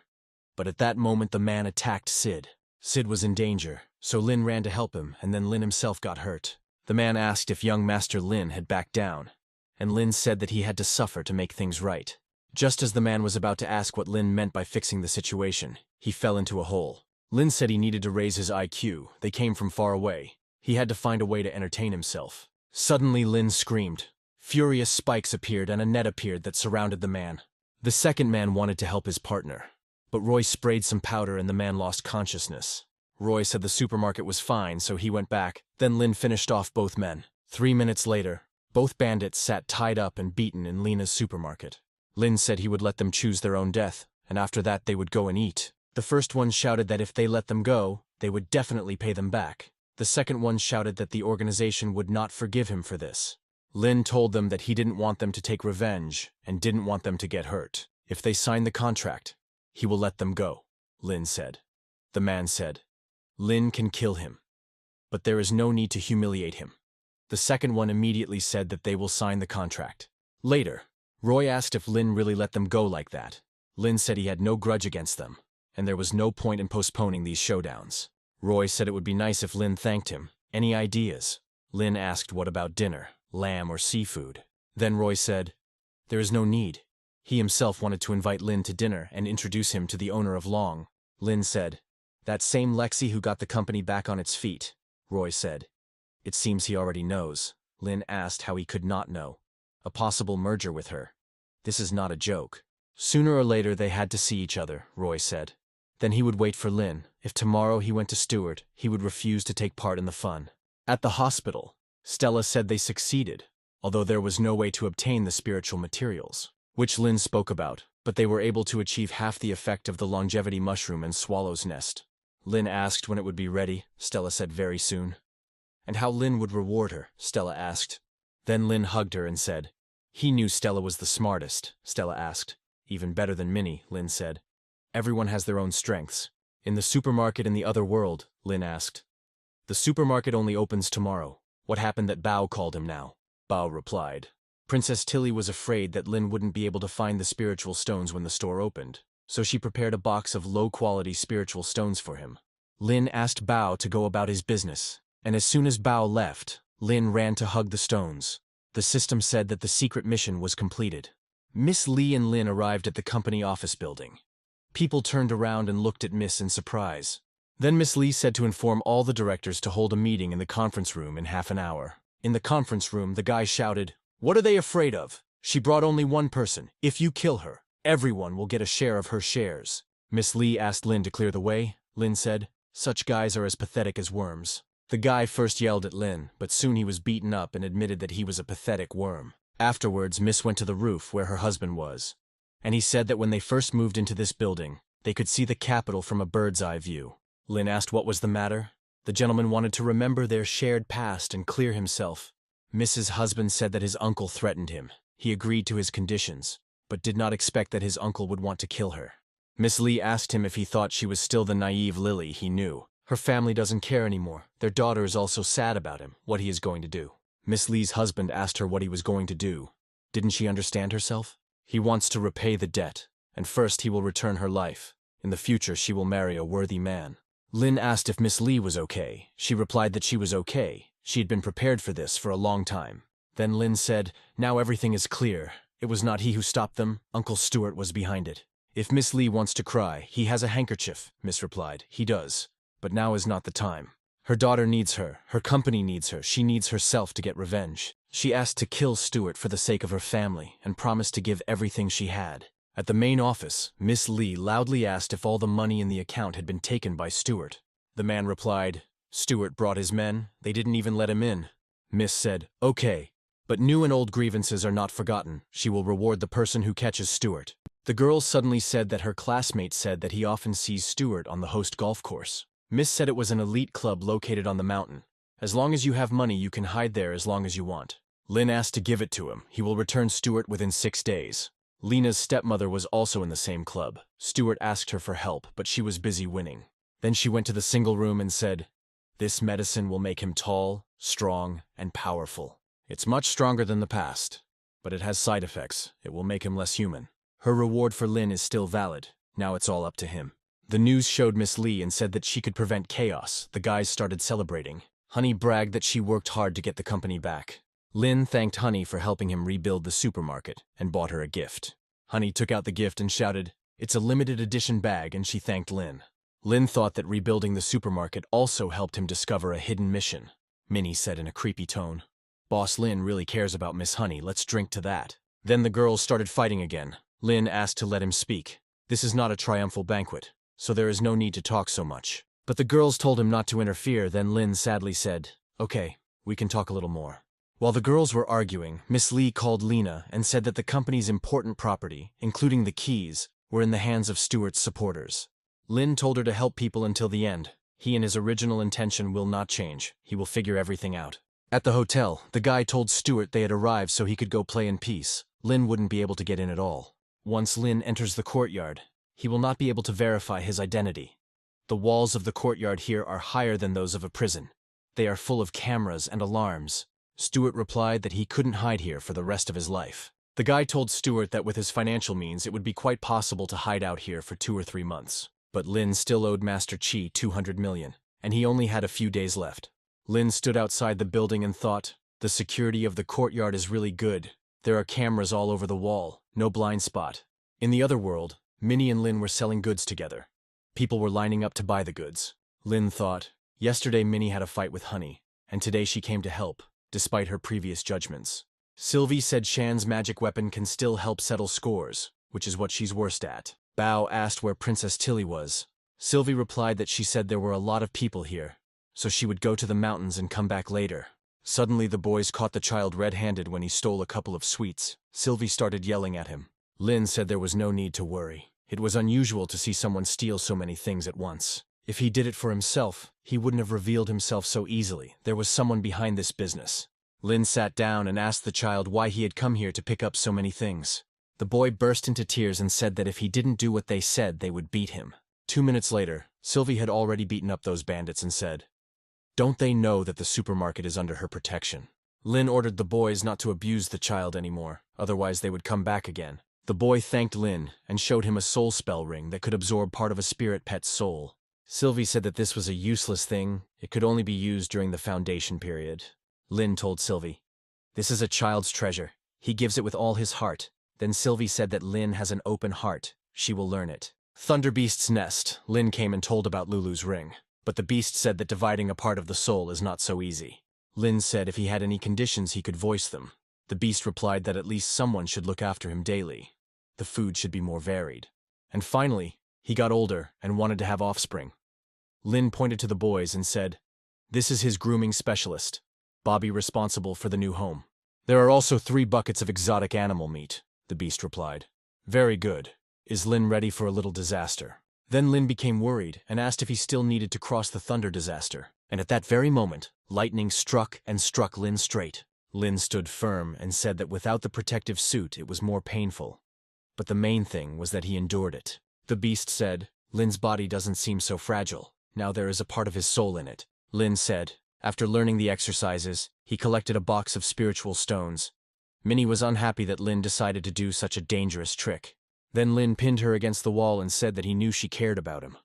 But at that moment the man attacked Sid. Sid was in danger, so Lin ran to help him, and then Lin himself got hurt. The man asked if young Master Lin had backed down, and Lin said that he had to suffer to make things right. Just as the man was about to ask what Lin meant by fixing the situation, he fell into a hole. Lin said he needed to raise his IQ. They came from far away. He had to find a way to entertain himself. Suddenly Lin screamed. Furious spikes appeared and a net appeared that surrounded the man. The second man wanted to help his partner, but Roy sprayed some powder and the man lost consciousness. Roy said the supermarket was fine, so he went back. Then Lin finished off both men. 3 minutes later, both bandits sat tied up and beaten in Lena's supermarket. Lin said he would let them choose their own death, and after that they would go and eat. The first one shouted that if they let them go, they would definitely pay them back. The second one shouted that the organization would not forgive him for this. Lin told them that he didn't want them to take revenge and didn't want them to get hurt. If they sign the contract, he will let them go, Lin said. The man said, Lin can kill him, but there is no need to humiliate him. The second one immediately said that they will sign the contract. Later, Roy asked if Lin really let them go like that. Lin said he had no grudge against them, and there was no point in postponing these showdowns. Roy said it would be nice if Lin thanked him. Any ideas? Lin asked what about dinner, lamb or seafood. Then Roy said, there is no need. He himself wanted to invite Lin to dinner and introduce him to the owner of Long. Lin said, that same Lexi who got the company back on its feet. Roy said, it seems he already knows. Lin asked how he could not know. A possible merger with her. This is not a joke. Sooner or later they had to see each other, Roy said. Then he would wait for Lin. If tomorrow he went to Stuart, he would refuse to take part in the fun. At the hospital, Stella said they succeeded, although there was no way to obtain the spiritual materials, which Lin spoke about, but they were able to achieve half the effect of the longevity mushroom and swallow's nest. Lin asked when it would be ready. Stella said very soon. And how Lin would reward her, Stella asked. Then Lin hugged her and said, he knew Stella was the smartest, Stella asked. Even better than Minnie, Lin said. Everyone has their own strengths. In the supermarket in the other world, Lin asked. The supermarket only opens tomorrow. What happened that Bao called him now? Bao replied. Princess Tilly was afraid that Lin wouldn't be able to find the spiritual stones when the store opened, so she prepared a box of low-quality spiritual stones for him. Lin asked Bao to go about his business, and as soon as Bao left, Lin ran to hug the stones. The system said that the secret mission was completed. Miss Lee and Lin arrived at the company office building. People turned around and looked at Miss in surprise. Then Miss Lee said to inform all the directors to hold a meeting in the conference room in half an hour. In the conference room, the guy shouted, what are they afraid of? She brought only one person. If you kill her, everyone will get a share of her shares. Miss Lee asked Lin to clear the way. Lin said, such guys are as pathetic as worms. The guy first yelled at Lin, but soon he was beaten up and admitted that he was a pathetic worm. Afterwards, Miss went to the roof where her husband was, and he said that when they first moved into this building, they could see the capital from a bird's eye view. Lin asked what was the matter. The gentleman wanted to remember their shared past and clear himself. Mrs. Husband said that his uncle threatened him. He agreed to his conditions, but did not expect that his uncle would want to kill her. Miss Lee asked him if he thought she was still the naive Lily he knew. Her family doesn't care anymore. Their daughter is also sad about him, what he is going to do. Miss Lee's husband asked her what he was going to do. Didn't she understand herself? He wants to repay the debt, and first he will return her life. In the future she will marry a worthy man. Lin asked if Miss Lee was okay. She replied that she was okay. She had been prepared for this for a long time. Then Lin said, now everything is clear. It was not he who stopped them. Uncle Stuart was behind it. If Miss Lee wants to cry, he has a handkerchief, Miss replied. He does. But now is not the time. Her daughter needs her. Her company needs her. She needs herself to get revenge. She asked to kill Stuart for the sake of her family and promised to give everything she had. At the main office, Miss Lee loudly asked if all the money in the account had been taken by Stuart. The man replied, Stuart brought his men. They didn't even let him in. Miss said, okay, but new and old grievances are not forgotten. She will reward the person who catches Stuart. The girl suddenly said that her classmate said that he often sees Stuart on the host golf course. Miss said it was an elite club located on the mountain. As long as you have money, you can hide there as long as you want. Lin asked to give it to him. He will return Stuart within 6 days. Lena's stepmother was also in the same club. Stuart asked her for help, but she was busy winning. Then she went to the single room and said, this medicine will make him tall, strong, and powerful. It's much stronger than the past, but it has side effects. It will make him less human. Her reward for Lin is still valid. Now it's all up to him. The news showed Miss Lee and said that she could prevent chaos. The guys started celebrating. Honey bragged that she worked hard to get the company back. Lin thanked Honey for helping him rebuild the supermarket and bought her a gift. Honey took out the gift and shouted, "It's a limited edition bag," and she thanked Lin. Lin thought that rebuilding the supermarket also helped him discover a hidden mission. Minnie said in a creepy tone, "Boss Lin really cares about Miss Honey, let's drink to that." Then the girls started fighting again. Lin asked to let him speak. This is not a triumphal banquet, so there is no need to talk so much. But the girls told him not to interfere. Then Lin sadly said, "Okay, we can talk a little more." While the girls were arguing, Miss Lee called Lena and said that the company's important property, including the keys, were in the hands of Stuart's supporters. Lin told her to help people until the end. He and his original intention will not change. He will figure everything out. At the hotel, the guy told Stuart they had arrived so he could go play in peace. Lin wouldn't be able to get in at all. Once Lin enters the courtyard, he will not be able to verify his identity. The walls of the courtyard here are higher than those of a prison. They are full of cameras and alarms. Stuart replied that he couldn't hide here for the rest of his life. The guy told Stuart that with his financial means it would be quite possible to hide out here for 2 or 3 months. But Lin still owed Master Chi 200 million, and he only had a few days left. Lin stood outside the building and thought, the security of the courtyard is really good. There are cameras all over the wall, no blind spot. In the other world, Minnie and Lin were selling goods together. People were lining up to buy the goods. Lin thought, yesterday Minnie had a fight with Honey, and today she came to help, despite her previous judgments. Sylvie said Shan's magic weapon can still help settle scores, which is what she's worst at. Bao asked where Princess Tilly was. Sylvie replied that she said there were a lot of people here, so she would go to the mountains and come back later. Suddenly the boys caught the child red-handed when he stole a couple of sweets. Sylvie started yelling at him. Lin said there was no need to worry. It was unusual to see someone steal so many things at once. If he did it for himself, he wouldn't have revealed himself so easily. There was someone behind this business. Lin sat down and asked the child why he had come here to pick up so many things. The boy burst into tears and said that if he didn't do what they said, they would beat him. 2 minutes later, Sylvie had already beaten up those bandits and said, "Don't they know that the supermarket is under her protection?" Lin ordered the boys not to abuse the child anymore, otherwise they would come back again. The boy thanked Lin and showed him a soul spell ring that could absorb part of a spirit pet's soul. Sylvie said that this was a useless thing. It could only be used during the foundation period. Lin told Sylvie, "This is a child's treasure. He gives it with all his heart." Then Sylvie said that Lin has an open heart. She will learn it. Thunderbeast's nest. Lin came and told about Lulu's ring. But the beast said that dividing a part of the soul is not so easy. Lin said if he had any conditions he could voice them. The beast replied that at least someone should look after him daily. The food should be more varied. And finally, he got older and wanted to have offspring. Lin pointed to the boys and said, "This is his grooming specialist, Bobby, responsible for the new home." "There are also 3 buckets of exotic animal meat," the beast replied. "Very good. Is Lin ready for a little disaster?" Then Lin became worried and asked if he still needed to cross the thunder disaster. And at that very moment, lightning struck and struck Lin straight. Lin stood firm and said that without the protective suit it was more painful. But the main thing was that he endured it. The beast said, "Lin's body doesn't seem so fragile. Now there is a part of his soul in it." Lin said, after learning the exercises, he collected a box of spiritual stones. Minnie was unhappy that Lin decided to do such a dangerous trick. Then Lin pinned her against the wall and said that he knew she cared about him.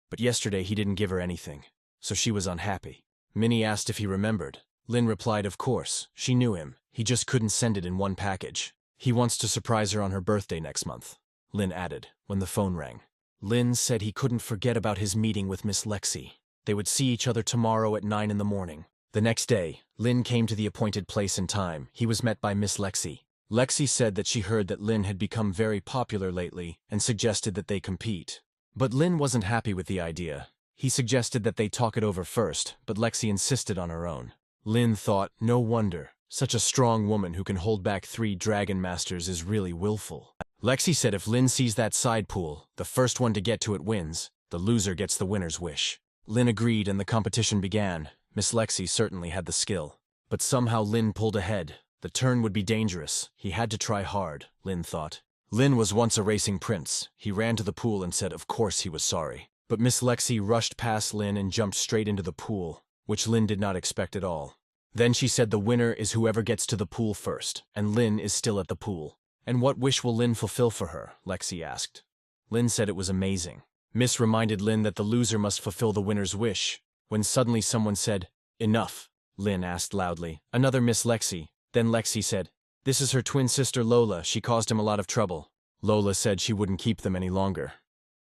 But yesterday he didn't give her anything, so she was unhappy. Minnie asked if he remembered. Lin replied of course, she knew him. He just couldn't send it in one package. He wants to surprise her on her birthday next month, Lin added, when the phone rang. Lin said he couldn't forget about his meeting with Miss Lexi. They would see each other tomorrow at 9 in the morning. The next day, Lin came to the appointed place and time. He was met by Miss Lexi. Lexi said that she heard that Lin had become very popular lately and suggested that they compete. But Lin wasn't happy with the idea. He suggested that they talk it over first, but Lexi insisted on her own. Lin thought, no wonder. Such a strong woman who can hold back 3 dragon masters is really willful. Lexi said if Lin sees that side pool, the first one to get to it wins. The loser gets the winner's wish. Lin agreed and the competition began. Miss Lexi certainly had the skill. But somehow Lin pulled ahead. The turn would be dangerous. He had to try hard, Lin thought. Lin was once a racing prince. He ran to the pool and said of course he was sorry. But Miss Lexi rushed past Lin and jumped straight into the pool, which Lin did not expect at all. Then she said the winner is whoever gets to the pool first, and Lin is still at the pool. "And what wish will Lin fulfill for her?" Lexi asked. Lin said it was amazing. Miss reminded Lin that the loser must fulfill the winner's wish, when suddenly someone said, "Enough," Lin asked loudly. Another Miss Lexi. Then Lexi said, "This is her twin sister Lola, she caused him a lot of trouble." Lola said she wouldn't keep them any longer.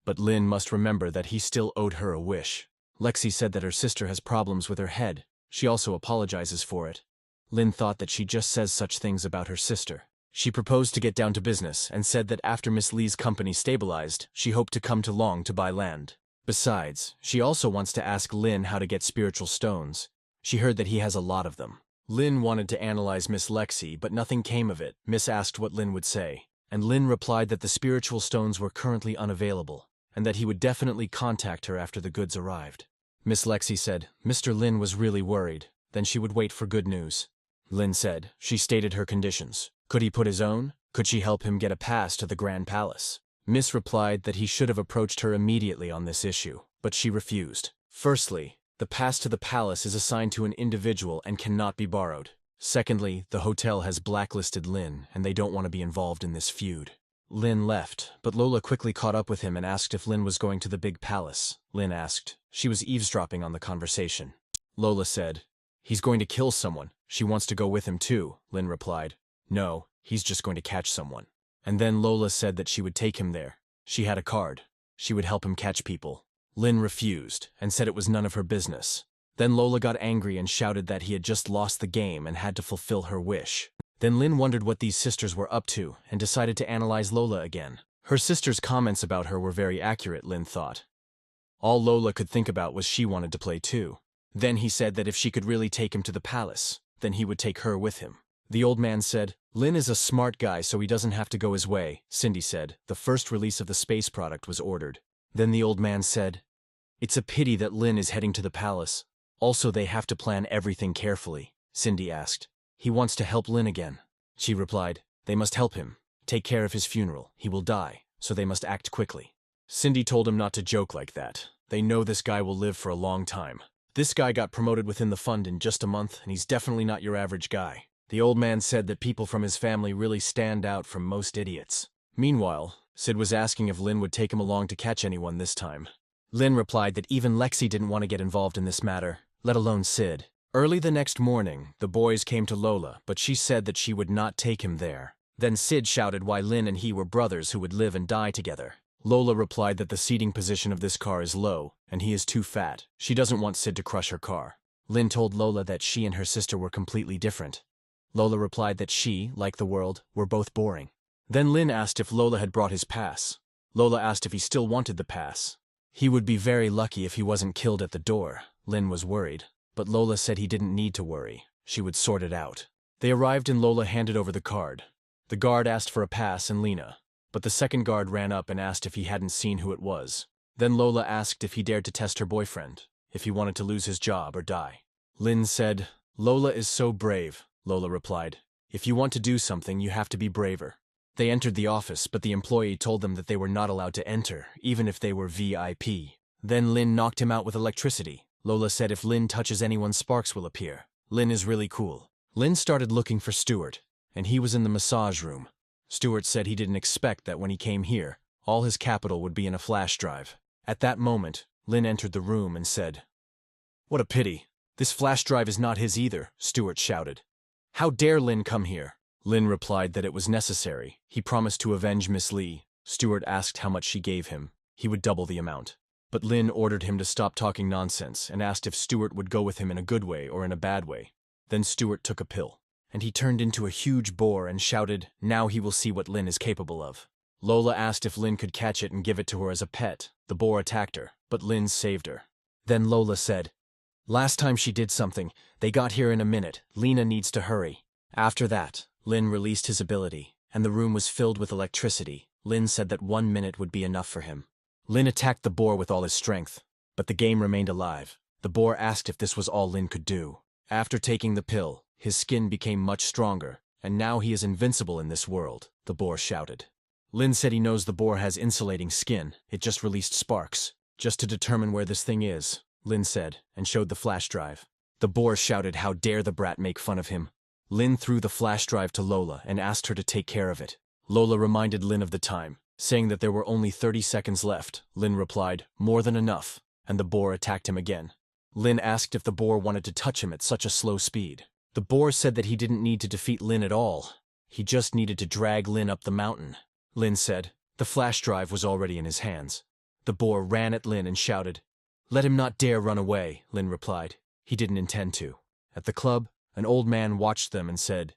But Lin must remember that he still owed her a wish. Lexi said that her sister has problems with her head. She also apologizes for it. Lin thought that she just says such things about her sister. She proposed to get down to business and said that after Miss Lee's company stabilized, she hoped to come to Long to buy land. Besides, she also wants to ask Lin how to get spiritual stones. She heard that he has a lot of them. Lin wanted to analyze Miss Lexi, but nothing came of it. Miss asked what Lin would say, and Lin replied that the spiritual stones were currently unavailable, and that he would definitely contact her after the goods arrived. Miss Lexi said Mr. Lin was really worried, then she would wait for good news. Lin said she stated her conditions. Could he put his own? Could she help him get a pass to the Grand Palace? Miss replied that he should have approached her immediately on this issue, but she refused. Firstly, the pass to the palace is assigned to an individual and cannot be borrowed. Secondly, the hotel has blacklisted Lin, and they don't want to be involved in this feud. Lin left, but Lola quickly caught up with him and asked if Lin was going to the big palace. Lin asked. She was eavesdropping on the conversation. Lola said, "He's going to kill someone. She wants to go with him too," Lin replied. "No, he's just going to catch someone." And then Lola said that she would take him there. She had a card. She would help him catch people. Lin refused and said it was none of her business. Then Lola got angry and shouted that he had just lost the game and had to fulfill her wish. Then Lin wondered what these sisters were up to and decided to analyze Lola again. Her sister's comments about her were very accurate, Lin thought. All Lola could think about was she wanted to play too. Then he said that if she could really take him to the palace, then he would take her with him. The old man said, "Lin is a smart guy so he doesn't have to go his way," Cindy said. The first release of the space product was ordered. Then the old man said, "It's a pity that Lin is heading to the palace. Also they have to plan everything carefully," Cindy asked. "He wants to help Lin again." She replied, "They must help him. Take care of his funeral. He will die, so they must act quickly." Cindy told him not to joke like that. They know this guy will live for a long time. This guy got promoted within the fund in just a month, and he's definitely not your average guy. The old man said that people from his family really stand out from most idiots. Meanwhile, Sid was asking if Lin would take him along to catch anyone this time. Lin replied that even Lexi didn't want to get involved in this matter, let alone Sid. Early the next morning, the boys came to Lola, but she said that she would not take him there. Then Sid shouted why Lin and he were brothers who would live and die together. Lola replied that the seating position of this car is low, and he is too fat. She doesn't want Sid to crush her car. Lin told Lola that she and her sister were completely different. Lola replied that she, like the world, were both boring. Then Lin asked if Lola had brought his pass. Lola asked if he still wanted the pass. He would be very lucky if he wasn't killed at the door. Lin was worried, but Lola said he didn't need to worry. She would sort it out. They arrived and Lola handed over the card. The guard asked for a pass and Lena, but the second guard ran up and asked if he hadn't seen who it was. Then Lola asked if he dared to test her boyfriend, if he wanted to lose his job or die. Lin said, "Lola is so brave." Lola replied, "If you want to do something, you have to be braver." They entered the office, but the employee told them that they were not allowed to enter, even if they were VIP. Then Lin knocked him out with electricity. Lola said if Lin touches anyone, sparks will appear. Lin is really cool. Lin started looking for Stuart, and he was in the massage room. Stuart said he didn't expect that when he came here, all his capital would be in a flash drive. At that moment, Lin entered the room and said, "What a pity. This flash drive is not his either," Stuart shouted. "How dare Lin come here?" Lin replied that it was necessary. He promised to avenge Miss Lee. Stuart asked how much she gave him. He would double the amount. But Lin ordered him to stop talking nonsense and asked if Stuart would go with him in a good way or in a bad way. Then Stuart took a pill, and he turned into a huge boar and shouted, "Now he will see what Lin is capable of." Lola asked if Lin could catch it and give it to her as a pet. The boar attacked her, but Lin saved her. Then Lola said, "Last time she did something, they got here in a minute. Lena needs to hurry." After that, Lin released his ability, and the room was filled with electricity. Lin said that 1 minute would be enough for him. Lin attacked the boar with all his strength, but the game remained alive. The boar asked if this was all Lin could do. After taking the pill, his skin became much stronger, and now he is invincible in this world, the boar shouted. Lin said he knows the boar has insulating skin. It just released sparks. Just to determine where this thing is, Lin said, and showed the flash drive. The boar shouted how dare the brat make fun of him. Lin threw the flash drive to Lola and asked her to take care of it. Lola reminded Lin of the time. Saying that there were only 30 seconds left, Lin replied, "More than enough," and the boar attacked him again. Lin asked if the boar wanted to touch him at such a slow speed. The boar said that he didn't need to defeat Lin at all. He just needed to drag Lin up the mountain. Lin said. The flash drive was already in his hands. The boar ran at Lin and shouted. "Let him not dare run away," Lin replied. He didn't intend to. At the club, an old man watched them and said,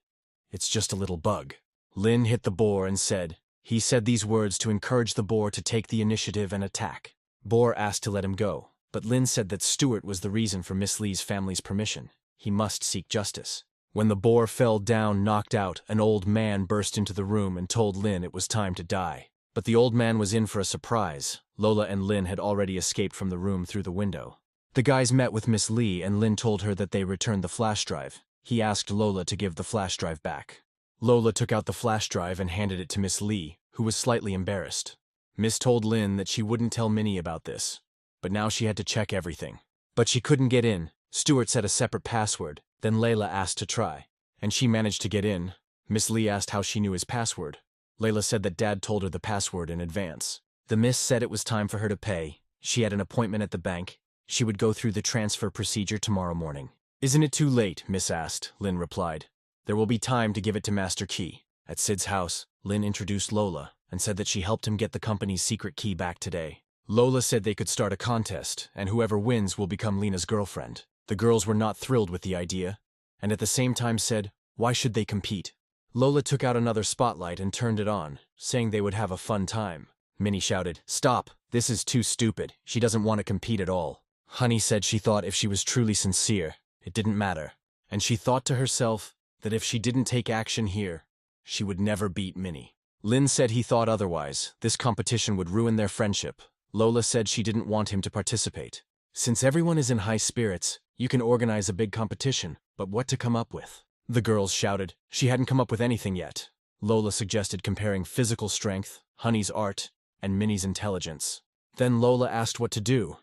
"It's just a little bug." Lin hit the boar and said, he said these words to encourage the boar to take the initiative and attack. Boar asked to let him go, but Lin said that Stuart was the reason for Miss Lee's family's permission. He must seek justice. When the boar fell down knocked out, an old man burst into the room and told Lin it was time to die. But the old man was in for a surprise. Lola and Lin had already escaped from the room through the window. The guys met with Miss Lee and Lin told her that they returned the flash drive. He asked Lola to give the flash drive back. Lola took out the flash drive and handed it to Miss Lee, who was slightly embarrassed. Miss told Lin that she wouldn't tell Minnie about this, but now she had to check everything. But she couldn't get in. Stuart set a separate password, then Layla asked to try, and she managed to get in. Miss Lee asked how she knew his password. Layla said that Dad told her the password in advance. The miss said it was time for her to pay. She had an appointment at the bank. She would go through the transfer procedure tomorrow morning. "Isn't it too late?" Miss asked. Lin replied. "There will be time to give it to Master Key." At Sid's house, Lin introduced Lola and said that she helped him get the company's secret key back today. Lola said they could start a contest, and whoever wins will become Lena's girlfriend. The girls were not thrilled with the idea, and at the same time said, why should they compete? Lola took out another spotlight and turned it on, saying they would have a fun time. Minnie shouted, "Stop, this is too stupid. She doesn't want to compete at all." Honey said she thought if she was truly sincere, it didn't matter, and she thought to herself that if she didn't take action here, she would never beat Minnie. Lin said he thought otherwise. This competition would ruin their friendship. Lola said she didn't want him to participate. Since everyone is in high spirits, you can organize a big competition, but what to come up with? The girls shouted. She hadn't come up with anything yet. Lola suggested comparing physical strength, Honey's art, and Minnie's intelligence. Then Lola asked what to do.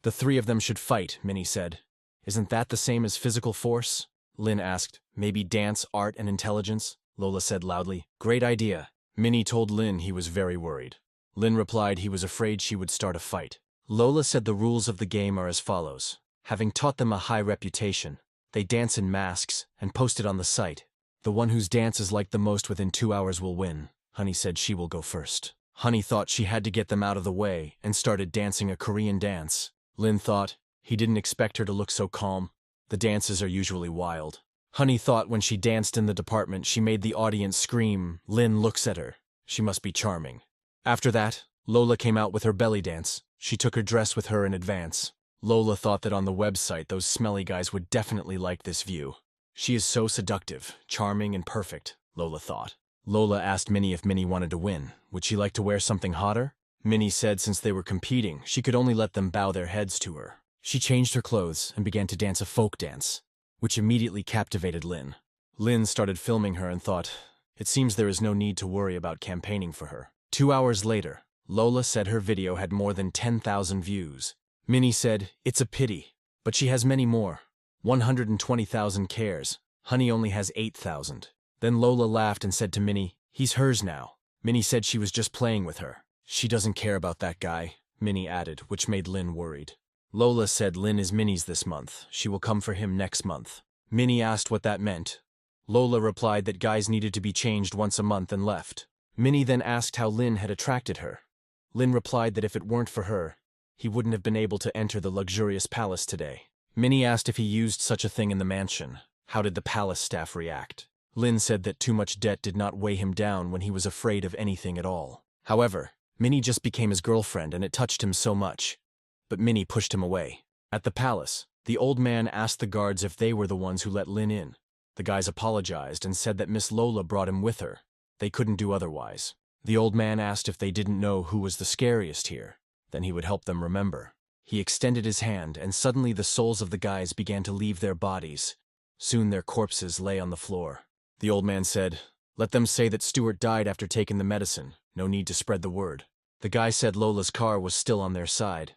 The three of them should fight, Minnie said. Isn't that the same as physical force? Lin asked. Maybe dance, art, and intelligence? Lola said loudly. Great idea. Minnie told Lin he was very worried. Lin replied he was afraid she would start a fight. Lola said the rules of the game are as follows. Having taught them a high reputation, they dance in masks and post it on the site. The one whose dance is liked the most within 2 hours will win. Honey said she will go first. Honey thought she had to get them out of the way and started dancing a Korean dance. Lin thought he didn't expect her to look so calm. The dances are usually wild. Honey thought when she danced in the department she made the audience scream, "Lin looks at her. She must be charming." After that, Lola came out with her belly dance. She took her dress with her in advance. Lola thought that on the website those smelly guys would definitely like this view. She is so seductive, charming, and perfect, Lola thought. Lola asked Minnie if Minnie wanted to win. Would she like to wear something hotter? Minnie said since they were competing, she could only let them bow their heads to her. She changed her clothes and began to dance a folk dance, which immediately captivated Lin. Lin started filming her and thought, it seems there is no need to worry about campaigning for her. 2 hours later, Lola said her video had more than 10,000 views. Minnie said, it's a pity, but she has many more. 120,000 cares. Honey only has 8,000. Then Lola laughed and said to Minnie, he's hers now. Minnie said she was just playing with her. She doesn't care about that guy, Minnie added, which made Lin worried. Lola said Lin is Minnie's this month. She will come for him next month. Minnie asked what that meant. Lola replied that guys needed to be changed once a month and left. Minnie then asked how Lin had attracted her. Lin replied that if it weren't for her, he wouldn't have been able to enter the luxurious palace today. Minnie asked if he used such a thing in the mansion. How did the palace staff react? Lin said that too much debt did not weigh him down when he was afraid of anything at all. However, Minnie just became his girlfriend and it touched him so much. But Minnie pushed him away. At the palace, the old man asked the guards if they were the ones who let Lin in. The guys apologized and said that Miss Lola brought him with her. They couldn't do otherwise. The old man asked if they didn't know who was the scariest here. Then he would help them remember. He extended his hand and suddenly the souls of the guys began to leave their bodies. Soon their corpses lay on the floor. The old man said, let them say that Stuart died after taking the medicine. No need to spread the word. The guy said Lola's car was still on their side.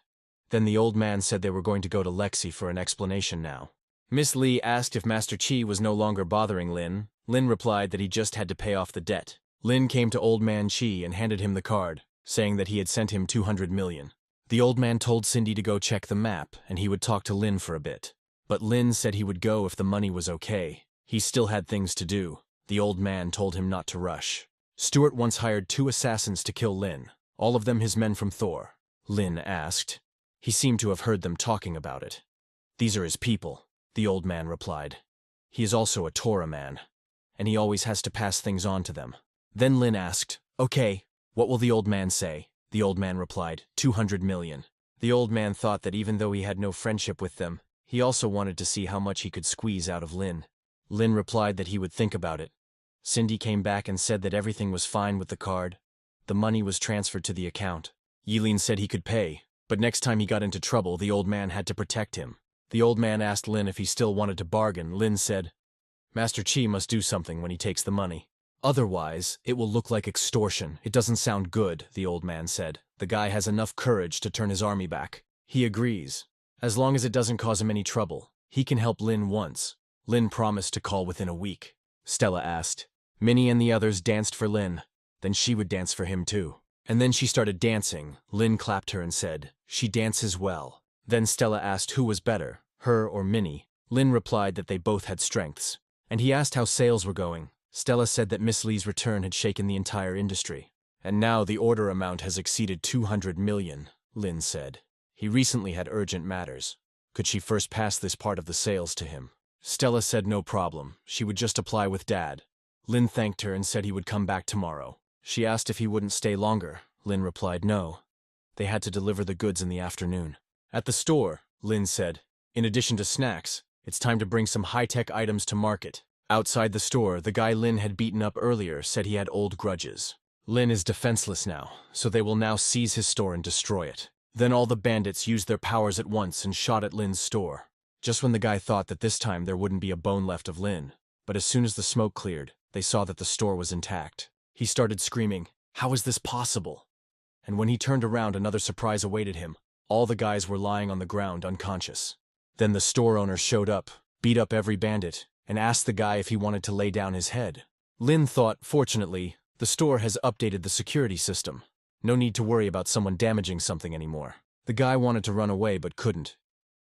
Then the old man said they were going to go to Lexi for an explanation now. Miss Lee asked if Master Chi was no longer bothering Lin. Lin replied that he just had to pay off the debt. Lin came to Old Man Chi and handed him the card, saying that he had sent him 200 million. The old man told Cindy to go check the map and he would talk to Lin for a bit. But Lin said he would go if the money was okay. He still had things to do. The old man told him not to rush. Stuart once hired 2 assassins to kill Lin, all of them his men from Thor. Lin asked. He seemed to have heard them talking about it. These are his people, the old man replied. He is also a Torah man, and he always has to pass things on to them. Then Lin asked, okay, what will the old man say? The old man replied, 200 million. The old man thought that even though he had no friendship with them, he also wanted to see how much he could squeeze out of Lin. Lin replied that he would think about it. Cindy came back and said that everything was fine with the card. The money was transferred to the account. Yilin said he could pay, but next time he got into trouble, the old man had to protect him. The old man asked Lin if he still wanted to bargain. Lin said, Master Chi must do something when he takes the money. Otherwise, it will look like extortion. It doesn't sound good, the old man said. The guy has enough courage to turn his army back. He agrees. As long as it doesn't cause him any trouble, he can help Lin once. Lin promised to call within a week. Stella asked. Minnie and the others danced for Lin. Then she would dance for him too. And then she started dancing. Lin clapped her and said, she dances well. Then Stella asked who was better, her or Minnie. Lin replied that they both had strengths. And he asked how sales were going. Stella said that Miss Lee's return had shaken the entire industry. And now the order amount has exceeded 200 million, Lin said. He recently had urgent matters. Could she first pass this part of the sales to him? Stella said no problem. She would just apply with Dad. Lin thanked her and said he would come back tomorrow. She asked if he wouldn't stay longer. Lin replied no. They had to deliver the goods in the afternoon. At the store, Lin said, in addition to snacks, it's time to bring some high-tech items to market. Outside the store, the guy Lin had beaten up earlier said he had old grudges. Lin is defenseless now, so they will now seize his store and destroy it. Then all the bandits used their powers at once and shot at Lin's store. Just when the guy thought that this time there wouldn't be a bone left of Lin. But as soon as the smoke cleared, they saw that the store was intact. He started screaming, how is this possible? And when he turned around, another surprise awaited him. All the guys were lying on the ground unconscious. Then the store owner showed up, beat up every bandit, and asked the guy if he wanted to lay down his head. Lin thought, fortunately, the store has updated the security system. No need to worry about someone damaging something anymore. The guy wanted to run away but couldn't.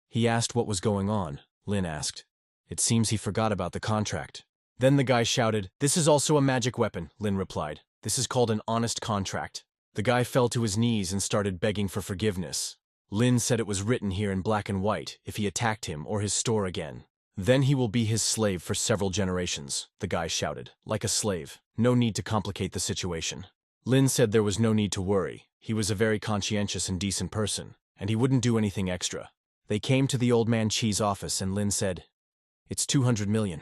He asked what was going on. Lin asked. It seems he forgot about the contract. Then the guy shouted, this is also a magic weapon, Lin replied. This is called an honest contract. The guy fell to his knees and started begging for forgiveness. Lin said it was written here in black and white if he attacked him or his store again. Then he will be his slave for several generations, the guy shouted, like a slave. No need to complicate the situation. Lin said there was no need to worry. He was a very conscientious and decent person, and he wouldn't do anything extra. They came to the old man Chi's office and Lin said, it's 200 million.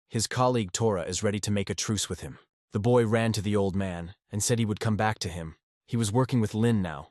His colleague Tora is ready to make a truce with him. The boy ran to the old man and said he would come back to him. He was working with Lin now,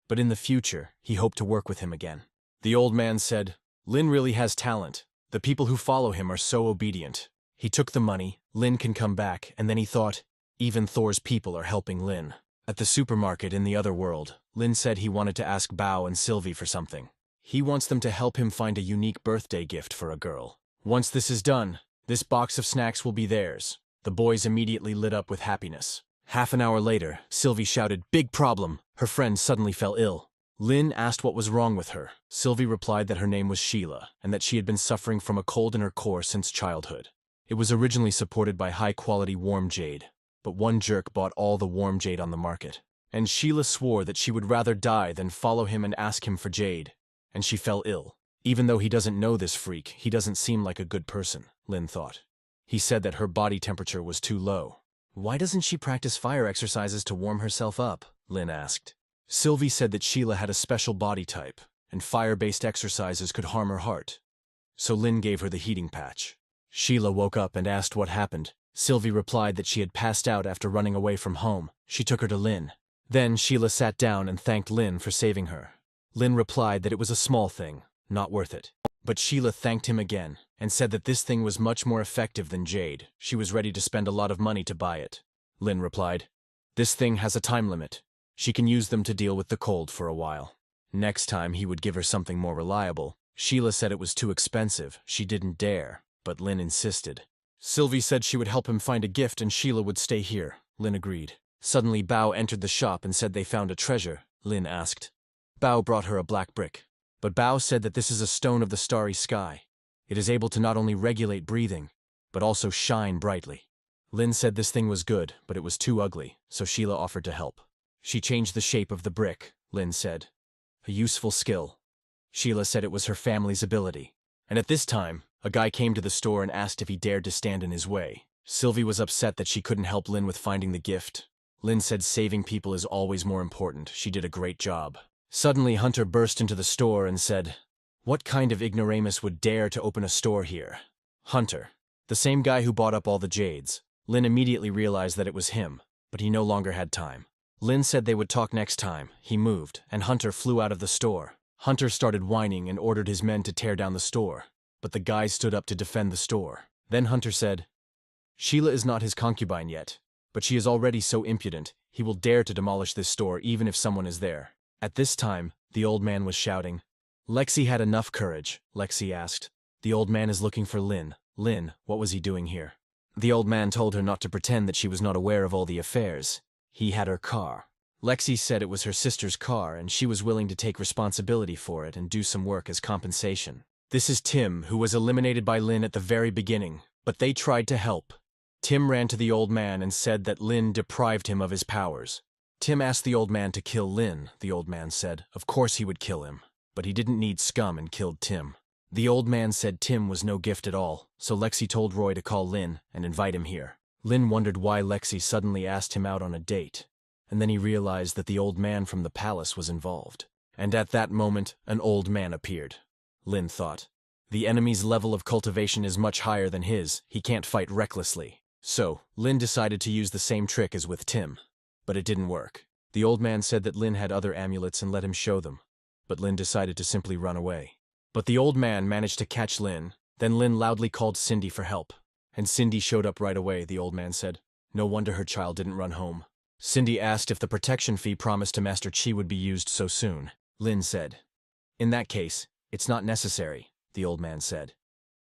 but in the future, he hoped to work with him again. The old man said, Lin really has talent. The people who follow him are so obedient. He took the money, Lin can come back, and then he thought, even Thor's people are helping Lin. At the supermarket in the other world, Lin said he wanted to ask Bao and Sylvie for something. He wants them to help him find a unique birthday gift for a girl. Once this is done, this box of snacks will be theirs. The boys immediately lit up with happiness. Half an hour later, Sylvie shouted, big problem! Her friend suddenly fell ill. Lin asked what was wrong with her. Sylvie replied that her name was Sheila, and that she had been suffering from a cold in her core since childhood. It was originally supported by high-quality warm jade, but one jerk bought all the warm jade on the market. And Sheila swore that she would rather die than follow him and ask him for jade. And she fell ill. Even though he doesn't know this freak, he doesn't seem like a good person, Lin thought. He said that her body temperature was too low. Why doesn't she practice fire exercises to warm herself up? Lin asked. Sylvie said that Sheila had a special body type, and fire-based exercises could harm her heart. So Lin gave her the heating patch. Sheila woke up and asked what happened. Sylvie replied that she had passed out after running away from home. She took her to Lin. Then Sheila sat down and thanked Lin for saving her. Lin replied that it was a small thing, not worth it. But Sheila thanked him again, and said that this thing was much more effective than jade. She was ready to spend a lot of money to buy it. Lin replied, this thing has a time limit. She can use them to deal with the cold for a while. Next time he would give her something more reliable. Sheila said it was too expensive. She didn't dare, but Lin insisted. Sylvie said she would help him find a gift and Sheila would stay here. Lin agreed. Suddenly Bao entered the shop and said they found a treasure, Lin asked. Bao brought her a black brick. But Bao said that this is a stone of the starry sky. It is able to not only regulate breathing, but also shine brightly. Lin said this thing was good, but it was too ugly, so Sheila offered to help. She changed the shape of the brick, Lin said. A useful skill. Sheila said it was her family's ability. And at this time, a guy came to the store and asked if he dared to stand in his way. Sylvie was upset that she couldn't help Lin with finding the gift. Lin said saving people is always more important. She did a great job. Suddenly, Hunter burst into the store and said, "What kind of ignoramus would dare to open a store here?" Hunter, the same guy who bought up all the jades. Lin immediately realized that it was him, but he no longer had time. Lin said they would talk next time. He moved, and Hunter flew out of the store. Hunter started whining and ordered his men to tear down the store, but the guys stood up to defend the store. Then Hunter said, "Sheila is not his concubine yet, but she is already so impudent, he will dare to demolish this store even if someone is there." At this time, the old man was shouting. Lexi had enough courage, Lexi asked. "The old man is looking for Lin. Lin, what was he doing here?" The old man told her not to pretend that she was not aware of all the affairs. He had her car. Lexi said it was her sister's car and she was willing to take responsibility for it and do some work as compensation. This is Tim, who was eliminated by Lin at the very beginning, but they tried to help. Tim ran to the old man and said that Lin deprived him of his powers. Tim asked the old man to kill Lin. The old man said, of course he would kill him, but he didn't need scum and killed Tim. The old man said Tim was no gift at all, so Lexi told Roy to call Lin and invite him here. Lin wondered why Lexi suddenly asked him out on a date, and then he realized that the old man from the palace was involved. And at that moment, an old man appeared. Lin thought, the enemy's level of cultivation is much higher than his, he can't fight recklessly. So, Lin decided to use the same trick as with Tim. But it didn't work. The old man said that Lin had other amulets and let him show them, but Lin decided to simply run away. But the old man managed to catch Lin. Then Lin loudly called Cindy for help. And Cindy showed up right away, the old man said. No wonder her child didn't run home. Cindy asked if the protection fee promised to Master Chi would be used so soon. Lin said, in that case, it's not necessary, the old man said.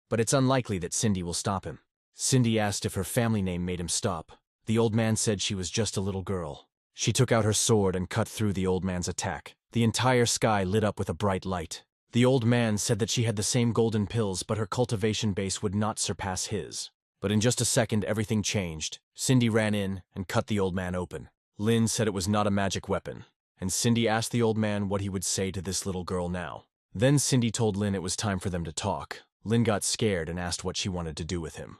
But it's unlikely that Cindy will stop him. Cindy asked if her family name made him stop. The old man said she was just a little girl. She took out her sword and cut through the old man's attack. The entire sky lit up with a bright light. The old man said that she had the same golden pills, but her cultivation base would not surpass his. But in just a second, everything changed. Cindy ran in and cut the old man open. Lin said it was not a magic weapon, and Cindy asked the old man what he would say to this little girl now. Then Cindy told Lin it was time for them to talk. Lin got scared and asked what she wanted to do with him.